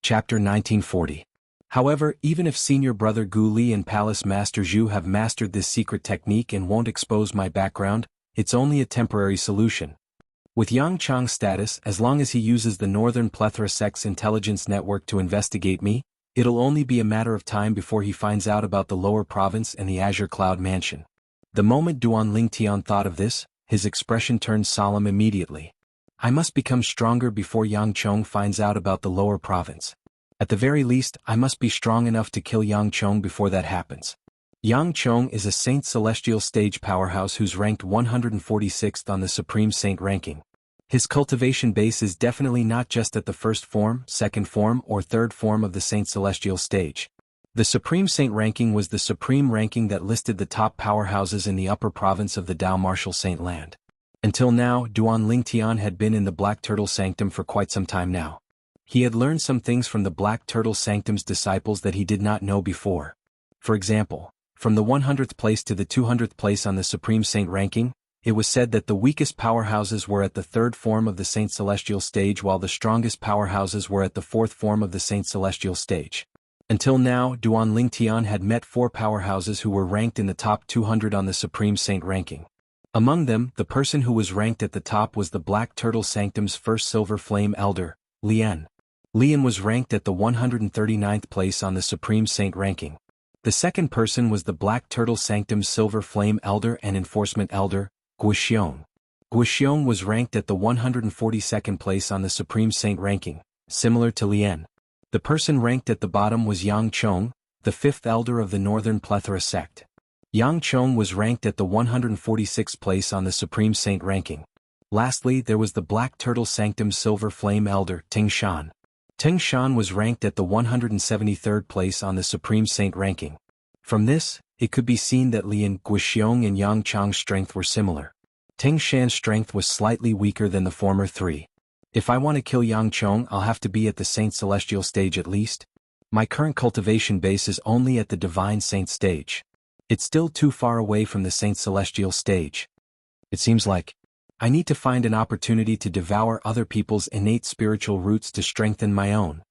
Chapter 1940. However, even if Senior Brother Gu Li and Palace Master Zhu have mastered this secret technique and won't expose my background, it's only a temporary solution. With Yang Chang's status, as long as he uses the Northern Plethora Sect's intelligence network to investigate me, it'll only be a matter of time before he finds out about the Lower Province and the Azure Cloud Mansion. The moment Duan Lingtian thought of this, his expression turned solemn immediately. I must become stronger before Yang Chong finds out about the Lower Province. At the very least, I must be strong enough to kill Yang Chong before that happens. Yang Chong is a Saint Celestial stage powerhouse who's ranked 146th on the Supreme Saint ranking. His cultivation base is definitely not just at the first form, second form, or third form of the Saint Celestial stage. The Supreme Saint ranking was the supreme ranking that listed the top powerhouses in the upper province of the Dao Martial Saint Land. Until now, Duan Lingtian had been in the Black Turtle Sanctum for quite some time now. He had learned some things from the Black Turtle Sanctum's disciples that he did not know before. For example, from the 100th place to the 200th place on the Supreme Saint ranking, it was said that the weakest powerhouses were at the third form of the Saint Celestial stage while the strongest powerhouses were at the fourth form of the Saint Celestial stage. Until now, Duan Lingtian had met 4 powerhouses who were ranked in the top 200 on the Supreme Saint ranking. Among them, the person who was ranked at the top was the Black Turtle Sanctum's first Silver Flame Elder, Lian. Lian was ranked at the 139th place on the Supreme Saint ranking. The second person was the Black Turtle Sanctum's Silver Flame Elder and Enforcement Elder, Guoxiong. Guoxiong was ranked at the 142nd place on the Supreme Saint ranking, similar to Lian. The person ranked at the bottom was Yang Chong, the 5th Elder of the Northern Plethora Sect. Yang Chong was ranked at the 146th place on the Supreme Saint ranking. Lastly, there was the Black Turtle Sanctum's Silver Flame Elder, Ting Shan. Ting Shan was ranked at the 173rd place on the Supreme Saint ranking. From this, it could be seen that Lian, Guoxiong and Yang Chong's strength were similar. Ting Shan's strength was slightly weaker than the former 3. If I want to kill Yang Chong, I'll have to be at the Saint Celestial stage at least. My current cultivation base is only at the Divine Saint stage. It's still too far away from the Saint Celestial stage. It seems like I need to find an opportunity to devour other people's innate spiritual roots to strengthen my own.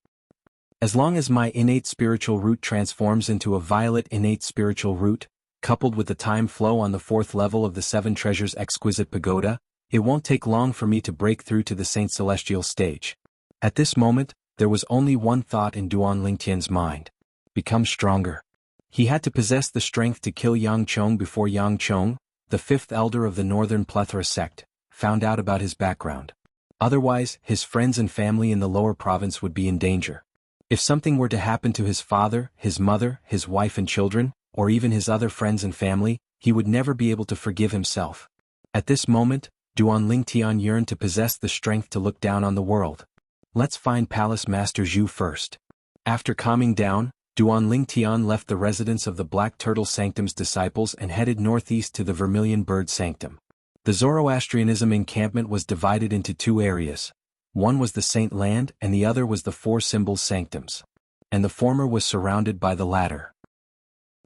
As long as my innate spiritual root transforms into a violet innate spiritual root, coupled with the time flow on the 4th level of the 7 Treasures Exquisite Pagoda, it won't take long for me to break through to the Saint Celestial stage. At this moment, there was only one thought in Duan Lingtian's mind. Become stronger. He had to possess the strength to kill Yang Chong before Yang Chong, the 5th Elder of the Northern Plethora Sect, found out about his background. Otherwise, his friends and family in the lower province would be in danger. If something were to happen to his father, his mother, his wife and children, or even his other friends and family, he would never be able to forgive himself. At this moment, Duan Lingtian yearned to possess the strength to look down on the world. Let's find Palace Master Zhu first. After calming down, Duan Lingtian left the residence of the Black Turtle Sanctum's disciples and headed northeast to the Vermilion Bird Sanctum. The Zoroastrianism encampment was divided into 2 areas. One was the Saint Land and the other was the 4 Symbols Sanctums. And the former was surrounded by the latter.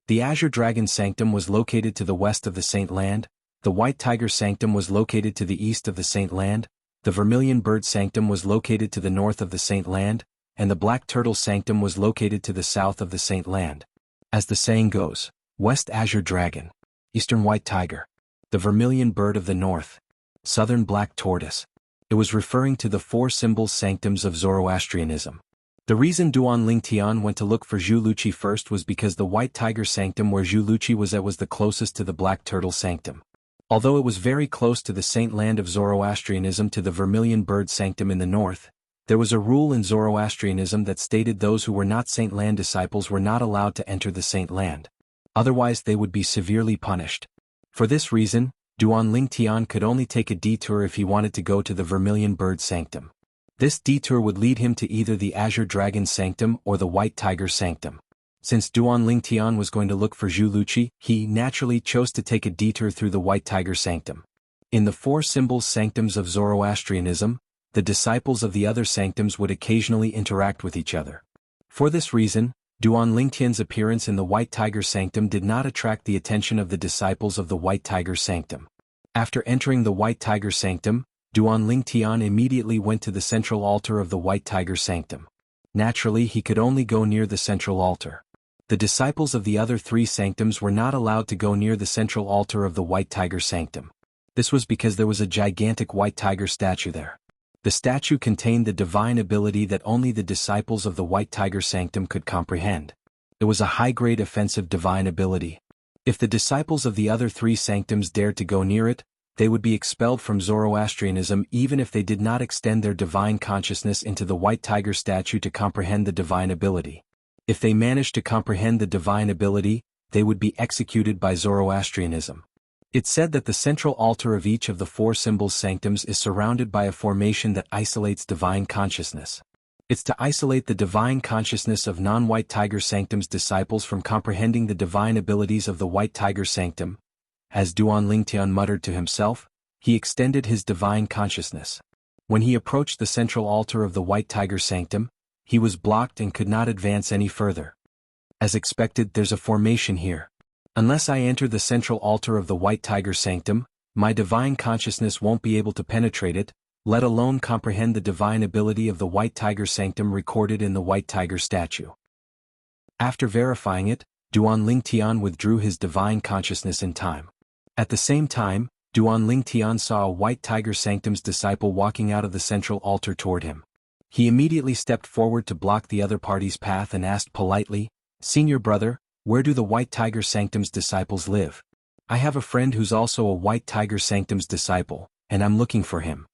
The Azure Dragon Sanctum was located to the west of the Saint Land, the White Tiger Sanctum was located to the east of the Saint Land, the Vermilion Bird Sanctum was located to the north of the Saint Land, and the Black Turtle Sanctum was located to the south of the Saint Land. As the saying goes, West Azure Dragon, Eastern White Tiger, the Vermilion Bird of the North, Southern Black Tortoise. It was referring to the 4 Symbols Sanctums of Zoroastrianism. The reason Duan Lingtian went to look for Zhu Luqi first was because the White Tiger Sanctum where Zhu Luqi was at was the closest to the Black Turtle Sanctum. Although it was very close to the Saint Land of Zoroastrianism to the Vermilion Bird Sanctum in the north, there was a rule in Zoroastrianism that stated those who were not Saint Land disciples were not allowed to enter the Saint Land. Otherwise they would be severely punished. For this reason, Duan Lingtian could only take a detour if he wanted to go to the Vermilion Bird Sanctum. This detour would lead him to either the Azure Dragon Sanctum or the White Tiger Sanctum. Since Duan Lingtian was going to look for Zhu Luqi, he naturally chose to take a detour through the White Tiger Sanctum. In the 4 Symbols Sanctums of Zoroastrianism, the disciples of the other sanctums would occasionally interact with each other. For this reason, Duan Lingtian's appearance in the White Tiger Sanctum did not attract the attention of the disciples of the White Tiger Sanctum. After entering the White Tiger Sanctum, Duan Lingtian immediately went to the central altar of the White Tiger Sanctum. Naturally, he could only go near the central altar. The disciples of the other 3 sanctums were not allowed to go near the central altar of the White Tiger Sanctum. This was because there was a gigantic white tiger statue there. The statue contained the divine ability that only the disciples of the White Tiger Sanctum could comprehend. It was a high-grade offensive divine ability. If the disciples of the other 3 sanctums dared to go near it, they would be expelled from Zoroastrianism even if they did not extend their divine consciousness into the White Tiger statue to comprehend the divine ability. If they managed to comprehend the divine ability, they would be executed by Zoroastrianism. It's said that the central altar of each of the 4 symbols sanctums is surrounded by a formation that isolates divine consciousness. It's to isolate the divine consciousness of non-White Tiger Sanctum's disciples from comprehending the divine abilities of the White Tiger Sanctum. As Duan Lingtian muttered to himself, he extended his divine consciousness. When he approached the central altar of the White Tiger Sanctum, he was blocked and could not advance any further. As expected, there's a formation here. Unless I enter the central altar of the White Tiger Sanctum, my divine consciousness won't be able to penetrate it, let alone comprehend the divine ability of the White Tiger Sanctum recorded in the White Tiger statue. After verifying it, Duan Lingtian withdrew his divine consciousness in time. At the same time, Duan Lingtian saw a White Tiger Sanctum's disciple walking out of the central altar toward him. He immediately stepped forward to block the other party's path and asked politely, "Senior brother, where do the White Tiger Sanctum's disciples live? I have a friend who's also a White Tiger Sanctum's disciple, and I'm looking for him."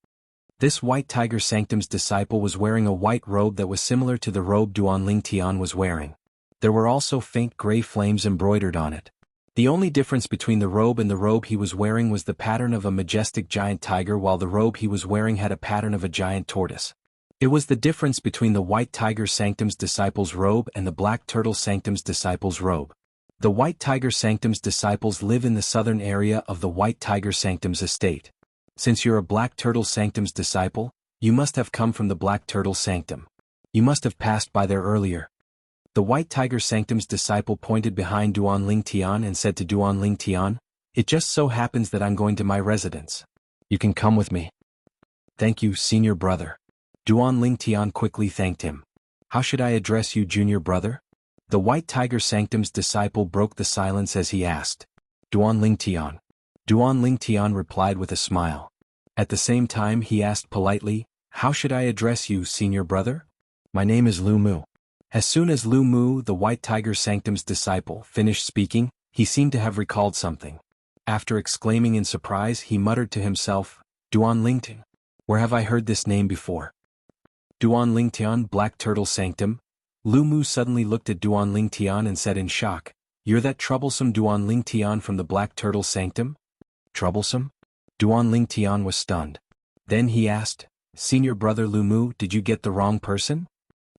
This White Tiger Sanctum's disciple was wearing a white robe that was similar to the robe Duan Lingtian was wearing. There were also faint gray flames embroidered on it. The only difference between the robe and the robe he was wearing was the pattern of a majestic giant tiger, while the robe he was wearing had a pattern of a giant tortoise. It was the difference between the White Tiger Sanctum's disciples' robe and the Black Turtle Sanctum's disciples' robe. The White Tiger Sanctum's disciples live in the southern area of the White Tiger Sanctum's estate. Since you're a Black Turtle Sanctum's disciple, you must have come from the Black Turtle Sanctum. You must have passed by there earlier. The White Tiger Sanctum's disciple pointed behind Duan Lingtian and said to Duan Lingtian, "It just so happens that I'm going to my residence. You can come with me." "Thank you, senior brother." Duan Lingtian quickly thanked him. "How should I address you, junior brother?" The White Tiger Sanctum's disciple broke the silence as he asked. "Duan Lingtian." Duan Lingtian replied with a smile. At the same time he asked politely, "How should I address you, senior brother?" "My name is Lu Mu." As soon as Lu Mu, the White Tiger Sanctum's disciple, finished speaking, he seemed to have recalled something. After exclaiming in surprise, he muttered to himself, "Duan Lingtian. Where have I heard this name before?" Duan Lingtian, Black Turtle Sanctum. Lu Mu suddenly looked at Duan Lingtian and said in shock, "You're that troublesome Duan Lingtian from the Black Turtle Sanctum?" "Troublesome?" Duan Lingtian was stunned. Then he asked, "Senior brother Lu Mu, did you get the wrong person?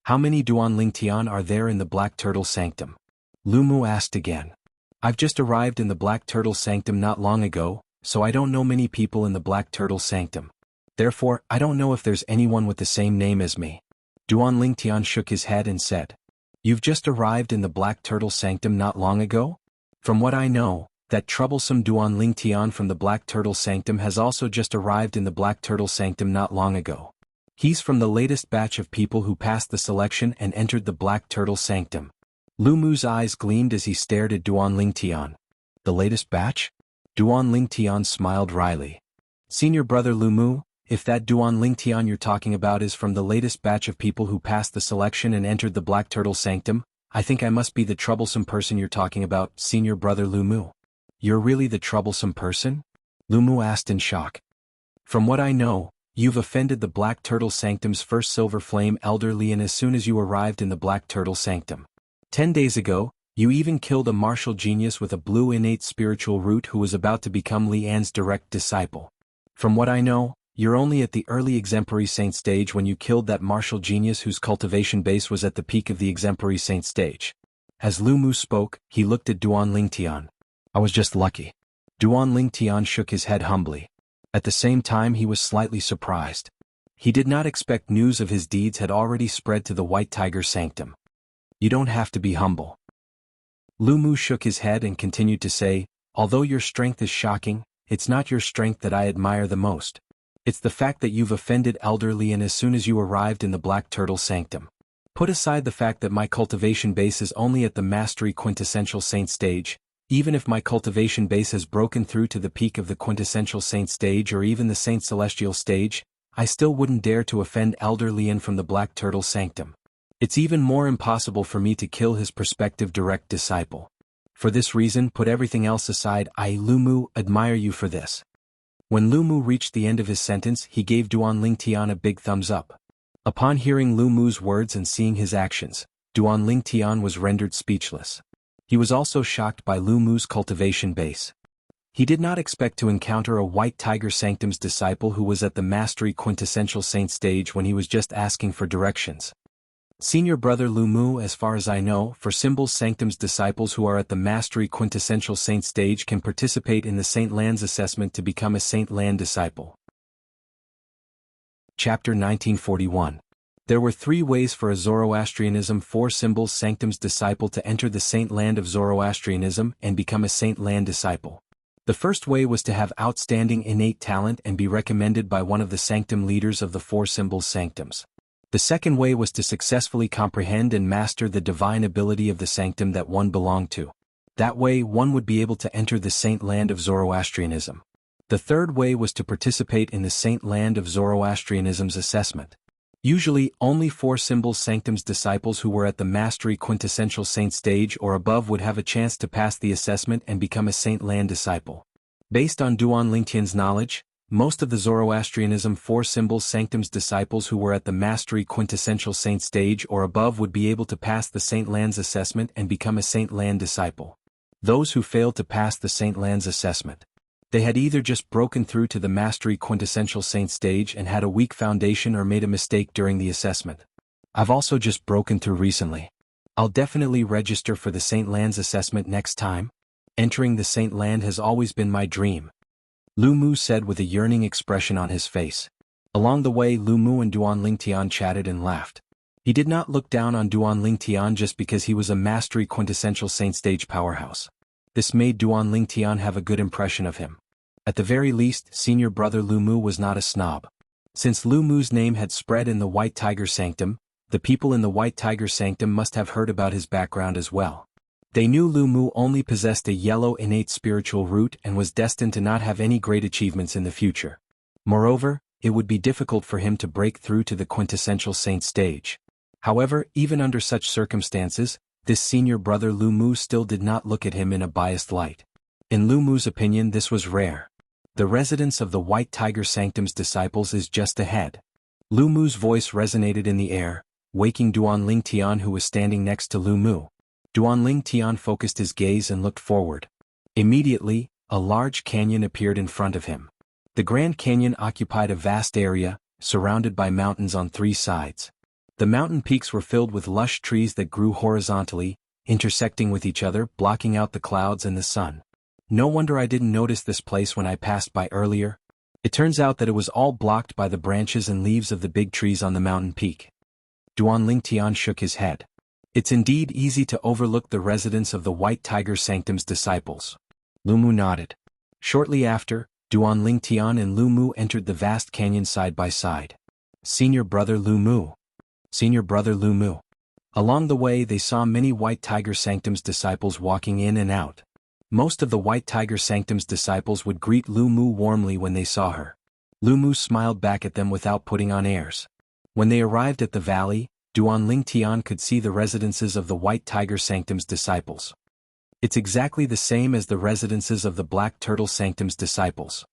How many Duan Lingtian are there in the Black Turtle Sanctum?" Lu Mu asked again. "I've just arrived in the Black Turtle Sanctum not long ago, so I don't know many people in the Black Turtle Sanctum. Therefore, I don't know if there's anyone with the same name as me." Duan Lingtian shook his head and said, "You've just arrived in the Black Turtle Sanctum not long ago? From what I know, that troublesome Duan Lingtian from the Black Turtle Sanctum has also just arrived in the Black Turtle Sanctum not long ago. He's from the latest batch of people who passed the selection and entered the Black Turtle Sanctum." Lu Mu's eyes gleamed as he stared at Duan Lingtian. "The latest batch?" Duan Lingtian smiled wryly. "Senior brother Lu Mu, if that Duan Lingtian you're talking about is from the latest batch of people who passed the selection and entered the Black Turtle Sanctum, I think I must be the troublesome person you're talking about, senior brother Lu Mu." "You're really the troublesome person?" Lu Mu asked in shock. "From what I know, you've offended the Black Turtle Sanctum's first Silver Flame Elder Lian as soon as you arrived in the Black Turtle Sanctum. 10 days ago, you even killed a martial genius with a blue innate spiritual root who was about to become Lian's direct disciple. From what I know, you're only at the early exemplary saint stage when you killed that martial genius whose cultivation base was at the peak of the exemplary saint stage." As Lu Mu spoke, he looked at Duan Lingtian. "I was just lucky." Duan Lingtian shook his head humbly. At the same time he was slightly surprised. He did not expect news of his deeds had already spread to the White Tiger Sanctum. "You don't have to be humble." Lu Mu shook his head and continued to say, "Although your strength is shocking, it's not your strength that I admire the most. It's the fact that you've offended Elder Lian as soon as you arrived in the Black Turtle Sanctum. Put aside the fact that my cultivation base is only at the mastery quintessential saint stage. Even if my cultivation base has broken through to the peak of the quintessential saint stage or even the saint celestial stage, I still wouldn't dare to offend Elder Lian from the Black Turtle Sanctum. It's even more impossible for me to kill his prospective direct disciple. For this reason, put everything else aside, I, Lu Mu, admire you for this. When Lu Mu reached the end of his sentence, he gave Duan Lingtian a big thumbs up. Upon hearing Lu Mu's words and seeing his actions, Duan Lingtian was rendered speechless. He was also shocked by Lu Mu's cultivation base. He did not expect to encounter a White Tiger Sanctum's disciple who was at the Mastery Quintessential Saint stage when he was just asking for directions. Senior Brother Lu Mu, as far as I know, for Symbols Sanctum's disciples who are at the Mastery Quintessential Saint stage can participate in the Saint Lands assessment to become a Saint Land disciple. Chapter 1941. There were 3 ways for a Zoroastrianism 4 Symbols Sanctum's disciple to enter the Saint Land of Zoroastrianism and become a Saint Land disciple. The first way was to have outstanding innate talent and be recommended by one of the sanctum leaders of the 4 Symbols Sanctums. The second way was to successfully comprehend and master the divine ability of the sanctum that one belonged to. That way one would be able to enter the Saint Land of Zoroastrianism. The third way was to participate in the Saint Land of Zoroastrianism's assessment. Usually, only 4 Symbols Sanctum's disciples who were at the Mastery Quintessential Saint stage or above would have a chance to pass the assessment and become a Saint Land disciple. Based on Duan Lingtian's knowledge, most of the Zoroastrianism 4 Symbols Sanctum's disciples who were at the Mastery Quintessential Saint stage or above would be able to pass the Saint Land's assessment and become a Saint Land disciple. Those who failed to pass the Saint Land's assessment, they had either just broken through to the Mastery Quintessential Saint stage and had a weak foundation or made a mistake during the assessment. I've also just broken through recently. I'll definitely register for the Saint Land's assessment next time. Entering the Saint Land has always been my dream, Lu Mu said with a yearning expression on his face. Along the way, Lu Mu and Duan Lingtian chatted and laughed. He did not look down on Duan Lingtian just because he was a Mastery Quintessential Saint stage powerhouse. This made Duan Lingtian have a good impression of him. At the very least, Senior Brother Lu Mu was not a snob. Since Lu Mu's name had spread in the White Tiger Sanctum, the people in the White Tiger Sanctum must have heard about his background as well. They knew Lu Mu only possessed a yellow innate spiritual root and was destined to not have any great achievements in the future. Moreover, it would be difficult for him to break through to the quintessential saint stage. However, even under such circumstances, this senior brother Lu Mu still did not look at him in a biased light. In Lu Mu's opinion, this was rare. The residence of the White Tiger Sanctum's disciples is just ahead. Lu Mu's voice resonated in the air, waking Duan Lingtian, who was standing next to Lu Mu. Duan Lingtian focused his gaze and looked forward. Immediately, a large canyon appeared in front of him. The Grand Canyon occupied a vast area, surrounded by mountains on 3 sides. The mountain peaks were filled with lush trees that grew horizontally, intersecting with each other, blocking out the clouds and the sun. No wonder I didn't notice this place when I passed by earlier. It turns out that it was all blocked by the branches and leaves of the big trees on the mountain peak. Duan Lingtian shook his head. It's indeed easy to overlook the residence of the White Tiger Sanctum's disciples. Lu Mu nodded. Shortly after, Duan Lingtian and Lu Mu entered the vast canyon side by side. Senior Brother Lu Mu. Senior Brother Lu Mu. Along the way they saw many White Tiger Sanctum's disciples walking in and out. Most of the White Tiger Sanctum's disciples would greet Lu Mu warmly when they saw her. Lu Mu smiled back at them without putting on airs. When they arrived at the valley, Duan Lingtian could see the residences of the White Tiger Sanctum's disciples. It's exactly the same as the residences of the Black Turtle Sanctum's disciples.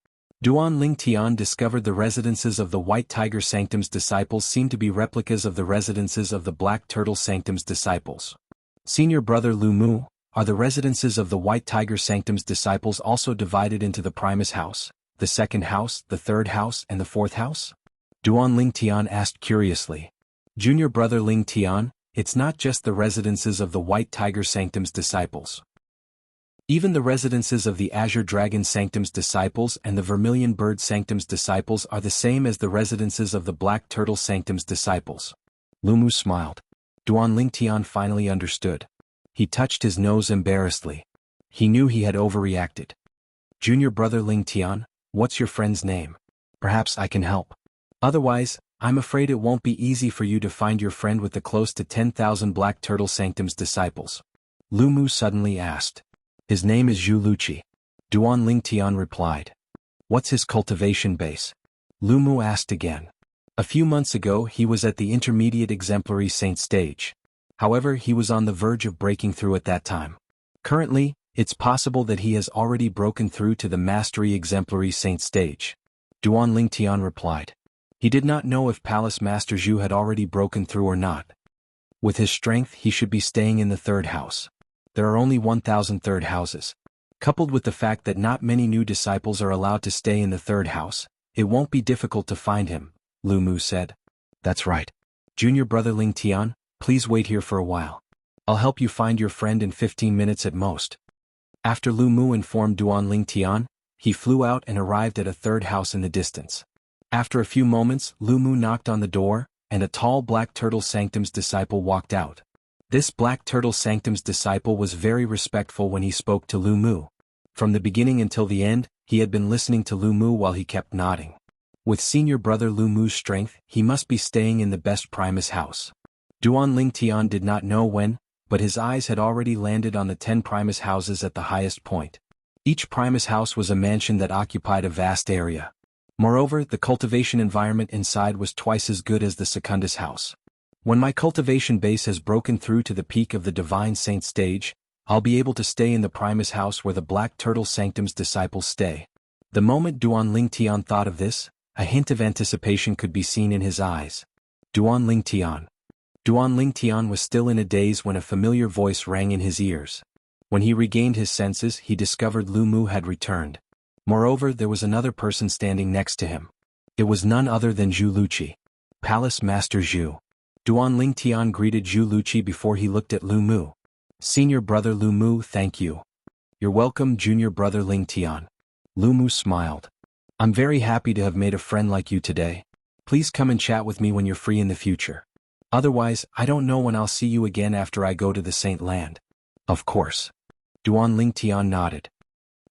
Duan Lingtian discovered the residences of the White Tiger Sanctum's disciples seemed to be replicas of the residences of the Black Turtle Sanctum's disciples. Senior Brother Lu Mu, are the residences of the White Tiger Sanctum's disciples also divided into the Primus House, the Second House, the Third House, and the Fourth House? Duan Lingtian asked curiously. Junior Brother Lingtian, it's not just the residences of the White Tiger Sanctum's disciples. Even the residences of the Azure Dragon Sanctum's disciples and the Vermilion Bird Sanctum's disciples are the same as the residences of the Black Turtle Sanctum's disciples. Lu Mu smiled. Duan Lingtian finally understood. He touched his nose embarrassedly. He knew he had overreacted. Junior Brother Lingtian, what's your friend's name? Perhaps I can help. Otherwise, I'm afraid it won't be easy for you to find your friend with the close to 10,000 Black Turtle Sanctum's disciples. Lu Mu suddenly asked. His name is Zhu Luqi. Duan Lingtian replied. What's his cultivation base? Lu Mu asked again. A few months ago he was at the intermediate exemplary saint stage. However, he was on the verge of breaking through at that time. Currently, it's possible that he has already broken through to the mastery exemplary saint stage. Duan Lingtian replied. He did not know if Palace Master Zhu had already broken through or not. With his strength he should be staying in the third house. There are only 1,000 third houses. Coupled with the fact that not many new disciples are allowed to stay in the third house, it won't be difficult to find him, Lu Mu said. That's right. Junior brother Lingtian, please wait here for a while. I'll help you find your friend in 15 minutes at most. After Lu Mu informed Duan Lingtian, he flew out and arrived at a third house in the distance. After a few moments, Lu Mu knocked on the door, and a tall Black Turtle Sanctum's disciple walked out. This Black Turtle Sanctum's disciple was very respectful when he spoke to Lu Mu. From the beginning until the end, he had been listening to Lu Mu while he kept nodding. With senior brother Lu Mu's strength, he must be staying in the best Primus house. Duan Lingtian did not know when, but his eyes had already landed on the 10 Primus houses at the highest point. Each Primus house was a mansion that occupied a vast area. Moreover, the cultivation environment inside was twice as good as the Secundus house. When my cultivation base has broken through to the peak of the Divine Saint stage, I'll be able to stay in the Primus house where the Black Turtle Sanctum's disciples stay. The moment Duan Lingtian thought of this, a hint of anticipation could be seen in his eyes. Duan Lingtian. Duan Lingtian was still in a daze when a familiar voice rang in his ears. When he regained his senses, he discovered Lu Mu had returned. Moreover, there was another person standing next to him. It was none other than Zhu Luqi. Palace Master Zhu. Duan Lingtian greeted Zhu Luqi before he looked at Lu Mu. Senior brother Lu Mu, thank you. You're welcome, junior brother Lingtian. Lu Mu smiled. I'm very happy to have made a friend like you today. Please come and chat with me when you're free in the future. Otherwise, I don't know when I'll see you again after I go to the Saint Land. Of course. Duan Lingtian nodded.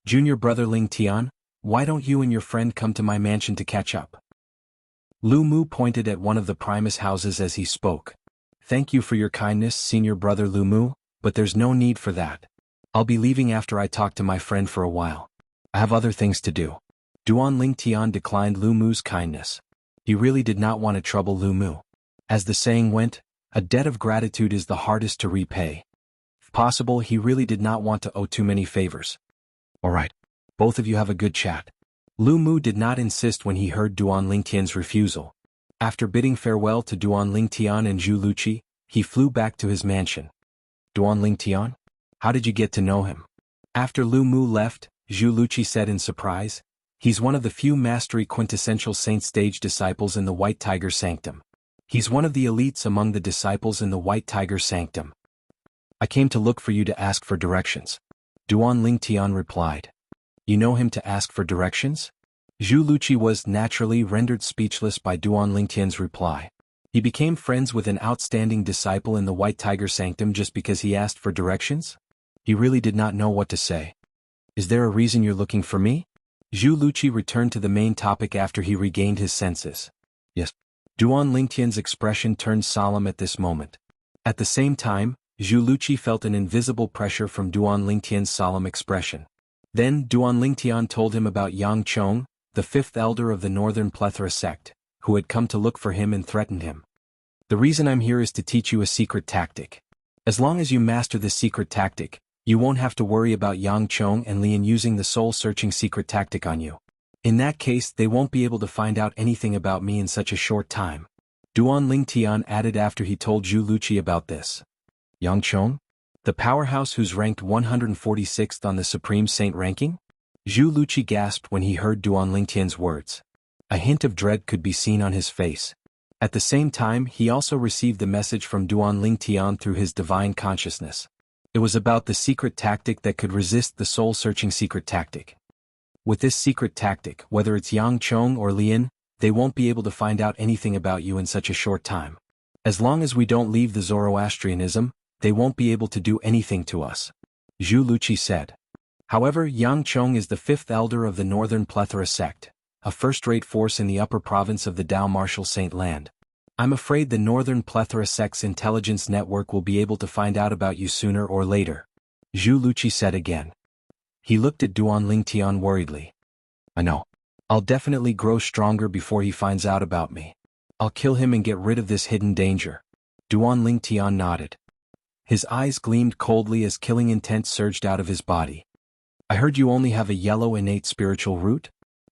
Junior brother Lingtian, why don't you and your friend come to my mansion to catch up? Lu Mu pointed at one of the Primus houses as he spoke. Thank you for your kindness, senior brother Lu Mu, but there's no need for that. I'll be leaving after I talk to my friend for a while. I have other things to do. Duan Lingtian declined Lu Mu's kindness. He really did not want to trouble Lu Mu. As the saying went, a debt of gratitude is the hardest to repay. If possible, he really did not want to owe too many favors. All right. Both of you have a good chat. Lu Mu did not insist when he heard Duan Lingtian's refusal. After bidding farewell to Duan Lingtian and Zhu Luqi, he flew back to his mansion. Duan Lingtian? How did you get to know him? After Lu Mu left, Zhu Luqi said in surprise. He's one of the few mastery quintessential saint stage disciples in the White Tiger Sanctum. He's one of the elites among the disciples in the White Tiger Sanctum. I came to look for you to ask for directions. Duan Lingtian replied. You know him to ask for directions? Zhu Luqi was naturally rendered speechless by Duan Lingtian's reply. He became friends with an outstanding disciple in the White Tiger Sanctum just because he asked for directions? He really did not know what to say. Is there a reason you're looking for me? Zhu Luqi returned to the main topic after he regained his senses. Yes. Duan Lingtian's expression turned solemn at this moment. At the same time, Zhu Luqi felt an invisible pressure from Duan Lingtian's solemn expression. Then Duan Lingtian told him about Yang Chong, the fifth elder of the Northern Plethora sect, who had come to look for him and threatened him. The reason I'm here is to teach you a secret tactic. As long as you master this secret tactic, you won't have to worry about Yang Chong and Lian using the soul-searching secret tactic on you. In that case, they won't be able to find out anything about me in such a short time. Duan Lingtian added after he told Zhu Luqi about this. Yang Chong? The powerhouse who's ranked 146th on the Supreme Saint ranking? Zhu Luqi gasped when he heard Duan Lingtian's words. A hint of dread could be seen on his face. At the same time, he also received the message from Duan Lingtian through his divine consciousness. It was about the secret tactic that could resist the soul-searching secret tactic. With this secret tactic, whether it's Yang Chong or Lian, they won't be able to find out anything about you in such a short time. As long as we don't leave the Zoroastrianism, they won't be able to do anything to us. Zhu Luqi said. However, Yang Chong is the fifth elder of the Northern Plethora sect. a first-rate force in the upper province of the Dao Martial Saint Land. I'm afraid the Northern Plethora Sect's intelligence network will be able to find out about you sooner or later, Zhu Luqi said again. He looked at Duan Lingtian worriedly. I know. I'll definitely grow stronger before he finds out about me. I'll kill him and get rid of this hidden danger. Duan Lingtian nodded. His eyes gleamed coldly as killing intent surged out of his body. I heard you only have a yellow innate spiritual root?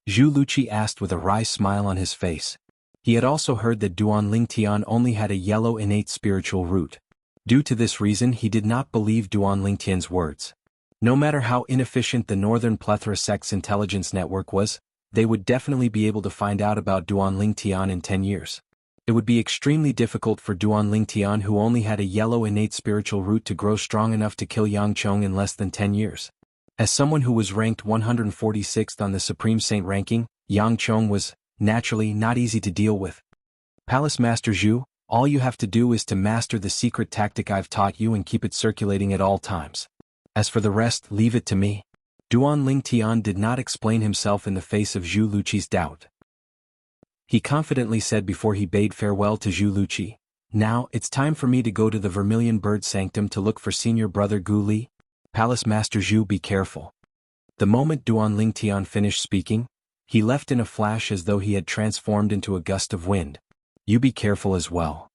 Zhu Luqi asked with a wry smile on his face. He had also heard that Duan Lingtian only had a yellow innate spiritual root. Due to this reason he did not believe Duan Lingtian's words. No matter how inefficient the Northern Plethora Sect's intelligence network was, they would definitely be able to find out about Duan Lingtian in 10 years. It would be extremely difficult for Duan Lingtian, who only had a yellow innate spiritual root, to grow strong enough to kill Yang Chong in less than 10 years. As someone who was ranked 146th on the Supreme Saint ranking, Yang Chong was, naturally, not easy to deal with. Palace Master Zhu, all you have to do is to master the secret tactic I've taught you and keep it circulating at all times. As for the rest, leave it to me. Duan Lingtian did not explain himself in the face of Zhu Luqi's doubt. He confidently said before he bade farewell to Zhu Luqi, Now, it's time for me to go to the Vermilion Bird Sanctum to look for senior brother Gu Li. Palace Master Zhu, be careful. The moment Duan Lingtian finished speaking, he left in a flash as though he had transformed into a gust of wind. You be careful as well.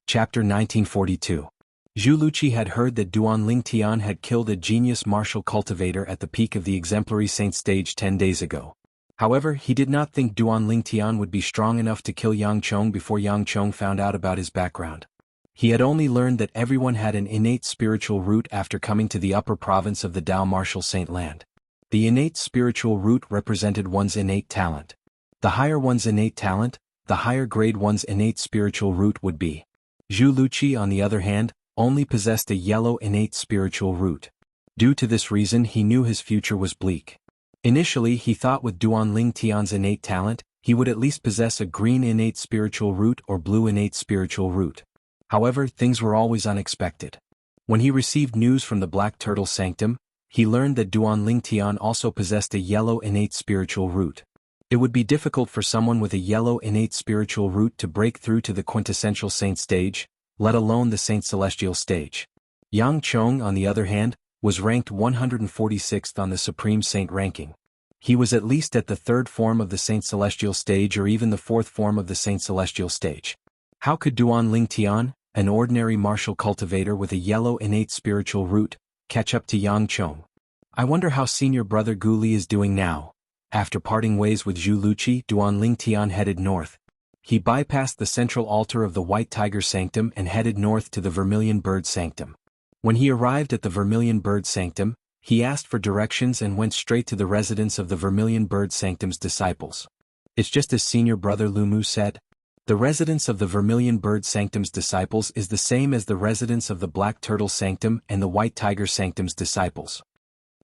Chapter 1942. Zhu Luqi had heard that Duan Lingtian had killed a genius martial cultivator at the peak of the exemplary saint stage 10 days ago. However, he did not think Duan Lingtian would be strong enough to kill Yang Chong before Yang Chong found out about his background. He had only learned that everyone had an innate spiritual root after coming to the upper province of the Dao Martial Saint Land. The innate spiritual root represented one's innate talent. The higher one's innate talent, the higher grade one's innate spiritual root would be. Zhu Luqi, on the other hand, only possessed a yellow innate spiritual root. Due to this reason he knew his future was bleak. Initially he thought with Duan Lingtian's innate talent, he would at least possess a green innate spiritual root or blue innate spiritual root. However, things were always unexpected. When he received news from the Black Turtle Sanctum, he learned that Duan Lingtian also possessed a yellow innate spiritual root. It would be difficult for someone with a yellow innate spiritual root to break through to the quintessential saint stage, let alone the Saint Celestial stage. Yang Chong, on the other hand, was ranked 146th on the Supreme Saint ranking. He was at least at the third form of the Saint Celestial stage or even the fourth form of the Saint Celestial stage. How could Duan Lingtian, an ordinary martial cultivator with a yellow innate spiritual root, catch up to Yang Chong? I wonder how senior brother Gu Li is doing now. After parting ways with Zhu Luqi, Duan Lingtian headed north. He bypassed the central altar of the White Tiger Sanctum and headed north to the Vermilion Bird Sanctum. When he arrived at the Vermilion Bird Sanctum, he asked for directions and went straight to the residence of the Vermilion Bird Sanctum's disciples. It's just as senior brother Lu Mu said. The residence of the Vermilion Bird Sanctum's disciples is the same as the residence of the Black Turtle Sanctum and the White Tiger Sanctum's disciples.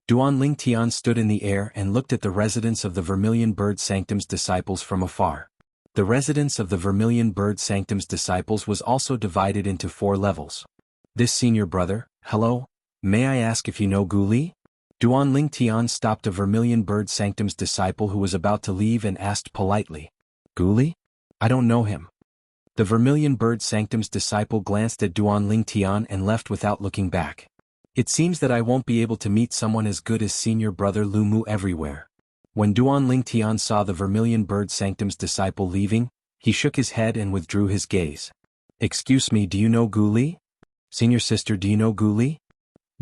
Duan Lingtian stood in the air and looked at the residence of the Vermilion Bird Sanctum's disciples from afar. The residence of the Vermilion Bird Sanctum's disciples was also divided into 4 levels. This senior brother, hello, may I ask if you know Gu Li? Duan Lingtian stopped a Vermilion Bird Sanctum's disciple who was about to leave and asked politely. Gu Li? I don't know him. The Vermilion Bird Sanctum's disciple glanced at Duan Lingtian and left without looking back. It seems that I won't be able to meet someone as good as senior brother Lu Mu everywhere. When Duan Lingtian saw the Vermilion Bird Sanctum's disciple leaving, he shook his head and withdrew his gaze. Excuse me, do you know Gu Li? Senior sister, do you know Gu Li?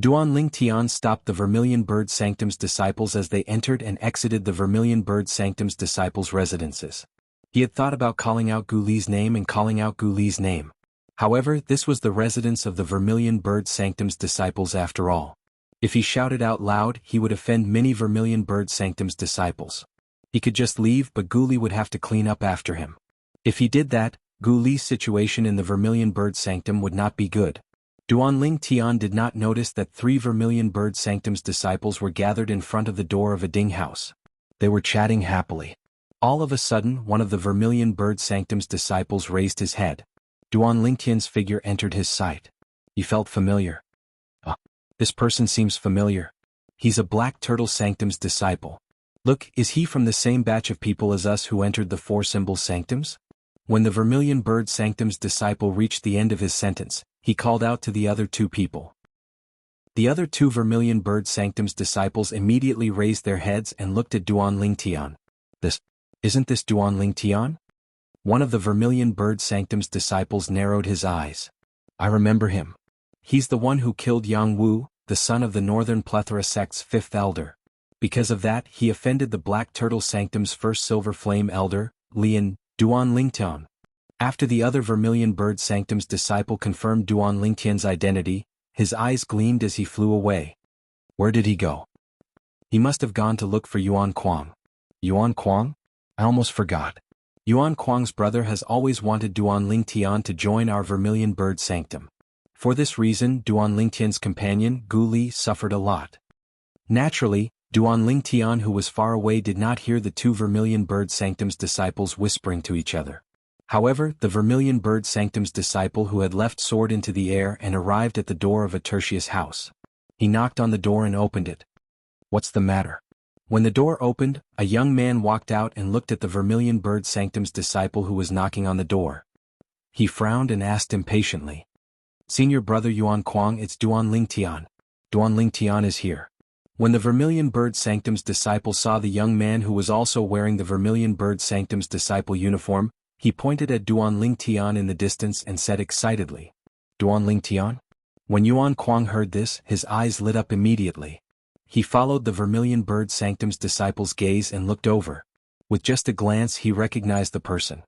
Duan Lingtian stopped the Vermilion Bird Sanctum's disciples as they entered and exited the Vermilion Bird Sanctum's disciples' residences. He had thought about calling out Gu Li's name and calling out Gu Li's name. However, this was the residence of the Vermilion Bird Sanctum's disciples after all. If he shouted out loud, he would offend many Vermilion Bird Sanctum's disciples. He could just leave, but Gu Li would have to clean up after him. If he did that, Gu Li's situation in the Vermilion Bird Sanctum would not be good. Duan Lingtian did not notice that 3 Vermilion Bird Sanctum's disciples were gathered in front of the door of a ding house. They were chatting happily. All of a sudden, one of the Vermilion Bird Sanctum's disciples raised his head. Duan Lingtian's figure entered his sight. He felt familiar. This person seems familiar. He's a Black Turtle Sanctum's disciple. Look, is he from the same batch of people as us who entered the four-symbol sanctums? When the Vermilion Bird Sanctum's disciple reached the end of his sentence, he called out to the other two people. The other two Vermilion Bird Sanctum's disciples immediately raised their heads and looked at Duan Lingtian. Isn't this Duan Lingtian? One of the Vermilion Bird Sanctum's disciples narrowed his eyes. I remember him. He's the one who killed Jianghu, the son of the Northern Plethora sect's fifth elder. Because of that, he offended the Black Turtle Sanctum's first Silver Flame elder, Lian, Duan Lingtian. After the other Vermilion Bird Sanctum's disciple confirmed Duan Lingtian's identity, his eyes gleamed as he flew away. Where did he go? He must have gone to look for Yuan Kuang. Yuan Kuang? I almost forgot. Yuan Kuang's brother has always wanted Duan Lingtian to join our Vermilion Bird Sanctum. For this reason, Duan Lingtian's companion, Gu Li, suffered a lot. Naturally, Duan Lingtian, who was far away, did not hear the two Vermilion Bird Sanctum's disciples whispering to each other. However, the Vermilion Bird Sanctum's disciple who had left soared into the air and arrived at the door of a tertius house. He knocked on the door and opened it. What's the matter? When the door opened, a young man walked out and looked at the Vermilion Bird Sanctum's disciple who was knocking on the door. He frowned and asked impatiently. Senior brother Yuan Kuang, it's Duan Lingtian. Duan Lingtian is here. When the Vermilion Bird Sanctum's disciple saw the young man who was also wearing the Vermilion Bird Sanctum's disciple uniform, he pointed at Duan Lingtian in the distance and said excitedly, Duan Lingtian? When Yuan Kuang heard this, his eyes lit up immediately. He followed the Vermilion Bird Sanctum's disciple's gaze and looked over. With just a glance he recognized the person.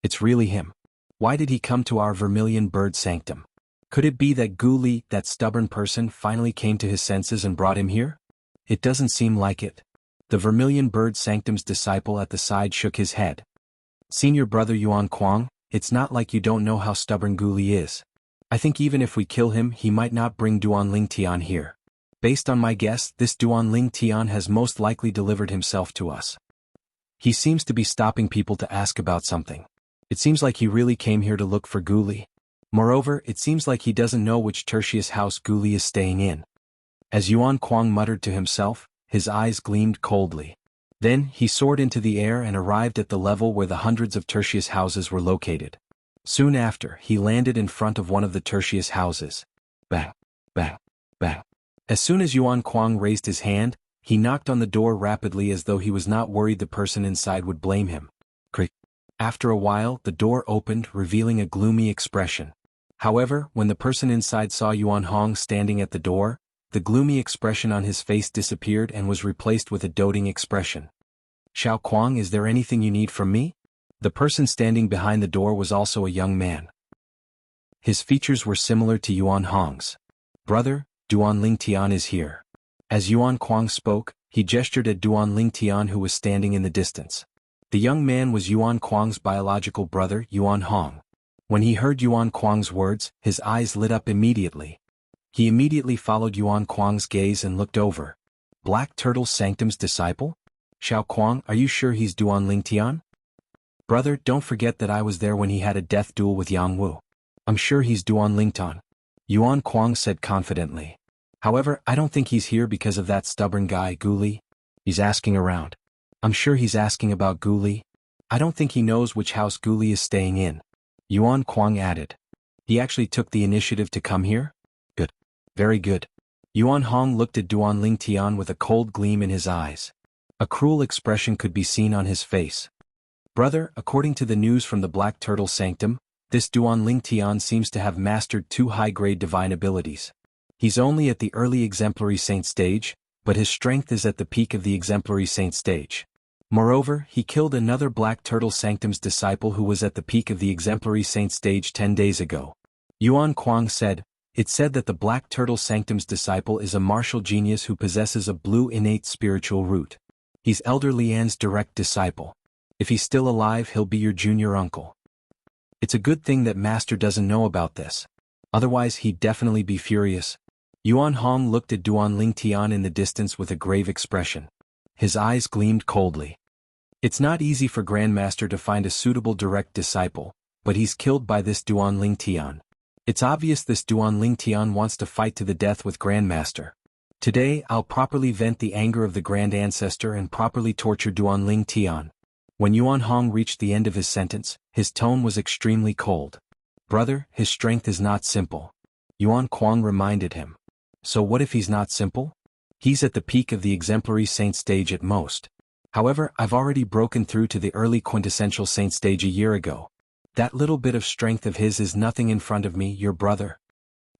It's really him. Why did he come to our Vermilion Bird Sanctum? Could it be that Gu Li, that stubborn person, finally came to his senses and brought him here? It doesn't seem like it. The Vermilion Bird Sanctum's disciple at the side shook his head. Senior brother Yuan Kuang, it's not like you don't know how stubborn Gu Li is. I think even if we kill him, he might not bring Duan Lingtian here. Based on my guess, this Duan Lingtian has most likely delivered himself to us. He seems to be stopping people to ask about something. It seems like he really came here to look for Gu Li. Moreover, it seems like he doesn't know which tertius house Gu Li is staying in. As Yuan Kuang muttered to himself, his eyes gleamed coldly. Then, he soared into the air and arrived at the level where the hundreds of tertius houses were located. Soon after, he landed in front of one of the tertius houses. Bang, bang, bang. As soon as Yuan Kuang raised his hand, he knocked on the door rapidly as though he was not worried the person inside would blame him. Crick. After a while, the door opened, revealing a gloomy expression. However, when the person inside saw Yuan Hong standing at the door, the gloomy expression on his face disappeared and was replaced with a doting expression. Xiao Kuang, is there anything you need from me? The person standing behind the door was also a young man. His features were similar to Yuan Hong's. Brother, Duan Lingtian is here. As Yuan Kuang spoke, he gestured at Duan Lingtian who was standing in the distance. The young man was Yuan Kuang's biological brother, Yuan Hong. When he heard Yuan Kuang's words, his eyes lit up immediately. He immediately followed Yuan Kuang's gaze and looked over. Black Turtle Sanctum's disciple? Xiao Kuang, are you sure he's Duan Lingtian? Brother, don't forget that I was there when he had a death duel with Jianghu. I'm sure he's Duan Lingtian. Yuan Kuang said confidently. However, I don't think he's here because of that stubborn guy, Gu Li. He's asking around. I'm sure he's asking about Gu Li. I don't think he knows which house Gu Li is staying in. Yuan Kuang added. He actually took the initiative to come here? Good. Very good. Yuan Hong looked at Duan Lingtian with a cold gleam in his eyes. A cruel expression could be seen on his face. Brother, according to the news from the Black Turtle Sanctum, this Duan Lingtian seems to have mastered 2 high-grade divine abilities. He's only at the early exemplary saint stage, but his strength is at the peak of the exemplary saint stage. Moreover, he killed another Black Turtle Sanctum's disciple who was at the peak of the exemplary saint stage 10 days ago. Yuan Kuang said, It's said that the Black Turtle Sanctum's disciple is a martial genius who possesses a blue innate spiritual root. He's Elder Lian's direct disciple. If he's still alive, he'll be your junior uncle. It's a good thing that Master doesn't know about this. Otherwise he'd definitely be furious. Yuan Hong looked at Duan Lingtian in the distance with a grave expression. His eyes gleamed coldly. It's not easy for Grandmaster to find a suitable direct disciple, but he's killed by this Duan Lingtian. It's obvious this Duan Lingtian wants to fight to the death with Grandmaster. Today I'll properly vent the anger of the Grand Ancestor and properly torture Duanling Tian. When Yuan Hong reached the end of his sentence, his tone was extremely cold. Brother, his strength is not simple. Yuan Kuang reminded him. So what if he's not simple? He's at the peak of the exemplary saint stage at most. However, I've already broken through to the early quintessential saint stage a year ago. That little bit of strength of his is nothing in front of me, your brother.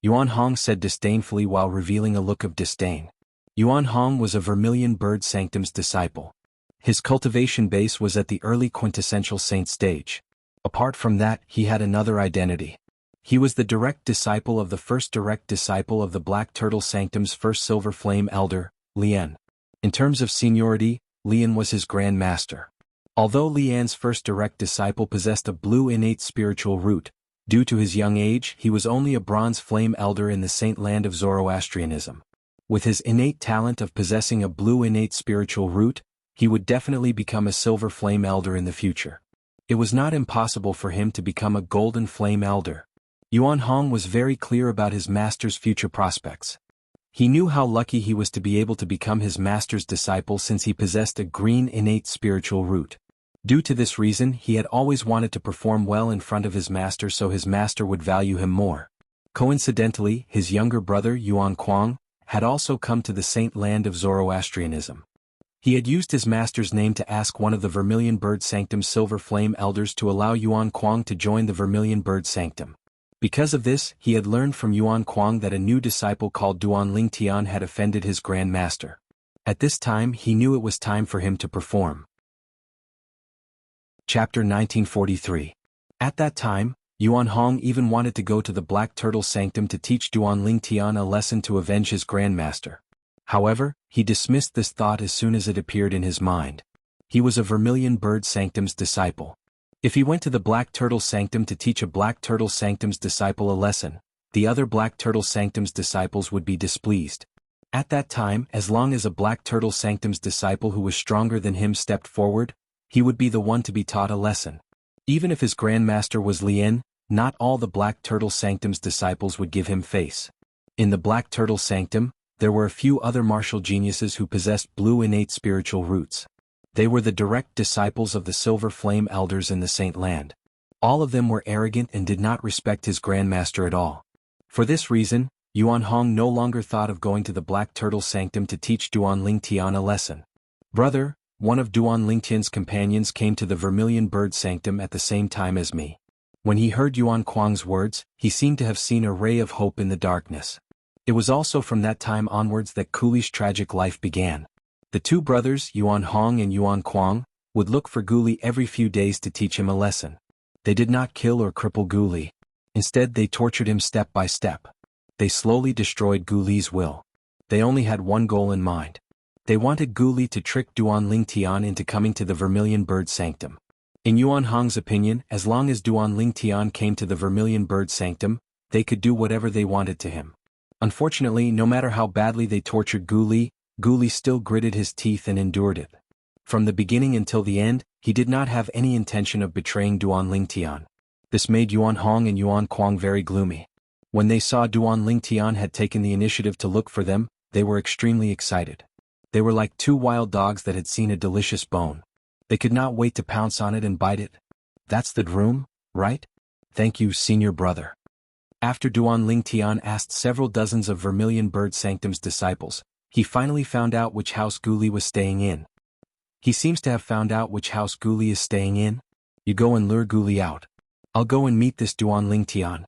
Yuan Hong said disdainfully while revealing a look of disdain. Yuan Hong was a Vermilion Bird Sanctum's disciple. His cultivation base was at the early quintessential saint stage. Apart from that, he had another identity. He was the direct disciple of the first direct disciple of the Black Turtle Sanctum's first Silver Flame Elder, Lian. In terms of seniority, Lian was his Grand Master. Although Lian's first direct disciple possessed a blue innate spiritual root, due to his young age he was only a Bronze Flame Elder in the Saint Land of Zoroastrianism. With his innate talent of possessing a blue innate spiritual root, he would definitely become a Silver Flame Elder in the future. It was not impossible for him to become a Golden Flame Elder. Yuan Hong was very clear about his master's future prospects. He knew how lucky he was to be able to become his master's disciple since he possessed a green innate spiritual root. Due to this reason he had always wanted to perform well in front of his master so his master would value him more. Coincidentally, his younger brother Yuan Kuang had also come to the Saint Land of Zoroastrianism. He had used his master's name to ask one of the Vermilion Bird Sanctum's Silver Flame Elders to allow Yuan Kuang to join the Vermilion Bird Sanctum. Because of this, he had learned from Yuan Kuang that a new disciple called Duanling Tian had offended his Grand Master. At this time he knew it was time for him to perform. Chapter 1943. At that time, Yuan Hong even wanted to go to the Black Turtle Sanctum to teach Duanling Tian a lesson to avenge his Grandmaster. However, he dismissed this thought as soon as it appeared in his mind. He was a Vermilion Bird Sanctum's disciple. If he went to the Black Turtle Sanctum to teach a Black Turtle Sanctum's disciple a lesson, the other Black Turtle Sanctum's disciples would be displeased. At that time, as long as a Black Turtle Sanctum's disciple who was stronger than him stepped forward, he would be the one to be taught a lesson. Even if his Grandmaster was Lian, not all the Black Turtle Sanctum's disciples would give him face. In the Black Turtle Sanctum, there were a few other martial geniuses who possessed blue innate spiritual roots. They were the direct disciples of the Silver Flame Elders in the Saint Land. All of them were arrogant and did not respect his Grandmaster at all. For this reason, Yuan Hong no longer thought of going to the Black Turtle Sanctum to teach Duanling Tian a lesson. Brother, one of Duanling Tian's companions came to the Vermilion Bird Sanctum at the same time as me. When he heard Yuan Kuang's words, he seemed to have seen a ray of hope in the darkness. It was also from that time onwards that Guli's tragic life began. The two brothers, Yuan Hong and Yuan Kuang, would look for Guli every few days to teach him a lesson. They did not kill or cripple Guli. Instead they tortured him step by step. They slowly destroyed Guli's will. They only had one goal in mind. They wanted Guli to trick Duanling Tian into coming to the Vermilion Bird Sanctum. In Yuan Hong's opinion, as long as Duanling Tian came to the Vermilion Bird Sanctum, they could do whatever they wanted to him. Unfortunately, no matter how badly they tortured Guli, Guli still gritted his teeth and endured it. From the beginning until the end, he did not have any intention of betraying Duanling Tian. This made Yuan Hong and Yuan Kuang very gloomy. When they saw Duanling Tian had taken the initiative to look for them, they were extremely excited. They were like two wild dogs that had seen a delicious bone. They could not wait to pounce on it and bite it. That's the room, right? Thank you, senior brother. After Duanling Tian asked several dozens of Vermilion Bird Sanctum's disciples, he finally found out which house Guli was staying in. He seems to have found out which house Guli is staying in. You go and lure Guli out. I'll go and meet this Duanling Tian.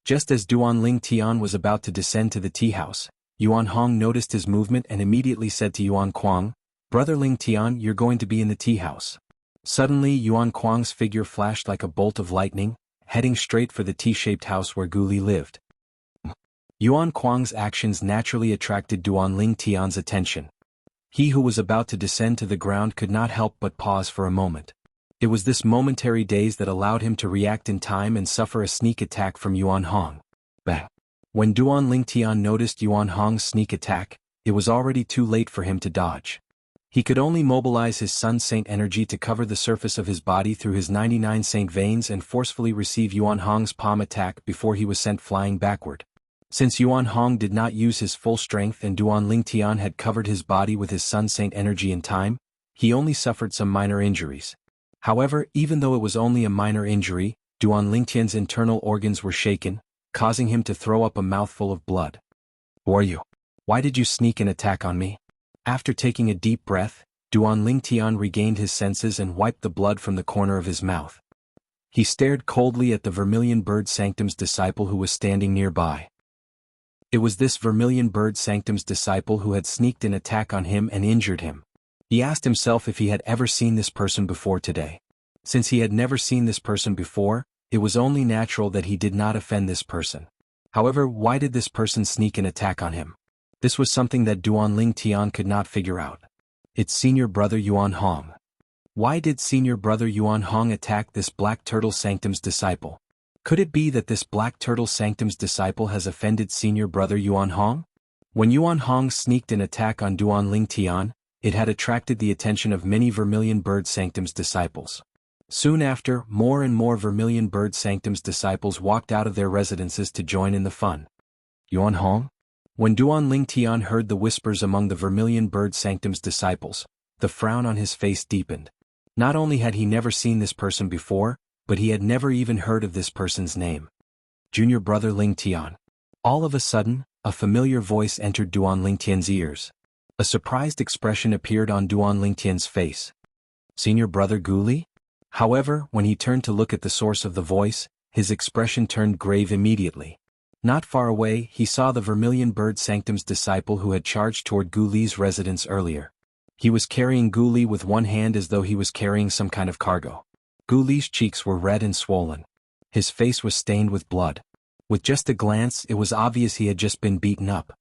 Just as Duanling Tian was about to descend to the tea house, Yuan Hong noticed his movement and immediately said to Yuan Kuang, "Brotherling Tian, you're going to be in the tea house." Suddenly Yuan Kuang's figure flashed like a bolt of lightning, heading straight for the tea-shaped house where Guli lived. Yuan Kuang's actions naturally attracted Duanling Tian's attention. He who was about to descend to the ground could not help but pause for a moment. It was this momentary daze that allowed him to react in time and suffer a sneak attack from Yuan Hong. Bang! When Duanling Tian noticed Yuan Hong's sneak attack, it was already too late for him to dodge. He could only mobilize his Sun Saint energy to cover the surface of his body through his 99 Saint veins and forcefully receive Yuan Hong's palm attack before he was sent flying backward. Since Yuan Hong did not use his full strength and Duan Lingtian had covered his body with his Sun Saint energy in time, he only suffered some minor injuries. However, even though it was only a minor injury, Duan Lingtian's internal organs were shaken, causing him to throw up a mouthful of blood. "Who are you? Why did you sneak an attack on me?" After taking a deep breath, Duan Lingtian regained his senses and wiped the blood from the corner of his mouth. He stared coldly at the Vermilion Bird Sanctum's disciple who was standing nearby. It was this Vermilion Bird Sanctum's disciple who had sneaked an attack on him and injured him. He asked himself if he had ever seen this person before today. Since he had never seen this person before, it was only natural that he did not offend this person. However, why did this person sneak an attack on him? This was something that Duan Lingtian could not figure out. It's senior brother Yuan Hong. Why did senior brother Yuan Hong attack this Black Turtle Sanctum's disciple? Could it be that this Black Turtle Sanctum's disciple has offended senior brother Yuan Hong? When Yuan Hong sneaked an attack on Duan Lingtian, it had attracted the attention of many Vermilion Bird Sanctum's disciples. Soon after, more and more Vermilion Bird Sanctum's disciples walked out of their residences to join in the fun. Yuan Hong? When Duan Lingtian heard the whispers among the Vermilion Bird Sanctum's disciples, the frown on his face deepened. Not only had he never seen this person before, but he had never even heard of this person's name. Junior brother Lingtian. All of a sudden, a familiar voice entered Duan Lingtian's ears. A surprised expression appeared on Duan Lingtian's face. Senior brother Guli? However, when he turned to look at the source of the voice, his expression turned grave immediately. Not far away, he saw the Vermilion Bird Sanctum's disciple who had charged toward Guli's residence earlier. He was carrying Guli with one hand as though he was carrying some kind of cargo. Guli's cheeks were red and swollen. His face was stained with blood. With just a glance, it was obvious he had just been beaten up.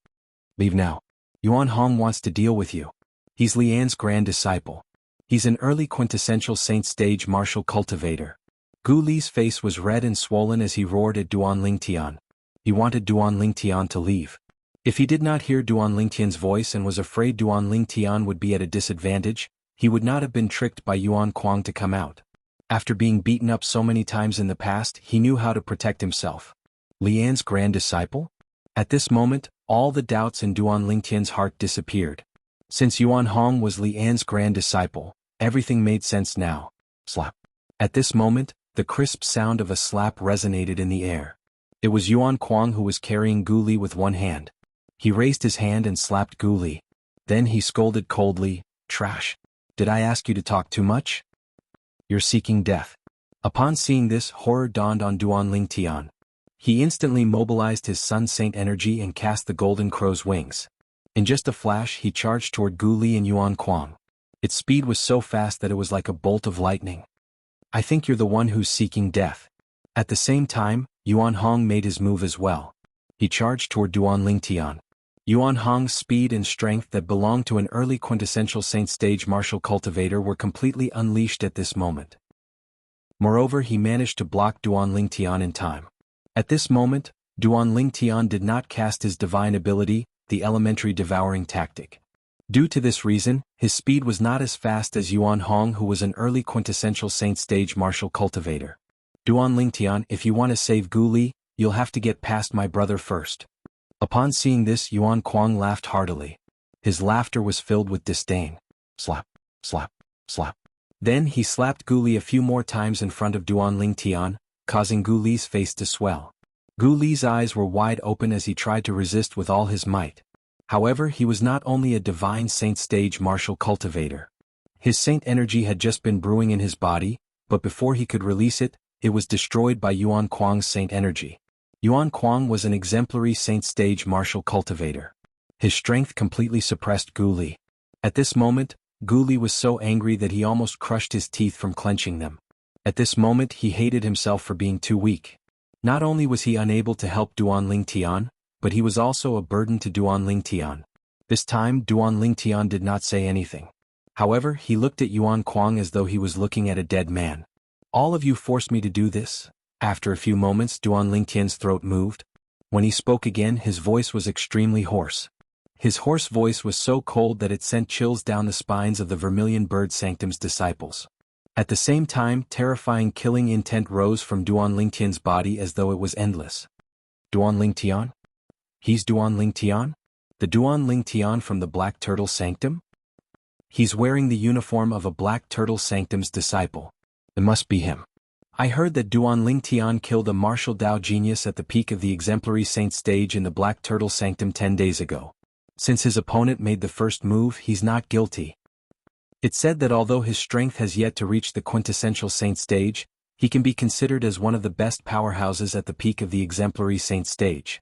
Leave now. Yuan Hong wants to deal with you. He's Lian's grand disciple. He's an early quintessential Saint stage martial cultivator. Guli's face was red and swollen as he roared at Duan Lingtian. He wanted Duan Lingtian to leave. If he did not hear Duan Lingtian's voice and was afraid Duan Lingtian would be at a disadvantage, he would not have been tricked by Yuan Kuang to come out. After being beaten up so many times in the past, he knew how to protect himself. Lian's grand disciple? At this moment, all the doubts in Duan Lingtian's heart disappeared. Since Yuan Hong was Lian's grand disciple, everything made sense now. Slap. At this moment, the crisp sound of a slap resonated in the air. It was Yuan Kuang who was carrying Guli with one hand. He raised his hand and slapped Guli. Then he scolded coldly, "Trash. Did I ask you to talk too much? You're seeking death." Upon seeing this, horror dawned on Duan Lingtian. He instantly mobilized his Sun Saint energy and cast the Golden Crow's wings. In just a flash, he charged toward Guli and Yuan Kuang. Its speed was so fast that it was like a bolt of lightning. "I think you're the one who's seeking death." At the same time, Yuan Hong made his move as well. He charged toward Duan Lingtian. Yuan Hong's speed and strength that belonged to an early quintessential Saint stage martial cultivator were completely unleashed at this moment. Moreover, he managed to block Duan Lingtian in time. At this moment, Duan Lingtian did not cast his divine ability, the elementary devouring tactic. Due to this reason, his speed was not as fast as Yuan Hong, who was an early quintessential Saint stage martial cultivator. "Duan Lingtian, if you want to save Guli, you'll have to get past my brother first." Upon seeing this, Yuan Kuang laughed heartily. His laughter was filled with disdain. Slap, slap, slap. Then he slapped Guli a few more times in front of Duan Lingtian, causing Guli's face to swell. Guli's eyes were wide open as he tried to resist with all his might. However, he was not only a divine Saint stage martial cultivator. His Saint energy had just been brewing in his body, but before he could release it, it was destroyed by Yuan Kuang's Saint energy. Yuan Kuang was an exemplary Saint stage martial cultivator. His strength completely suppressed Guli. At this moment, Guli was so angry that he almost crushed his teeth from clenching them. At this moment, he hated himself for being too weak. Not only was he unable to help Duan Lingtian, but he was also a burden to Duan Lingtian. This time, Duan Lingtian did not say anything. However, he looked at Yuan Kuang as though he was looking at a dead man. "All of you forced me to do this?" After a few moments, Duan Lingtian's throat moved. When he spoke again, his voice was extremely hoarse. His hoarse voice was so cold that it sent chills down the spines of the Vermilion Bird Sanctum's disciples. At the same time, terrifying killing intent rose from Duan Lingtian's body as though it was endless. "Duan Lingtian? He's Duan Ling Tian? The Duan Ling Tian from the Black Turtle Sanctum? He's wearing the uniform of a Black Turtle Sanctum's disciple. It must be him. I heard that Duan Ling Tian killed a martial Dao genius at the peak of the exemplary saint stage in the Black Turtle Sanctum 10 days ago. Since his opponent made the first move, he's not guilty. It's said that although his strength has yet to reach the quintessential saint stage, he can be considered as one of the best powerhouses at the peak of the exemplary saint stage.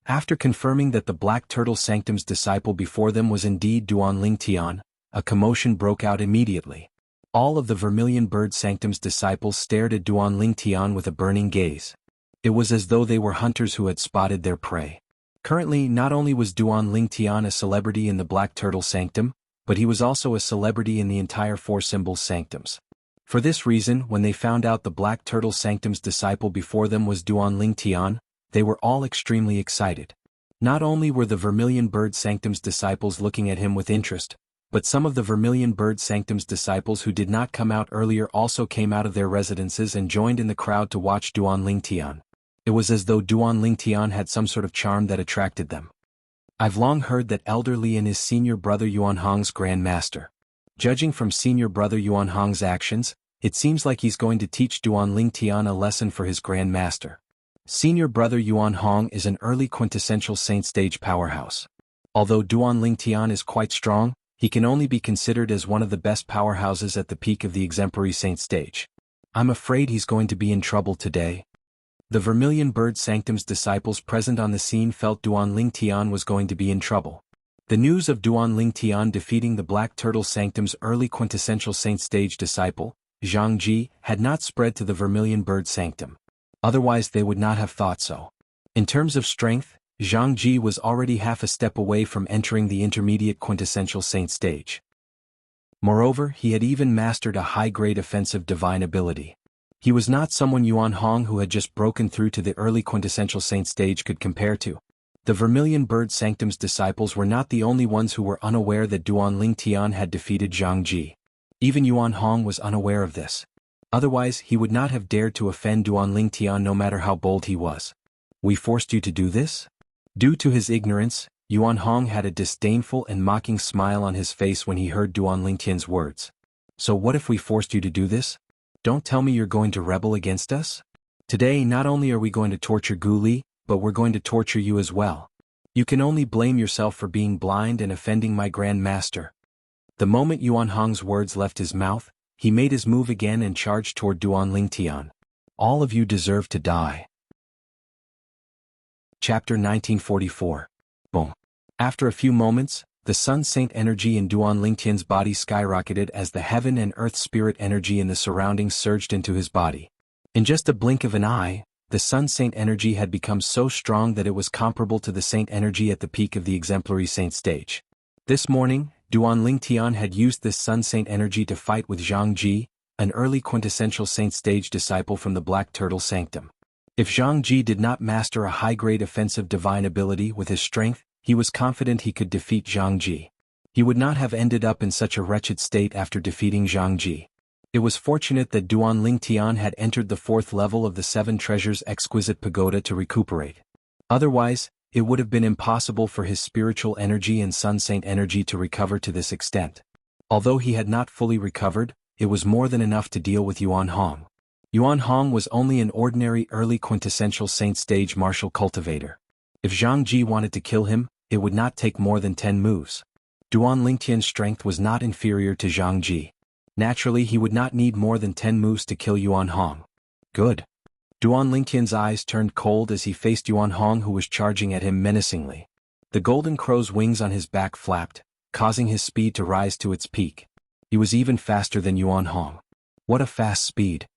After confirming that the Black Turtle Sanctum's disciple before them was indeed Duan Ling Tian, a commotion broke out immediately. All of the Vermilion Bird Sanctum's disciples stared at Duan Ling Tian with a burning gaze. It was as though they were hunters who had spotted their prey. Currently, not only was Duan Ling Tian a celebrity in the Black Turtle Sanctum, but he was also a celebrity in the entire Four Symbols Sanctums. For this reason, when they found out the Black Turtle Sanctum's disciple before them was Duan Ling Tian, they were all extremely excited. Not only were the Vermilion Bird Sanctum's disciples looking at him with interest, but some of the Vermilion Bird Sanctum's disciples who did not come out earlier also came out of their residences and joined in the crowd to watch Duan Ling Tian. It was as though Duan Ling Tian had some sort of charm that attracted them. I've long heard that Elder Li is senior brother Yuan Hong's Grand Master. Judging from senior brother Yuan Hong's actions, it seems like he's going to teach Duan Ling Tian a lesson for his Grand Master. Senior brother Yuan Hong is an early quintessential saint stage powerhouse. Although Duan Ling Tian is quite strong, he can only be considered as one of the best powerhouses at the peak of the exemplary saint stage. I'm afraid he's going to be in trouble today. The Vermilion Bird Sanctum's disciples present on the scene felt Duan Ling Tian was going to be in trouble. The news of Duan Ling Tian defeating the Black Turtle Sanctum's early quintessential saint stage disciple, Jianghu, had not spread to the Vermilion Bird Sanctum. Otherwise they would not have thought so. In terms of strength, Jianghu was already half a step away from entering the intermediate quintessential saint stage. Moreover, he had even mastered a high-grade offensive divine ability. He was not someone Yuan Hong who had just broken through to the early quintessential saint stage could compare to. The Vermilion Bird Sanctum's disciples were not the only ones who were unaware that Duan Ling Tian had defeated Jianghu. Even Yuan Hong was unaware of this. Otherwise, he would not have dared to offend Duan Ling Tian no matter how bold he was. We forced you to do this? Due to his ignorance, Yuan Hong had a disdainful and mocking smile on his face when he heard Duan Ling Tian's words. So what if we forced you to do this? Don't tell me you're going to rebel against us? Today not only are we going to torture Gu Li, but we're going to torture you as well. You can only blame yourself for being blind and offending my Grand Master. The moment Yuan Hong's words left his mouth, he made his move again and charged toward Duan Ling Tian. All of you deserve to die. Chapter 1944. Boom. After a few moments, the Sun Saint energy in Duan Ling Tian's body skyrocketed as the heaven and earth spirit energy in the surroundings surged into his body. In just a blink of an eye, the Sun Saint energy had become so strong that it was comparable to the Saint energy at the peak of the exemplary Saint stage. This morning, Duan Ling Tian had used this Sun Saint energy to fight with Jianghu, an early quintessential Saint stage disciple from the Black Turtle Sanctum. If Jianghu did not master a high-grade offensive divine ability with his strength, he was confident he could defeat Jianghu. He would not have ended up in such a wretched state after defeating Jianghu. It was fortunate that Duan Ling Tian had entered the 4th level of the Seven Treasures Exquisite Pagoda to recuperate. Otherwise, it would have been impossible for his spiritual energy and Sun Saint energy to recover to this extent. Although he had not fully recovered, it was more than enough to deal with Yuan Hong. Yuan Hong was only an ordinary early quintessential Saint stage martial cultivator. If Jianghu wanted to kill him, it would not take more than 10 moves. Duan Ling Tian's strength was not inferior to Jianghu. Naturally, he would not need more than 10 moves to kill Yuan Hong. Good. Duan Ling Tian's eyes turned cold as he faced Yuan Hong, who was charging at him menacingly. The golden crow's wings on his back flapped, causing his speed to rise to its peak. He was even faster than Yuan Hong. What a fast speed!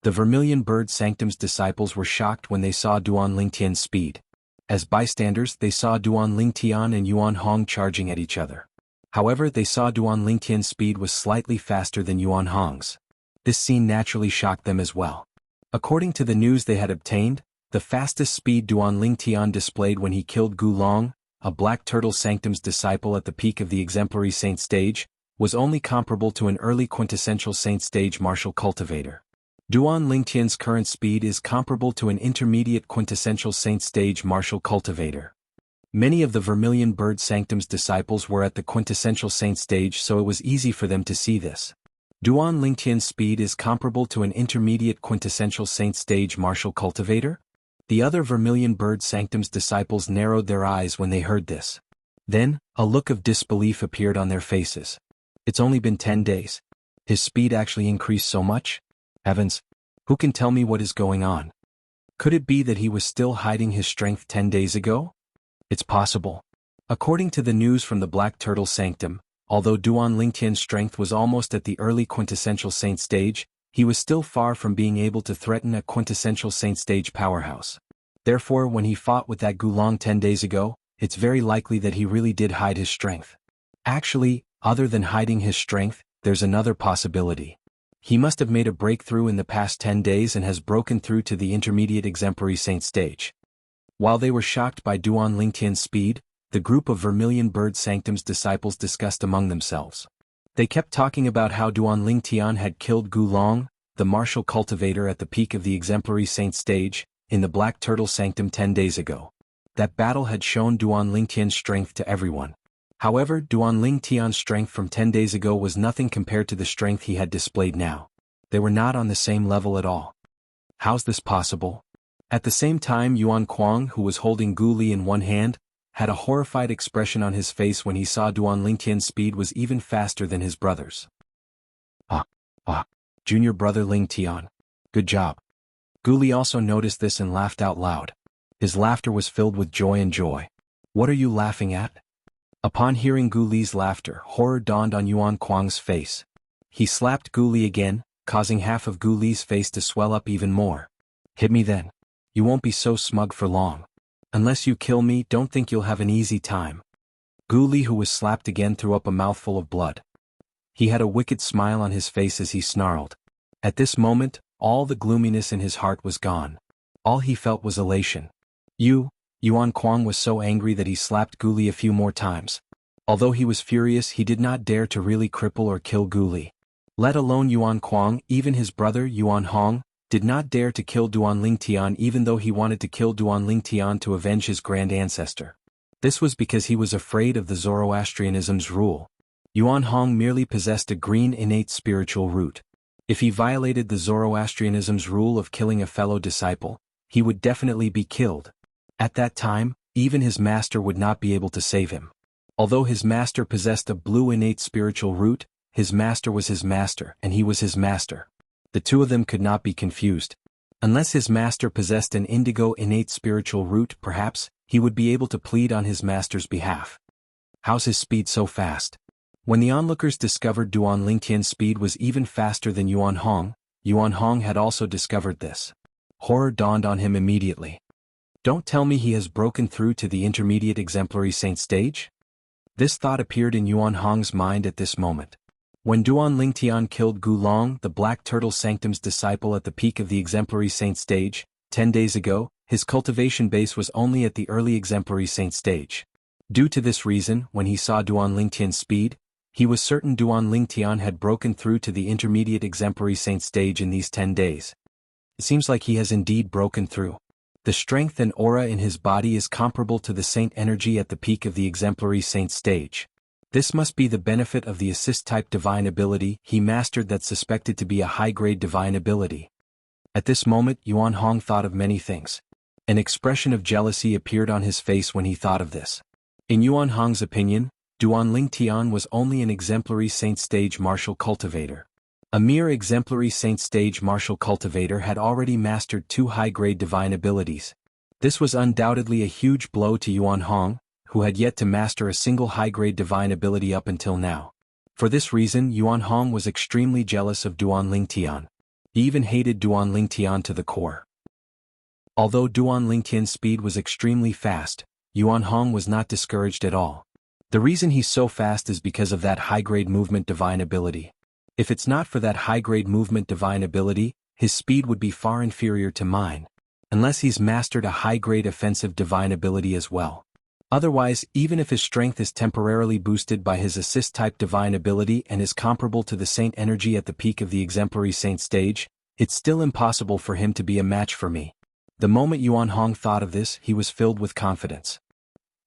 The Vermilion Bird Sanctum's disciples were shocked when they saw Duan Ling Tian's speed. As bystanders, they saw Duan Ling Tian and Yuan Hong charging at each other. However, they saw Duan Ling Tian's speed was slightly faster than Yuan Hong's. This scene naturally shocked them as well. According to the news they had obtained, the fastest speed Duan Ling Tian displayed when he killed Gu Long, a Black Turtle Sanctum's disciple at the peak of the exemplary Saint stage, was only comparable to an early quintessential Saint stage martial cultivator. Duan Ling Tian's current speed is comparable to an intermediate quintessential Saint stage martial cultivator. Many of the Vermilion Bird Sanctum's disciples were at the quintessential saint stage, so it was easy for them to see this. Duan Lingtian's speed is comparable to an intermediate quintessential saint stage martial cultivator? The other Vermilion Bird Sanctum's disciples narrowed their eyes when they heard this. Then, a look of disbelief appeared on their faces. It's only been 10 days. His speed actually increased so much? Heavens, who can tell me what is going on? Could it be that he was still hiding his strength 10 days ago? It's possible. According to the news from the Black Turtle Sanctum, although Duan Lingtian's strength was almost at the early quintessential saint stage, he was still far from being able to threaten a quintessential saint stage powerhouse. Therefore, when he fought with that Gulong 10 days ago, it's very likely that he really did hide his strength. Actually, other than hiding his strength, there's another possibility. He must have made a breakthrough in the past 10 days and has broken through to the intermediate exemplary saint stage. While they were shocked by Duan Lingtian's speed, the group of Vermilion Bird Sanctum's disciples discussed among themselves. They kept talking about how Duan Lingtian had killed Gulong, the martial cultivator at the peak of the exemplary saint stage, in the Black Turtle Sanctum 10 days ago. That battle had shown Duan Lingtian's strength to everyone. However, Duan Lingtian's strength from 10 days ago was nothing compared to the strength he had displayed now. They were not on the same level at all. How's this possible? At the same time, Yuan Kuang, who was holding Gu Li in one hand, had a horrified expression on his face when he saw Duan Lingtian's speed was even faster than his brother's. Junior brother Lingtian. Good job. Gu Li also noticed this and laughed out loud. His laughter was filled with joy and joy. What are you laughing at? Upon hearing Gu Li's laughter, horror dawned on Yuan Kuang's face. He slapped Gu Li again, causing half of Gu Li's face to swell up even more. Hit me then. You won't be so smug for long. Unless you kill me, don't think you'll have an easy time. Gu Li, who was slapped again, threw up a mouthful of blood. He had a wicked smile on his face as he snarled. At this moment, all the gloominess in his heart was gone. All he felt was elation. Yuan Kuang was so angry that he slapped Gu Li a few more times. Although he was furious, he did not dare to really cripple or kill Gu Li. Let alone Yuan Kuang, even his brother Yuan Hong did not dare to kill Duan Lingtian, even though he wanted to kill Duan Lingtian to avenge his grand ancestor. This was because he was afraid of the Zoroastrianism's rule. Yuan Hong merely possessed a green innate spiritual root. If he violated the Zoroastrianism's rule of killing a fellow disciple, he would definitely be killed. At that time, even his master would not be able to save him. Although his master possessed a blue innate spiritual root, his master was his master and he was his master. The two of them could not be confused. Unless his master possessed an indigo innate spiritual root, perhaps, he would be able to plead on his master's behalf. How's his speed so fast? When the onlookers discovered Duan Lingtian's speed was even faster than Yuan Hong had also discovered this. Horror dawned on him immediately. Don't tell me he has broken through to the intermediate exemplary saint stage? This thought appeared in Yuan Hong's mind at this moment. When Duan Lingtian killed Gulong, the Black Turtle Sanctum's disciple at the peak of the exemplary saint stage, 10 days ago, his cultivation base was only at the early exemplary saint stage. Due to this reason, when he saw Duan Lingtian's speed, he was certain Duan Lingtian had broken through to the intermediate exemplary saint stage in these 10 days. It seems like he has indeed broken through. The strength and aura in his body is comparable to the saint energy at the peak of the exemplary saint stage. This must be the benefit of the assist-type divine ability he mastered that's suspected to be a high-grade divine ability. At this moment, Yuan Hong thought of many things. An expression of jealousy appeared on his face when he thought of this. In Yuan Hong's opinion, Duan Lingtian was only an exemplary saint stage martial cultivator. A mere exemplary saint stage martial cultivator had already mastered 2 high-grade divine abilities. This was undoubtedly a huge blow to Yuan Hong, who had yet to master a single high-grade divine ability up until now. For this reason, Yuan Hong was extremely jealous of Duan Lingtian. He even hated Duan Lingtian to the core. Although Duan Lingtian's speed was extremely fast, Yuan Hong was not discouraged at all. The reason he's so fast is because of that high-grade movement divine ability. If it's not for that high-grade movement divine ability, his speed would be far inferior to mine. Unless he's mastered a high-grade offensive divine ability as well. Otherwise, even if his strength is temporarily boosted by his assist-type divine ability and is comparable to the saint energy at the peak of the exemplary saint stage, it's still impossible for him to be a match for me. The moment Yuan Hong thought of this, he was filled with confidence.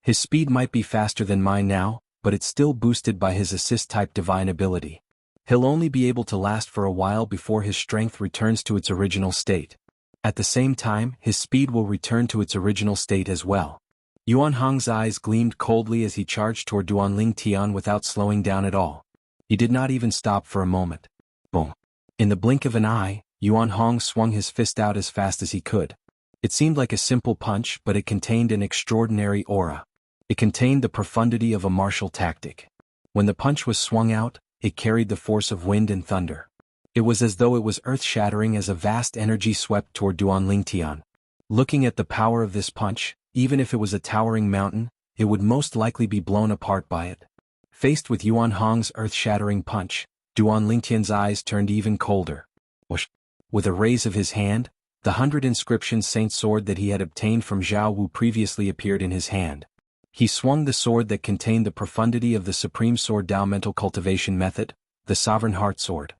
His speed might be faster than mine now, but it's still boosted by his assist-type divine ability. He'll only be able to last for a while before his strength returns to its original state. At the same time, his speed will return to its original state as well. Yuan Hong's eyes gleamed coldly as he charged toward Duanling Tian without slowing down at all. He did not even stop for a moment. Boom. In the blink of an eye, Yuan Hong swung his fist out as fast as he could. It seemed like a simple punch, but it contained an extraordinary aura. It contained the profundity of a martial tactic. When the punch was swung out, it carried the force of wind and thunder. It was as though it was earth-shattering as a vast energy swept toward Duanling Tian. Looking at the power of this punch, even if it was a towering mountain, it would most likely be blown apart by it. Faced with Yuan Hong's earth-shattering punch, Duanling Tian's eyes turned even colder. Whoosh! With a raise of his hand, the 100 inscriptions saint sword that he had obtained from Jianghu previously appeared in his hand. He swung the sword that contained the profundity of the supreme sword Dao mental cultivation method, the Sovereign Heart Sword.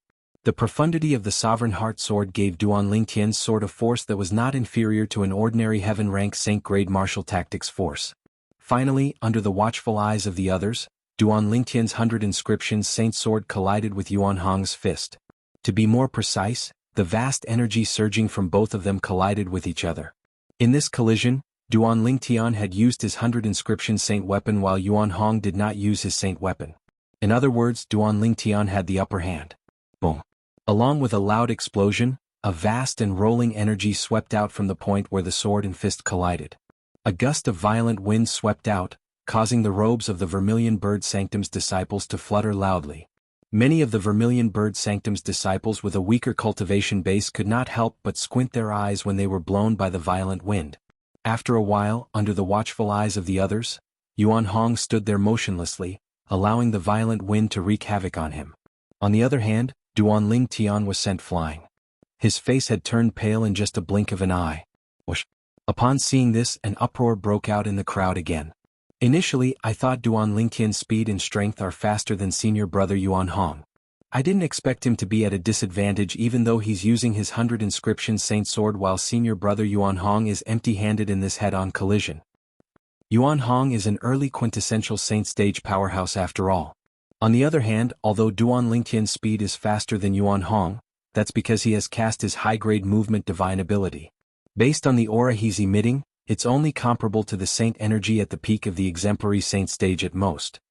The profundity of the Sovereign Heart Sword gave Duanling Tian's sword a force that was not inferior to an ordinary heaven-rank saint-grade martial tactics force. Finally, under the watchful eyes of the others, Duanling Tian's 100 inscriptions saint sword collided with Yuan Hong's fist. To be more precise, the vast energy surging from both of them collided with each other. In this collision, Duanling Tian had used his 100 inscription saint weapon while Yuan Hong did not use his saint weapon. In other words, Duanling Tian had the upper hand. Boom. Along with a loud explosion, a vast and rolling energy swept out from the point where the sword and fist collided. A gust of violent wind swept out, causing the robes of the Vermilion Bird Sanctum's disciples to flutter loudly. Many of the Vermilion Bird Sanctum's disciples with a weaker cultivation base could not help but squint their eyes when they were blown by the violent wind. After a while, under the watchful eyes of the others, Yuan Hong stood there motionlessly, allowing the violent wind to wreak havoc on him. On the other hand, Duanling Tian was sent flying. His face had turned pale in just a blink of an eye. Whoosh! Upon seeing this, an uproar broke out in the crowd again. Initially, I thought Duanling Tian's speed and strength are faster than senior brother Yuan Hong. I didn't expect him to be at a disadvantage even though he's using his 100 inscription saint sword while senior brother Yuan Hong is empty-handed in this head-on collision. Yuan Hong is an early quintessential saint stage powerhouse after all. On the other hand, although Duanling Tian's speed is faster than Yuan Hong, that's because he has cast his high-grade movement divine ability. Based on the aura he's emitting, it's only comparable to the saint energy at the peak of the exemplary saint stage at most.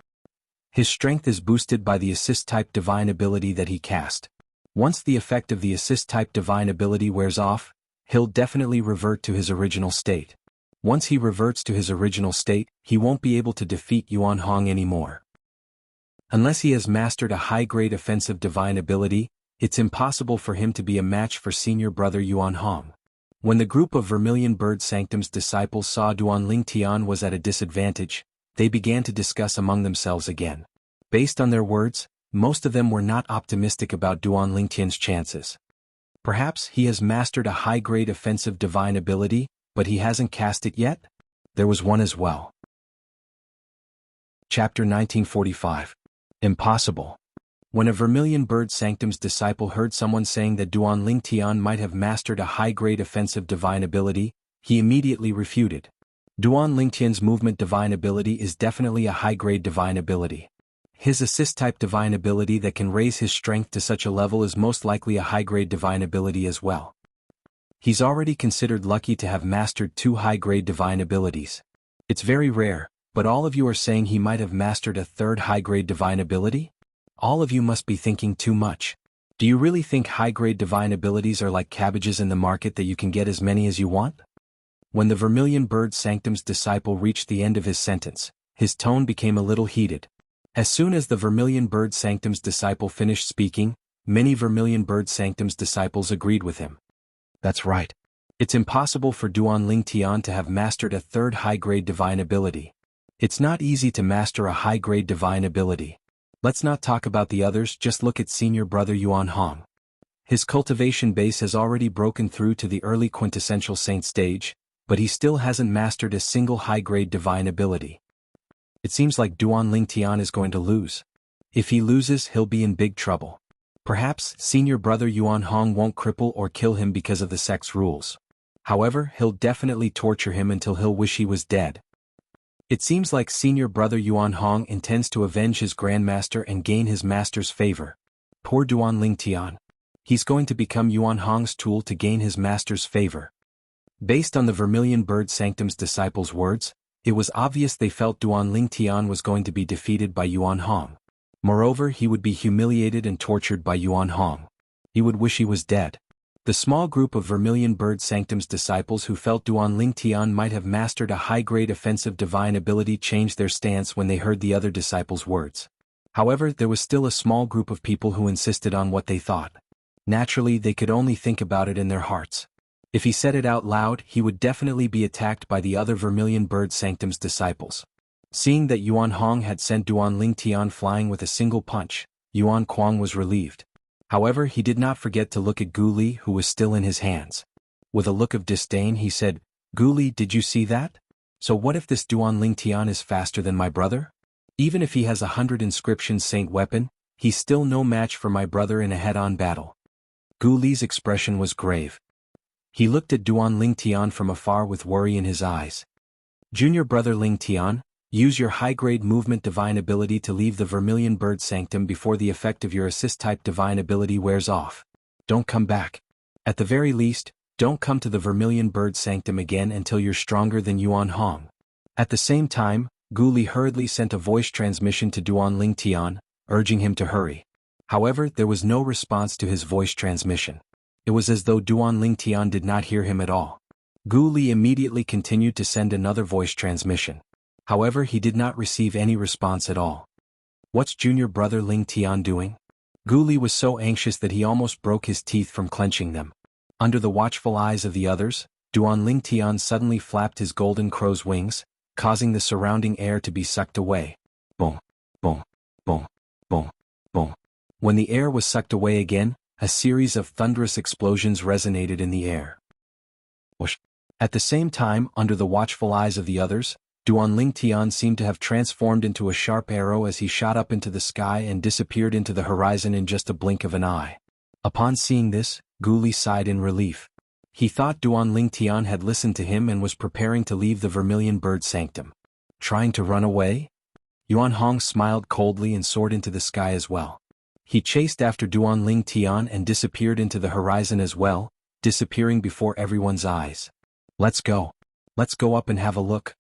His strength is boosted by the assist-type divine ability that he cast. Once the effect of the assist-type divine ability wears off, he'll definitely revert to his original state. Once he reverts to his original state, he won't be able to defeat Yuan Hong anymore. Unless he has mastered a high-grade offensive divine ability, it's impossible for him to be a match for senior brother Yuan Hong. When the group of Vermilion Bird Sanctum's disciples saw Duanling Tian was at a disadvantage, they began to discuss among themselves again. Based on their words, most of them were not optimistic about Duanling Tian's chances. Perhaps he has mastered a high-grade offensive divine ability, but he hasn't cast it yet? There was one as well. Chapter 1945. Impossible. When a Vermilion Bird Sanctum's disciple heard someone saying that Duanling Tian might have mastered a high-grade offensive divine ability, he immediately refuted. Duanling Tian's movement divine ability is definitely a high-grade divine ability. His assist-type divine ability that can raise his strength to such a level is most likely a high-grade divine ability as well. He's already considered lucky to have mastered 2 high-grade divine abilities. It's very rare, but all of you are saying he might have mastered a 3rd high-grade divine ability? All of you must be thinking too much. Do you really think high-grade divine abilities are like cabbages in the market that you can get as many as you want? When the Vermilion Bird Sanctum's disciple reached the end of his sentence, his tone became a little heated. As soon as the Vermilion Bird Sanctum's disciple finished speaking, many Vermilion Bird Sanctum's disciples agreed with him. That's right. It's impossible for Duanling Tian to have mastered a 3rd high-grade divine ability. It's not easy to master a high-grade divine ability. Let's not talk about the others, just look at senior brother Yuan Hong. His cultivation base has already broken through to the early quintessential saint stage, but he still hasn't mastered a single high-grade divine ability. It seems like Duanling Tian is going to lose. If he loses, he'll be in big trouble. Perhaps senior brother Yuan Hong won't cripple or kill him because of the sect's rules. However, he'll definitely torture him until he'll wish he was dead. It seems like senior brother Yuan Hong intends to avenge his grandmaster and gain his master's favor. Poor Duan Lingtian. He's going to become Yuan Hong's tool to gain his master's favor. Based on the Vermilion Bird Sanctum's disciples' words, it was obvious they felt Duan Lingtian was going to be defeated by Yuan Hong. Moreover, he would be humiliated and tortured by Yuan Hong. He would wish he was dead. The small group of Vermilion Bird Sanctum's disciples who felt Duan Lingtian might have mastered a high-grade offensive divine ability changed their stance when they heard the other disciples' words. However, there was still a small group of people who insisted on what they thought. Naturally, they could only think about it in their hearts. If he said it out loud, he would definitely be attacked by the other Vermilion Bird Sanctum's disciples. Seeing that Yuan Hong had sent Duan Lingtian flying with a single punch, Yuan Kuang was relieved. However, he did not forget to look at Gu Li, who was still in his hands. With a look of disdain he said, "Gu Li, did you see that? So what if this Duan Lingtian is faster than my brother? Even if he has 100 inscription saint weapon, he's still no match for my brother in a head-on battle." Gu Li's expression was grave. He looked at Duan Lingtian from afar with worry in his eyes. "Junior brother Lingtian, use your high-grade movement divine ability to leave the Vermilion Bird Sanctum before the effect of your assist-type divine ability wears off. Don't come back. At the very least, don't come to the Vermilion Bird Sanctum again until you're stronger than Yuan Hong." At the same time, Gu Li hurriedly sent a voice transmission to Duan Lingtian, urging him to hurry. However, there was no response to his voice transmission. It was as though Duan Lingtian did not hear him at all. Gu Li immediately continued to send another voice transmission. However, he did not receive any response at all. What's junior brother Lingtian doing? Gu Li was so anxious that he almost broke his teeth from clenching them. Under the watchful eyes of the others, Duan Lingtian suddenly flapped his golden crow's wings, causing the surrounding air to be sucked away. Boom, boom, boom, boom, boom. When the air was sucked away again, a series of thunderous explosions resonated in the air. Whoosh. At the same time, under the watchful eyes of the others, Duan Lingtian seemed to have transformed into a sharp arrow as he shot up into the sky and disappeared into the horizon in just a blink of an eye. Upon seeing this, Gu Li sighed in relief. He thought Duan Lingtian had listened to him and was preparing to leave the Vermilion Bird Sanctum. Trying to run away? Yuan Hong smiled coldly and soared into the sky as well. He chased after Duan Lingtian and disappeared into the horizon as well, disappearing before everyone's eyes. Let's go. Let's go up and have a look.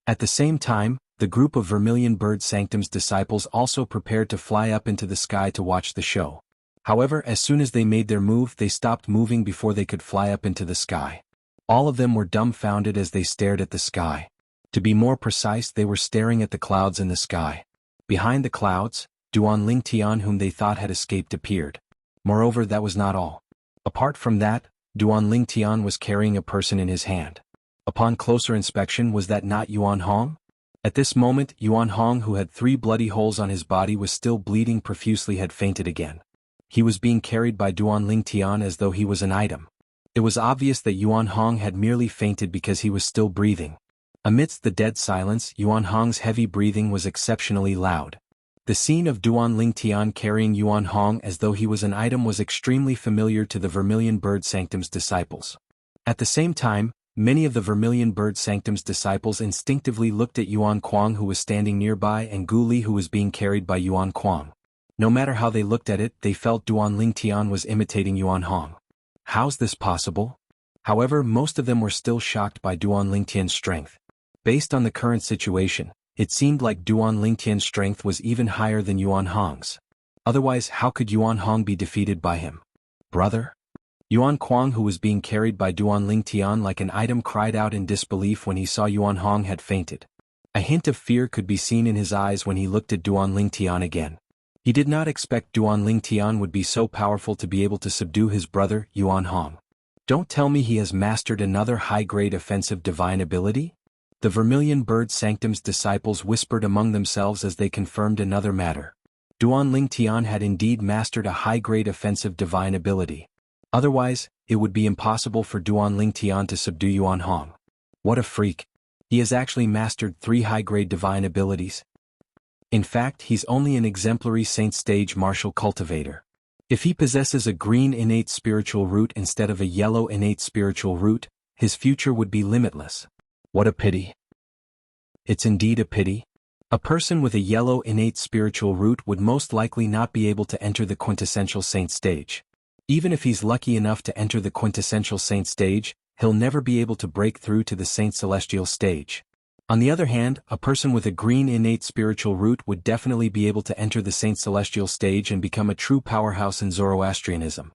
At the same time, the group of Vermilion Bird Sanctum's disciples also prepared to fly up into the sky to watch the show. However, as soon as they made their move, they stopped moving before they could fly up into the sky. All of them were dumbfounded as they stared at the sky. To be more precise, they were staring at the clouds in the sky. Behind the clouds, Duan Lingtian, whom they thought had escaped, appeared. Moreover, that was not all. Apart from that, Duan Lingtian was carrying a person in his hand. Upon closer inspection, was that not Yuan Hong? At this moment, Yuan Hong, who had 3 bloody holes on his body, was still bleeding profusely, had fainted again. He was being carried by Duan Lingtian as though he was an item. It was obvious that Yuan Hong had merely fainted because he was still breathing. Amidst the dead silence, Yuan Hong's heavy breathing was exceptionally loud. The scene of Duan Lingtian carrying Yuan Hong as though he was an item was extremely familiar to the Vermilion Bird Sanctum's disciples. At the same time, many of the Vermilion Bird Sanctum's disciples instinctively looked at Yuan Kuang, who was standing nearby, and Gu Li, who was being carried by Yuan Kuang. No matter how they looked at it, they felt Duan Lingtian was imitating Yuan Hong. How's this possible? However, most of them were still shocked by Duan Lingtian's strength. Based on the current situation, it seemed like Duan Lingtian's strength was even higher than Yuan Hong's. Otherwise, how could Yuan Hong be defeated by him? Brother? Yuan Kuang, who was being carried by Duan Lingtian like an item, cried out in disbelief when he saw Yuan Hong had fainted. A hint of fear could be seen in his eyes when he looked at Duan Lingtian again. He did not expect Duan Lingtian would be so powerful to be able to subdue his brother, Yuan Hong. Don't tell me he has mastered another high-grade offensive divine ability? The Vermilion Bird Sanctum's disciples whispered among themselves as they confirmed another matter. Duan Lingtian had indeed mastered a high-grade offensive divine ability. Otherwise, it would be impossible for Duan Lingtian to subdue Yuan Hong. What a freak. He has actually mastered 3 high-grade divine abilities. In fact, he's only an exemplary saint stage martial cultivator. If he possesses a green innate spiritual root instead of a yellow innate spiritual root, his future would be limitless. What a pity. It's indeed a pity. A person with a yellow innate spiritual root would most likely not be able to enter the quintessential saint stage. Even if he's lucky enough to enter the quintessential saint stage, he'll never be able to break through to the saint celestial stage. On the other hand, a person with a green innate spiritual root would definitely be able to enter the saint celestial stage and become a true powerhouse in Zoroastrianism.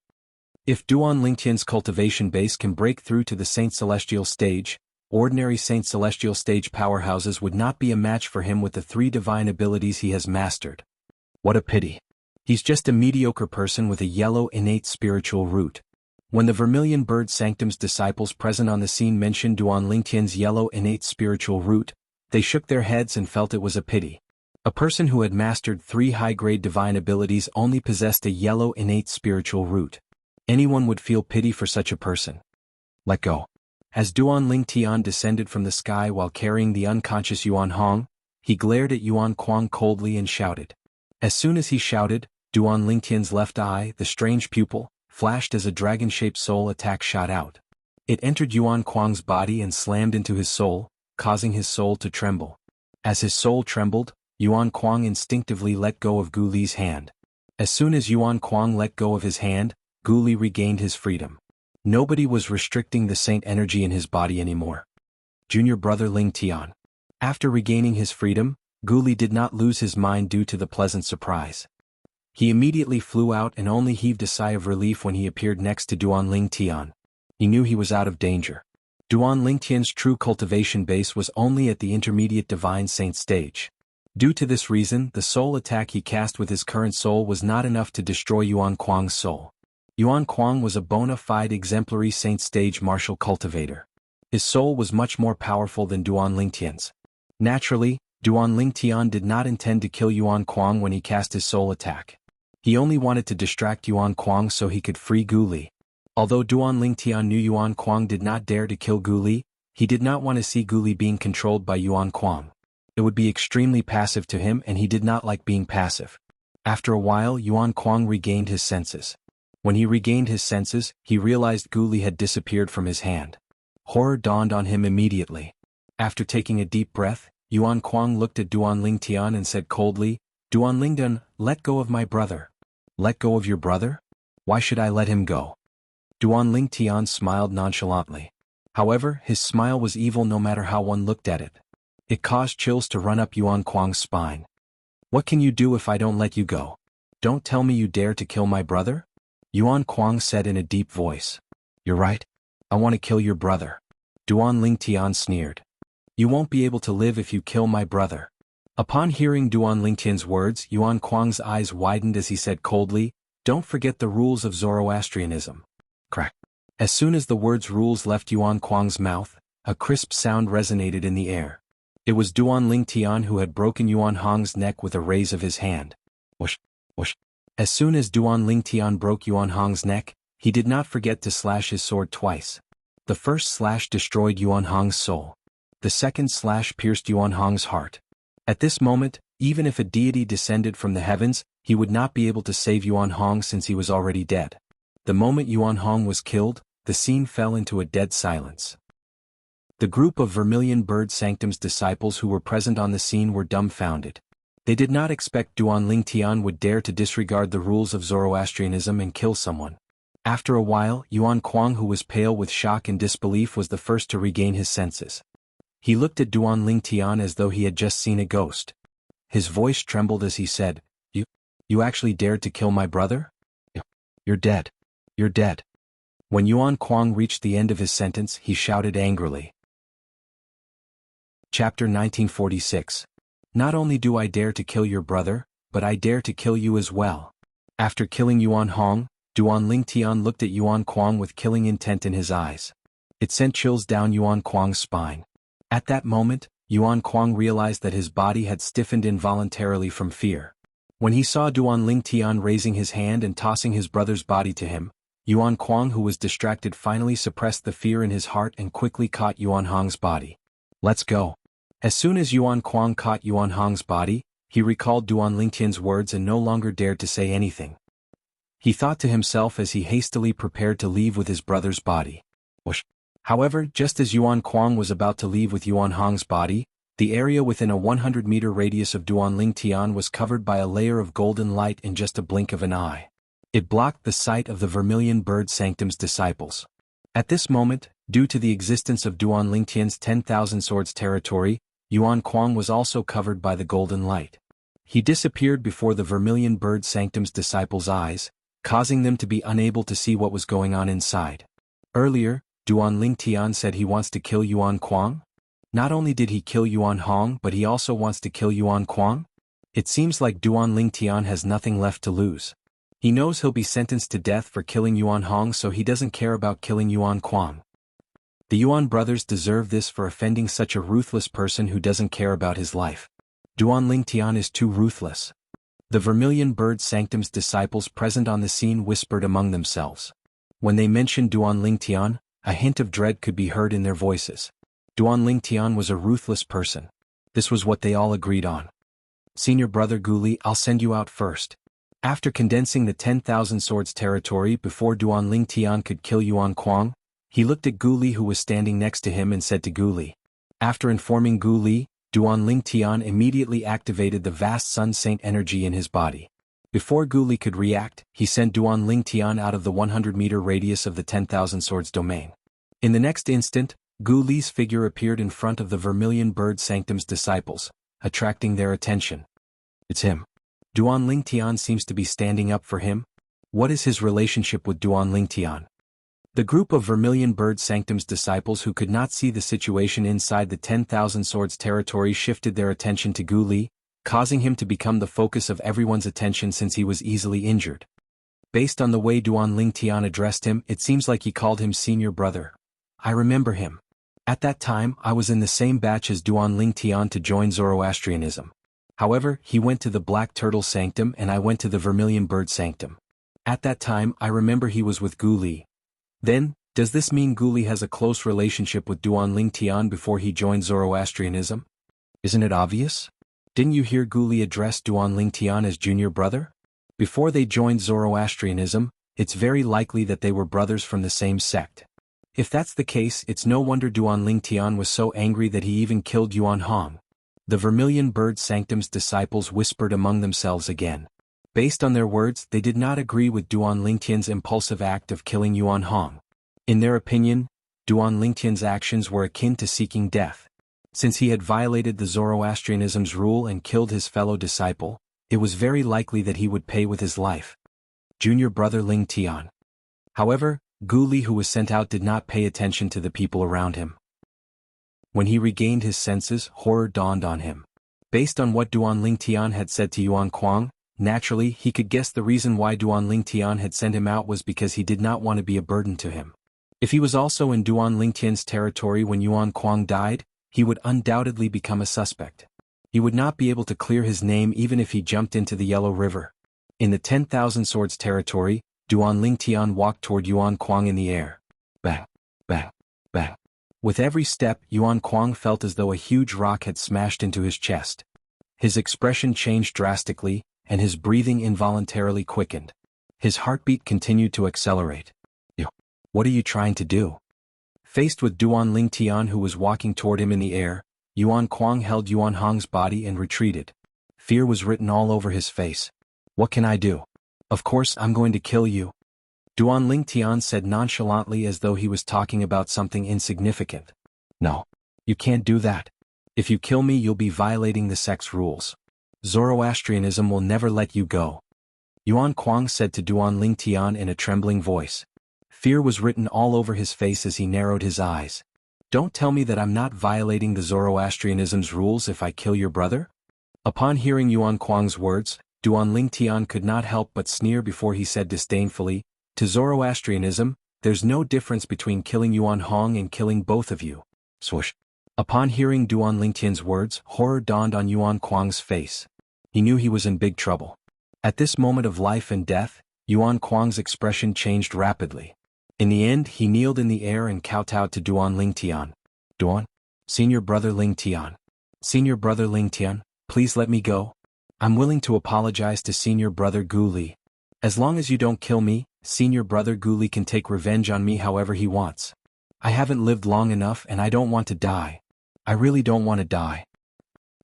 If Duan Lingtian's cultivation base can break through to the saint celestial stage, ordinary saint celestial stage powerhouses would not be a match for him with the 3 divine abilities he has mastered. What a pity. He's just a mediocre person with a yellow innate spiritual root. When the Vermilion Bird Sanctum's disciples present on the scene mentioned Duan Lingtian's yellow innate spiritual root, they shook their heads and felt it was a pity. A person who had mastered 3 high-grade divine abilities only possessed a yellow innate spiritual root. Anyone would feel pity for such a person. Let go. As Duan Lingtian descended from the sky while carrying the unconscious Yuan Hong, he glared at Yuan Kuang coldly and shouted. As soon as he shouted, Duan Lingtian's left eye, the strange pupil, flashed as a dragon-shaped soul attack shot out. It entered Yuan Kuang's body and slammed into his soul, causing his soul to tremble. As his soul trembled, Yuan Kuang instinctively let go of Gu Li's hand. As soon as Yuan Kuang let go of his hand, Gu Li regained his freedom. Nobody was restricting the saint energy in his body anymore. Junior brother Ling Tian. After regaining his freedom, Gu Li did not lose his mind due to the pleasant surprise. He immediately flew out and only heaved a sigh of relief when he appeared next to Duan Lingtian. He knew he was out of danger. Duan Lingtian's true cultivation base was only at the intermediate divine saint stage. Due to this reason, the soul attack he cast with his current soul was not enough to destroy Yuan Kuang's soul. Yuan Kuang was a bona fide exemplary saint stage martial cultivator. His soul was much more powerful than Duan Lingtian's. Naturally, Duan Lingtian did not intend to kill Yuan Kuang when he cast his soul attack. He only wanted to distract Yuan Kuang so he could free Gu Li. Although Duan Lingtian knew Yuan Kuang did not dare to kill Gu Li, he did not want to see Gu Li being controlled by Yuan Kuang. It would be extremely passive to him and he did not like being passive. After a while Yuan Kuang regained his senses. When he regained his senses, he realized Gu Li had disappeared from his hand. Horror dawned on him immediately. After taking a deep breath, Yuan Kuang looked at Duan Lingtian and said coldly, "Duan Lingtian, let go of my brother." "Let go of your brother? Why should I let him go?" Duan Lingtian smiled nonchalantly. However, his smile was evil no matter how one looked at it. It caused chills to run up Yuan Kuang's spine. "What can you do if I don't let you go? Don't tell me you dare to kill my brother?" Yuan Kuang said in a deep voice. "You're right. I want to kill your brother." Duan Lingtian sneered. "You won't be able to live if you kill my brother." Upon hearing Duan Lingtian's words, Yuan Kuang's eyes widened as he said coldly, "Don't forget the rules of Zoroastrianism." Crack. As soon as the words rules left Yuan Kuang's mouth, a crisp sound resonated in the air. It was Duan Lingtian who had broken Yuan Hong's neck with a raise of his hand. Whoosh, whoosh. As soon as Duan Lingtian broke Yuan Hong's neck, he did not forget to slash his sword twice. The first slash destroyed Yuan Hong's soul. The second slash pierced Yuan Hong's heart. At this moment, even if a deity descended from the heavens, he would not be able to save Yuan Hong since he was already dead. The moment Yuan Hong was killed, the scene fell into a dead silence. The group of Vermilion Bird Sanctum's disciples who were present on the scene were dumbfounded. They did not expect Duan Lingtian would dare to disregard the rules of Zoroastrianism and kill someone. After a while, Yuan Kuang, who was pale with shock and disbelief, was the first to regain his senses. He looked at Duan Lingtian as though he had just seen a ghost. His voice trembled as he said, You actually dared to kill my brother? You're dead. You're dead." When Yuan Kuang reached the end of his sentence, he shouted angrily. Chapter 1946. "Not only do I dare to kill your brother, but I dare to kill you as well." After killing Yuan Hong, Duan Lingtian looked at Yuan Kuang with killing intent in his eyes. It sent chills down Yuan Kuang's spine. At that moment, Yuan Kuang realized that his body had stiffened involuntarily from fear. When he saw Duan Lingtian raising his hand and tossing his brother's body to him, Yuan Kuang, who was distracted, finally suppressed the fear in his heart and quickly caught Yuan Hong's body. "Let's go." As soon as Yuan Kuang caught Yuan Hong's body, he recalled Duan Lingtian's words and no longer dared to say anything. He thought to himself as he hastily prepared to leave with his brother's body. Whoosh. However, just as Yuan Kuang was about to leave with Yuan Hong's body, The area within a 100-meter radius of Duanling Tian was covered by a layer of golden light in just a blink of an eye. It blocked the sight of the Vermilion Bird Sanctum's disciples. At this moment, due to the existence of Duanling Tian's 10,000 swords territory, Yuan Kuang was also covered by the golden light. He disappeared before the Vermilion Bird Sanctum's disciples' eyes, causing them to be unable to see what was going on inside. Earlier, Duanling Tian said he wants to kill Yuan Kuang. Not only did he kill Yuan Hong, but he also wants to kill Yuan Kuang? It seems like Duanling Tian has nothing left to lose. He knows he'll be sentenced to death for killing Yuan Hong, so he doesn't care about killing Yuan Kuang. The Yuan brothers deserve this for offending such a ruthless person who doesn't care about his life. Duanling Tian is too ruthless. The Vermilion Bird Sanctum's disciples present on the scene whispered among themselves. When they mentioned Duanling Tian, a hint of dread could be heard in their voices. Duanling Tian was a ruthless person. This was what they all agreed on. Senior brother Gu Li, I'll send you out first. After condensing the 10,000 swords territory before Duanling Tian could kill Yuan Kuang, he looked at Gu Li who was standing next to him and said to Gu Li. After informing Gu Li, Duanling Tian immediately activated the vast Sun Saint energy in his body. Before Gu Li could react, he sent Duanling Tian out of the 100-meter radius of the 10,000 swords domain. In the next instant, Gu Li's figure appeared in front of the Vermilion Bird Sanctum's disciples, attracting their attention. It's him. Duanling Tian seems to be standing up for him. What is his relationship with Duanling Tian? The group of Vermilion Bird Sanctum's disciples who could not see the situation inside the 10,000 swords territory shifted their attention to Gu Li, causing him to become the focus of everyone's attention since he was easily injured. Based on the way Duanling Tian addressed him, it seems like he called him senior brother. I remember him. At that time, I was in the same batch as Duanling Tian to join Zoroastrianism. However, he went to the Black Turtle Sanctum and I went to the Vermilion Bird Sanctum. At that time, I remember he was with Gu Li. Then, does this mean Gu Li has a close relationship with Duanling Tian before he joined Zoroastrianism? Isn't it obvious? Didn't you hear Gu Li address Duanling Tian as junior brother? Before they joined Zoroastrianism, it's very likely that they were brothers from the same sect. If that's the case, it's no wonder Duanling Tian was so angry that he even killed Yuan Hong. The Vermilion Bird Sanctum's disciples whispered among themselves again. Based on their words, they did not agree with Duanling Tian's impulsive act of killing Yuan Hong. In their opinion, Duanling Tian's actions were akin to seeking death. Since he had violated the Zoroastrianism's rule and killed his fellow disciple, it was very likely that he would pay with his life. Junior brother Ling Tian. However, Gu Li who was sent out did not pay attention to the people around him. When he regained his senses, horror dawned on him. Based on what Duanling Tian had said to Yuan Kuang, naturally he could guess the reason why Duanling Tian had sent him out was because he did not want to be a burden to him. If he was also in Duanling Tian's territory when Yuan Kuang died, he would undoubtedly become a suspect. He would not be able to clear his name even if he jumped into the Yellow River. In the 10,000 swords territory, Duanling Tian walked toward Yuan Kuang in the air. Bang, bang, bang. With every step, Yuan Kuang felt as though a huge rock had smashed into his chest. His expression changed drastically, and his breathing involuntarily quickened. His heartbeat continued to accelerate. What are you trying to do? Faced with Duanling Tian who was walking toward him in the air, Yuan Kuang held Yuan Hong's body and retreated. Fear was written all over his face. What can I do? Of course I'm going to kill you. Duanling Tian said nonchalantly as though he was talking about something insignificant. No. You can't do that. If you kill me you'll be violating the sect's rules. Zoroastrianism will never let you go. Yuan Kuang said to Duanling Tian in a trembling voice. Fear was written all over his face as he narrowed his eyes. Don't tell me that I'm not violating the Zoroastrianism's rules if I kill your brother? Upon hearing Yuan Kuang's words, Duanling Tian could not help but sneer before he said disdainfully, to Zoroastrianism, there's no difference between killing Yuan Hong and killing both of you. Swoosh. Upon hearing Duanling Tian's words, horror dawned on Yuan Kuang's face. He knew he was in big trouble. At this moment of life and death, Yuan Kuang's expression changed rapidly. In the end, he kneeled in the air and kowtowed to Duanling Tian. Duan? Senior brother Ling Tian. Senior brother Ling Tian, please let me go. I'm willing to apologize to senior brother Gu Li. As long as you don't kill me, senior brother Gu Li can take revenge on me however he wants. I haven't lived long enough and I don't want to die. I really don't want to die.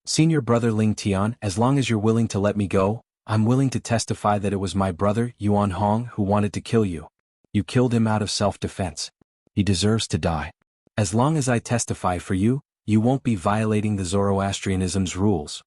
Senior brother Ling Tian, as long as you're willing to let me go, I'm willing to testify that it was my brother, Yuan Hong, who wanted to kill you. You killed him out of self-defense. He deserves to die. As long as I testify for you, you won't be violating the Zoroastrianism's rules.